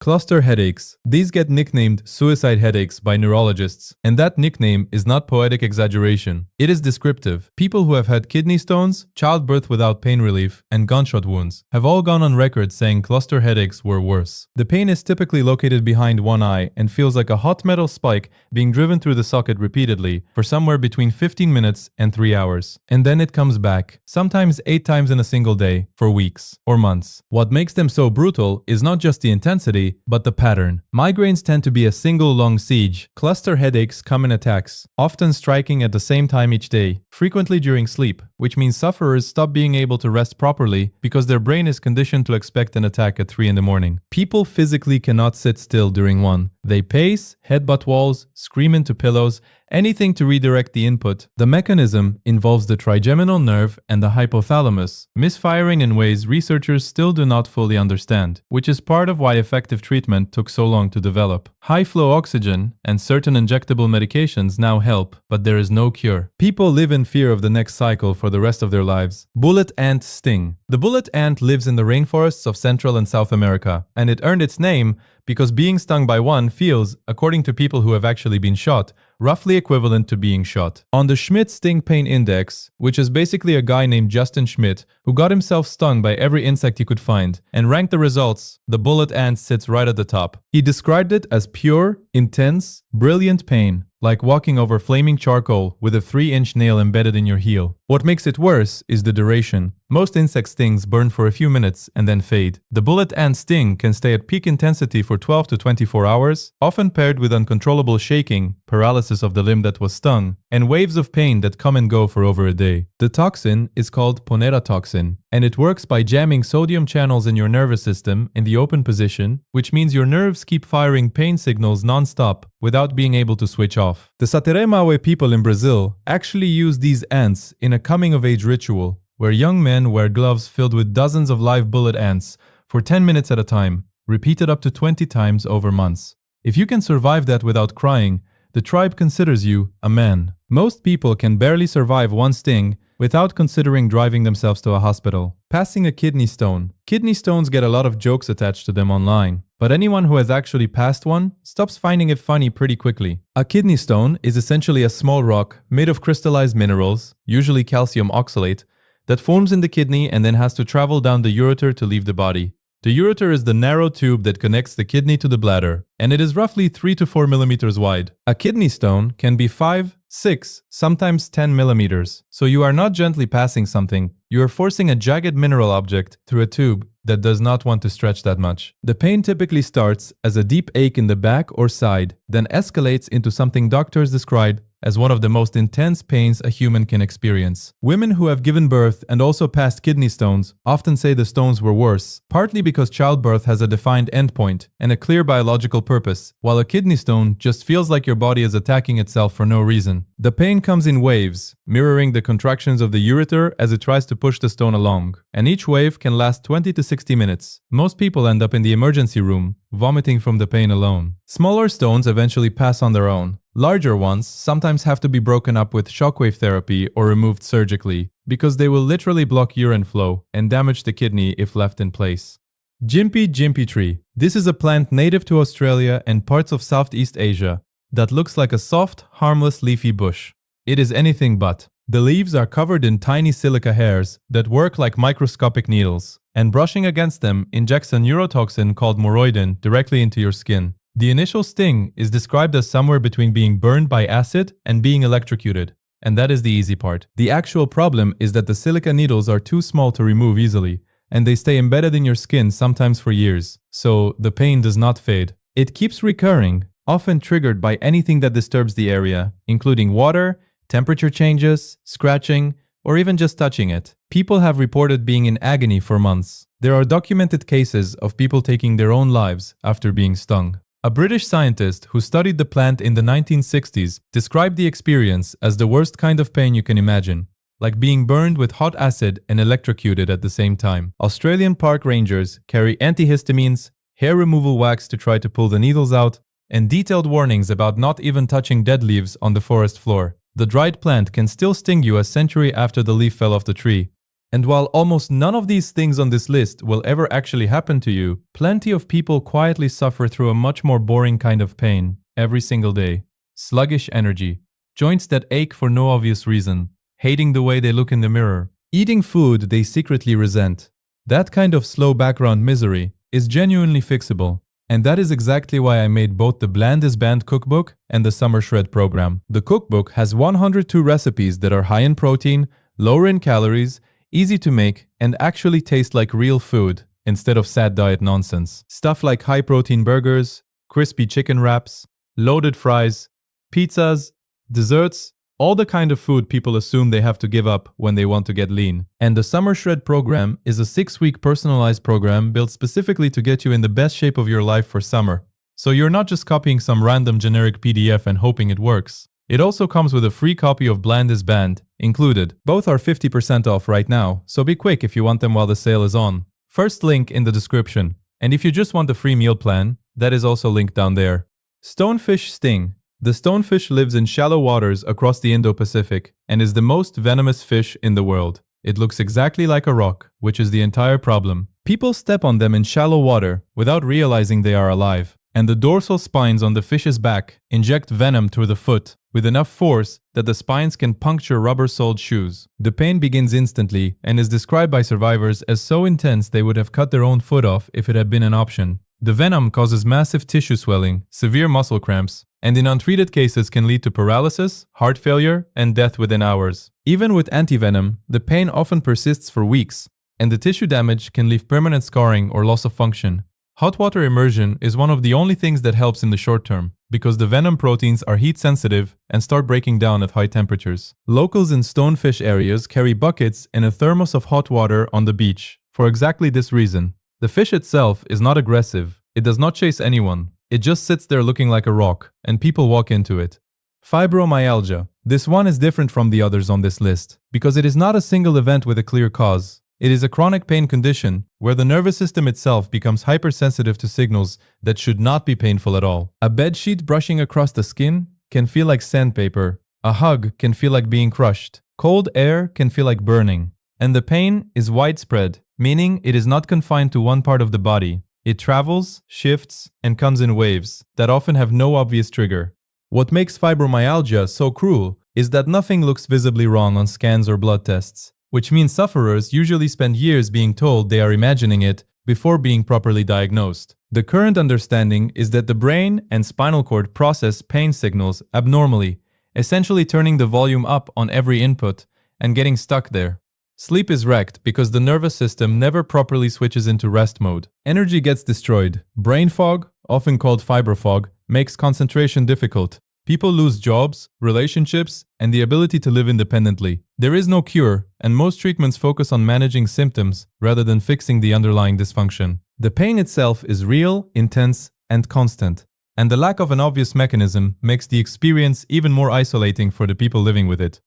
Cluster headaches. These get nicknamed suicide headaches by neurologists, and that nickname is not poetic exaggeration. It is descriptive. People who have had kidney stones, childbirth without pain relief, and gunshot wounds have all gone on record saying cluster headaches were worse. The pain is typically located behind one eye and feels like a hot metal spike being driven through the socket repeatedly for somewhere between 15 minutes and 3 hours. And then it comes back, sometimes 8 times in a single day, for weeks or months. What makes them so brutal is not just the intensity, but the pattern. Migraines tend to be a single long siege. Cluster headaches come in attacks, often striking at the same time each day, frequently during sleep, which means sufferers stop being able to rest properly because their brain is conditioned to expect an attack at 3 in the morning. People physically cannot sit still during one. They pace, headbutt walls, scream into pillows, anything to redirect the input. The mechanism involves the trigeminal nerve and the hypothalamus, misfiring in ways researchers still do not fully understand, which is part of why effective treatment took so long to develop. High-flow oxygen and certain injectable medications now help, but there is no cure. People live in fear of the next cycle for the rest of their lives. Bullet ant sting. The bullet ant lives in the rainforests of Central and South America, and it earned its name because being stung by one feels, according to people who have actually been shot, roughly equivalent to being shot. On the Schmidt Sting Pain Index, which is basically a guy named Justin Schmidt who got himself stung by every insect he could find and ranked the results, the bullet ant sits right at the top. He described it as pure, intense, brilliant pain, like walking over flaming charcoal with a 3-inch nail embedded in your heel. What makes it worse is the duration. Most insect stings burn for a few minutes and then fade. The bullet ant sting can stay at peak intensity for 12 to 24 hours, often paired with uncontrollable shaking, paralysis of the limb that was stung, and waves of pain that come and go for over a day. The toxin is called Ponera toxin, and it works by jamming sodium channels in your nervous system in the open position, which means your nerves keep firing pain signals non-stop without being able to switch off. The Sateremawe people in Brazil actually use these ants in a coming-of-age ritual, where young men wear gloves filled with dozens of live bullet ants for 10 minutes at a time, repeated up to 20 times over months. If you can survive that without crying, the tribe considers you a man. Most people can barely survive one sting without considering driving themselves to a hospital. Passing a kidney stone. Kidney stones get a lot of jokes attached to them online, but anyone who has actually passed one stops finding it funny pretty quickly. A kidney stone is essentially a small rock made of crystallized minerals, usually calcium oxalate, that forms in the kidney and then has to travel down the ureter to leave the body. The ureter is the narrow tube that connects the kidney to the bladder, and it is roughly 3 to 4 millimeters wide. A kidney stone can be 5, 6, sometimes 10 millimeters. So you are not gently passing something, you are forcing a jagged mineral object through a tube that does not want to stretch that much. The pain typically starts as a deep ache in the back or side, then escalates into something doctors describe as one of the most intense pains a human can experience. Women who have given birth and also passed kidney stones often say the stones were worse, partly because childbirth has a defined endpoint and a clear biological purpose, while a kidney stone just feels like your body is attacking itself for no reason. The pain comes in waves, mirroring the contractions of the ureter as it tries to push the stone along, and each wave can last 20 to 60 minutes. Most people end up in the emergency room, vomiting from the pain alone. Smaller stones eventually pass on their own. Larger ones sometimes have to be broken up with shockwave therapy or removed surgically, because they will literally block urine flow and damage the kidney if left in place. Gympie tree. This is a plant native to Australia and parts of Southeast Asia that looks like a soft, harmless leafy bush. It is anything but. The leaves are covered in tiny silica hairs that work like microscopic needles, and brushing against them injects a neurotoxin called moroidin directly into your skin. The initial sting is described as somewhere between being burned by acid and being electrocuted, and that is the easy part. The actual problem is that the silica needles are too small to remove easily, and they stay embedded in your skin sometimes for years, so the pain does not fade. It keeps recurring, often triggered by anything that disturbs the area, including water, temperature changes, scratching, or even just touching it. People have reported being in agony for months. There are documented cases of people taking their own lives after being stung. A British scientist who studied the plant in the 1960s described the experience as the worst kind of pain you can imagine, like being burned with hot acid and electrocuted at the same time. Australian park rangers carry antihistamines, hair removal wax to try to pull the needles out, and detailed warnings about not even touching dead leaves on the forest floor. The dried plant can still sting you a century after the leaf fell off the tree. And while almost none of these things on this list will ever actually happen to you, plenty of people quietly suffer through a much more boring kind of pain every single day. Sluggish energy, joints that ache for no obvious reason, hating the way they look in the mirror, eating food they secretly resent. That kind of slow background misery is genuinely fixable. And that is exactly why I made both the Bland is Banned cookbook and the Summer Shred program. The cookbook has 102 recipes that are high in protein, lower in calories, easy to make, and actually taste like real food instead of sad diet nonsense. Stuff like high-protein burgers, crispy chicken wraps, loaded fries, pizzas, desserts, all the kind of food people assume they have to give up when they want to get lean. And the Summer Shred program is a 6-week personalized program built specifically to get you in the best shape of your life for summer. So you're not just copying some random generic PDF and hoping it works. It also comes with a free copy of Bland is Banned included. Both are 50% off right now, so be quick if you want them while the sale is on. First link in the description. And if you just want the free meal plan, that is also linked down there. Stonefish sting. The stonefish lives in shallow waters across the Indo-Pacific and is the most venomous fish in the world. It looks exactly like a rock, which is the entire problem. People step on them in shallow water without realizing they are alive, and the dorsal spines on the fish's back inject venom through the foot with enough force that the spines can puncture rubber-soled shoes. The pain begins instantly and is described by survivors as so intense they would have cut their own foot off if it had been an option. The venom causes massive tissue swelling, severe muscle cramps, and in untreated cases can lead to paralysis, heart failure, and death within hours. Even with antivenom, the pain often persists for weeks, and the tissue damage can leave permanent scarring or loss of function. Hot water immersion is one of the only things that helps in the short term, because the venom proteins are heat sensitive and start breaking down at high temperatures. Locals in stonefish areas carry buckets and a thermos of hot water on the beach for exactly this reason. The fish itself is not aggressive, it does not chase anyone. It just sits there looking like a rock, and people walk into it. Fibromyalgia. This one is different from the others on this list, because it is not a single event with a clear cause. It is a chronic pain condition where the nervous system itself becomes hypersensitive to signals that should not be painful at all. A bedsheet brushing across the skin can feel like sandpaper. A hug can feel like being crushed. Cold air can feel like burning. And the pain is widespread, meaning it is not confined to one part of the body. It travels, shifts, and comes in waves that often have no obvious trigger. What makes fibromyalgia so cruel is that nothing looks visibly wrong on scans or blood tests, which means sufferers usually spend years being told they are imagining it before being properly diagnosed. The current understanding is that the brain and spinal cord process pain signals abnormally, essentially turning the volume up on every input and getting stuck there. Sleep is wrecked because the nervous system never properly switches into rest mode. Energy gets destroyed. Brain fog, often called fibro fog, makes concentration difficult, People lose jobs, relationships, and the ability to live independently. There is no cure, and most treatments focus on managing symptoms rather than fixing the underlying dysfunction. The pain itself is real, intense, and constant, and the lack of an obvious mechanism makes the experience even more isolating for the people living with it.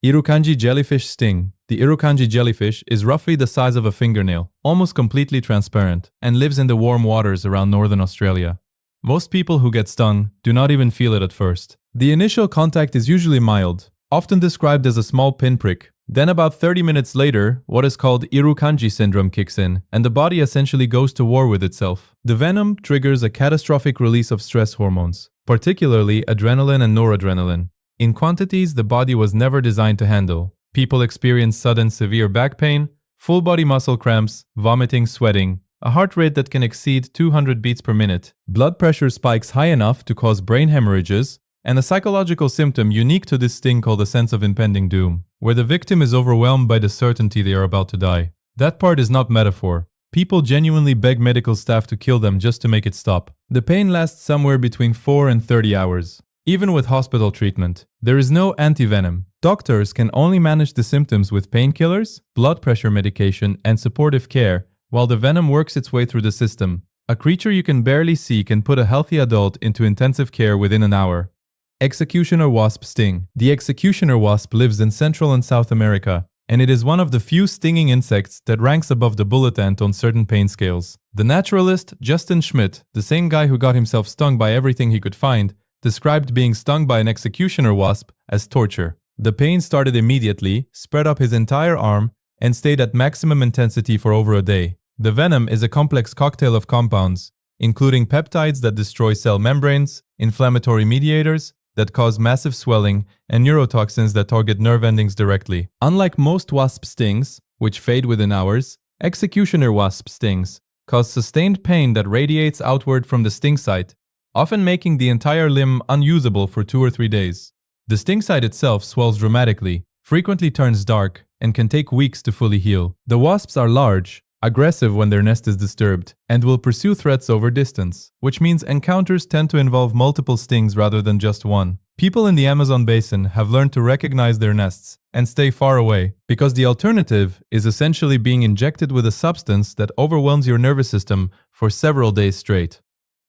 Irukandji jellyfish sting. The Irukandji jellyfish is roughly the size of a fingernail, almost completely transparent, and lives in the warm waters around northern Australia. Most people who get stung do not even feel it at first. The initial contact is usually mild, often described as a small pinprick. Then about 30 minutes later, what is called Irukandji syndrome kicks in, and the body essentially goes to war with itself. The venom triggers a catastrophic release of stress hormones, particularly adrenaline and noradrenaline, in quantities the body was never designed to handle. People experience sudden severe back pain, full body muscle cramps, vomiting, sweating, a heart rate that can exceed 200 beats per minute, blood pressure spikes high enough to cause brain hemorrhages, and a psychological symptom unique to this sting called a sense of impending doom, where the victim is overwhelmed by the certainty they are about to die. That part is not metaphor. People genuinely beg medical staff to kill them just to make it stop. The pain lasts somewhere between 4 and 30 hours. Even with hospital treatment, there is no antivenom. Doctors can only manage the symptoms with painkillers, blood pressure medication, and supportive care, while the venom works its way through the system. A creature you can barely see can put a healthy adult into intensive care within an hour. Executioner wasp sting. The executioner wasp lives in Central and South America, and it is one of the few stinging insects that ranks above the bullet ant on certain pain scales. The naturalist Justin Schmidt, the same guy who got himself stung by everything he could find, described being stung by an executioner wasp as torture. The pain started immediately, spread up his entire arm, and stayed at maximum intensity for over a day. The venom is a complex cocktail of compounds, including peptides that destroy cell membranes, inflammatory mediators that cause massive swelling, and neurotoxins that target nerve endings directly. Unlike most wasp stings, which fade within hours, executioner wasp stings cause sustained pain that radiates outward from the sting site, often making the entire limb unusable for 2 or 3 days. The sting site itself swells dramatically, frequently turns dark, and can take weeks to fully heal. The wasps are large, aggressive when their nest is disturbed, and will pursue threats over distance, which means encounters tend to involve multiple stings rather than just one. People in the Amazon basin have learned to recognize their nests and stay far away, because the alternative is essentially being injected with a substance that overwhelms your nervous system for several days straight.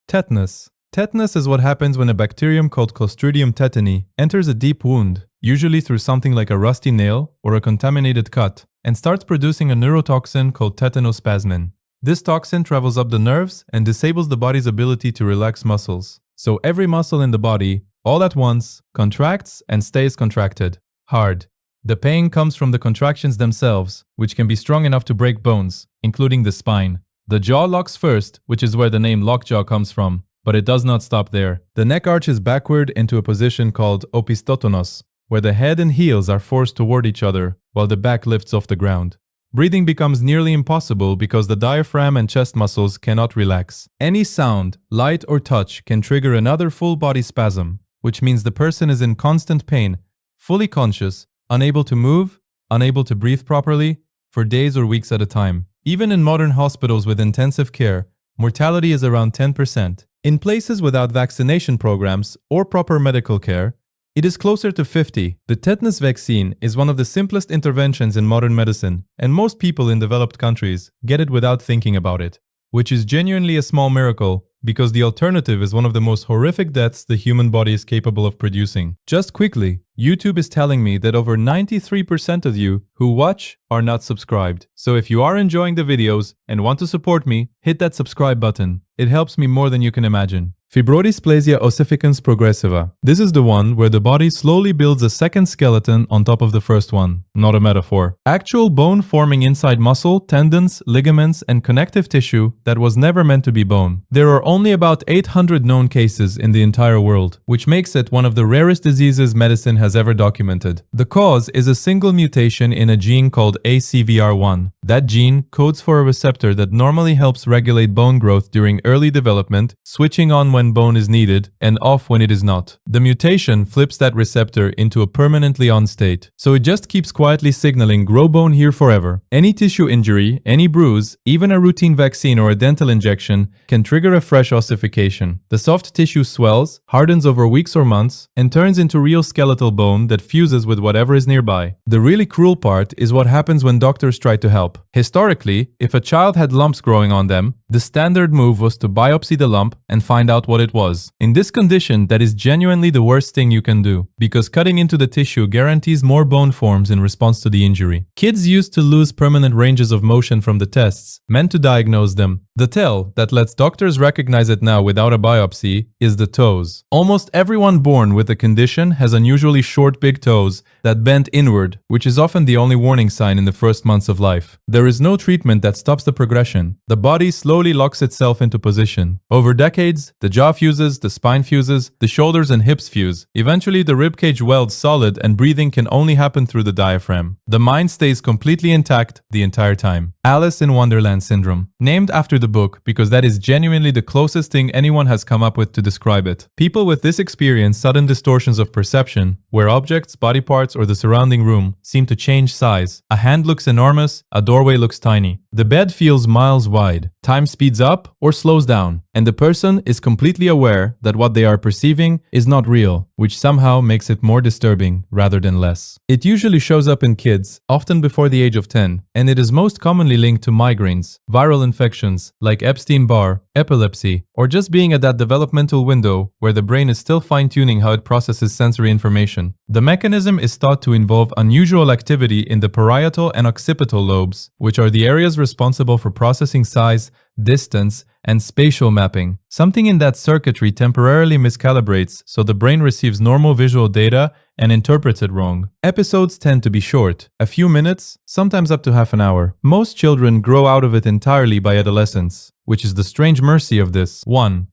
Tetanus. Tetanus is what happens when a bacterium called Clostridium tetani enters a deep wound, usually through something like a rusty nail or a contaminated cut, and starts producing a neurotoxin called tetanospasmin. This toxin travels up the nerves and disables the body's ability to relax muscles. So every muscle in the body, all at once, contracts and stays contracted, hard. The pain comes from the contractions themselves, which can be strong enough to break bones, including the spine. The jaw locks first, which is where the name lockjaw comes from, but it does not stop there. The neck arches backward into a position called opistotonos, where the head and heels are forced toward each other while the back lifts off the ground. Breathing becomes nearly impossible because the diaphragm and chest muscles cannot relax. Any sound, light or touch can trigger another full body spasm, which means the person is in constant pain, fully conscious, unable to move, unable to breathe properly, for days or weeks at a time. Even in modern hospitals with intensive care, mortality is around 10%. In places without vaccination programs or proper medical care, it is closer to 50. The tetanus vaccine is one of the simplest interventions in modern medicine, and most people in developed countries get it without thinking about it, which is genuinely a small miracle because the alternative is one of the most horrific deaths the human body is capable of producing. Just quickly, YouTube is telling me that over 93% of you who watch are not subscribed. So if you are enjoying the videos and want to support me, hit that subscribe button. It helps me more than you can imagine. Fibrodysplasia ossificans progressiva. This is the one where the body slowly builds a second skeleton on top of the first one, not a metaphor. Actual bone forming inside muscle, tendons, ligaments, and connective tissue that was never meant to be bone. There are only about 800 known cases in the entire world, which makes it one of the rarest diseases medicine has ever documented. The cause is a single mutation in a gene called ACVR1. That gene codes for a receptor that normally helps regulate bone growth during early development, switching on when bone is needed and off when it is not. The mutation flips that receptor into a permanently on state, so it just keeps quietly signaling grow bone here forever. Any tissue injury, any bruise, even a routine vaccine or a dental injection can trigger a fresh ossification. The soft tissue swells, hardens over weeks or months, and turns into real skeletal bone that fuses with whatever is nearby. The really cruel part is what happens when doctors try to help. Historically, if a child had lumps growing on them, the standard move was to biopsy the lump and find out what it was. In this condition, that is genuinely the worst thing you can do, because cutting into the tissue guarantees more bone forms in response to the injury. Kids used to lose permanent ranges of motion from the tests, meant to diagnose them. The tell that lets doctors recognize it now without a biopsy is the toes. Almost everyone born with the condition has unusually short big toes that bend inward, which is often the only warning sign in the first months of life. There is no treatment that stops the progression. The body slowly locks itself into position. Over decades, the jaw fuses, the spine fuses, the shoulders and hips fuse. Eventually, the ribcage welds solid and breathing can only happen through the diaphragm. The mind stays completely intact the entire time. Alice in Wonderland syndrome, named after the book because that is genuinely the closest thing anyone has come up with to describe it. People with this experience sudden distortions of perception, where objects, body parts, or the surrounding room seem to change size. A hand looks enormous, a doorway looks tiny. The bed feels miles wide. Time speeds up or slows down, and the person is completely aware that what they are perceiving is not real, which somehow makes it more disturbing rather than less. It usually shows up in kids, often before the age of 10, and it is most commonly linked to migraines, viral infections like Epstein-Barr, epilepsy, or just being at that developmental window where the brain is still fine-tuning how it processes sensory information. The mechanism is thought to involve unusual activity in the parietal and occipital lobes, which are the areas responsible for processing size, distance, and spatial mapping. Something in that circuitry temporarily miscalibrates, so the brain receives normal visual data and interprets it wrong. Episodes tend to be short, a few minutes, sometimes up to half an hour. Most children grow out of it entirely by adolescence, which is the strange mercy of this. 1.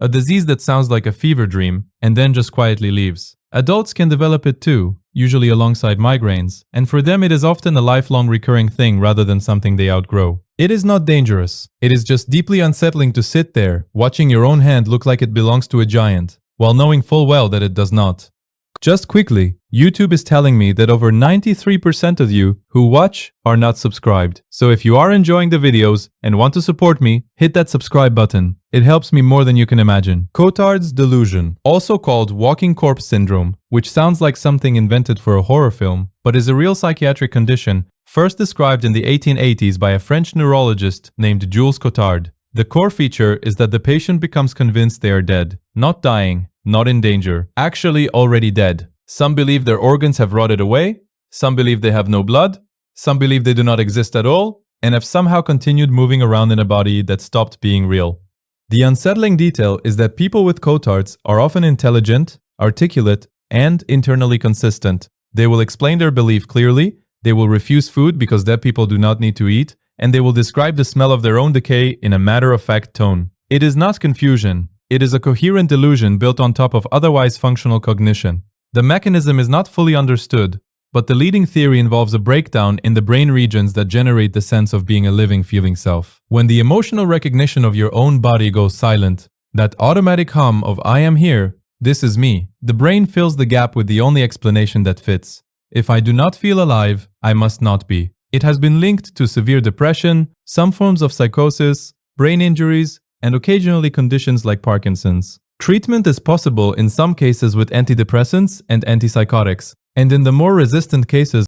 A disease that sounds like a fever dream, and then just quietly leaves. Adults can develop it too, usually alongside migraines, and for them it is often a lifelong recurring thing rather than something they outgrow. It is not dangerous. It is just deeply unsettling to sit there, watching your own hand look like it belongs to a giant, while knowing full well that it does not. Just quickly, YouTube is telling me that over 93% of you who watch are not subscribed. So if you are enjoying the videos and want to support me, hit that subscribe button. It helps me more than you can imagine. Cotard's delusion, also called walking corpse syndrome, which sounds like something invented for a horror film, but is a real psychiatric condition first described in the 1880s by a French neurologist named Jules Cotard. The core feature is that the patient becomes convinced they are dead, not dying, not in danger, actually already dead. Some believe their organs have rotted away, some believe they have no blood, some believe they do not exist at all, and have somehow continued moving around in a body that stopped being real. The unsettling detail is that people with Cotards are often intelligent, articulate, and internally consistent. They will explain their belief clearly, they will refuse food because dead people do not need to eat, and they will describe the smell of their own decay in a matter-of-fact tone. It is not confusion. It is a coherent delusion built on top of otherwise functional cognition. The mechanism is not fully understood, but the leading theory involves a breakdown in the brain regions that generate the sense of being a living, feeling self. When the emotional recognition of your own body goes silent, that automatic hum of "I am here, this is me," the brain fills the gap with the only explanation that fits. If I do not feel alive, I must not be. It has been linked to severe depression, some forms of psychosis, brain injuries, and occasionally conditions like Parkinson's. Treatment is possible in some cases with antidepressants and antipsychotics, and in the more resistant cases,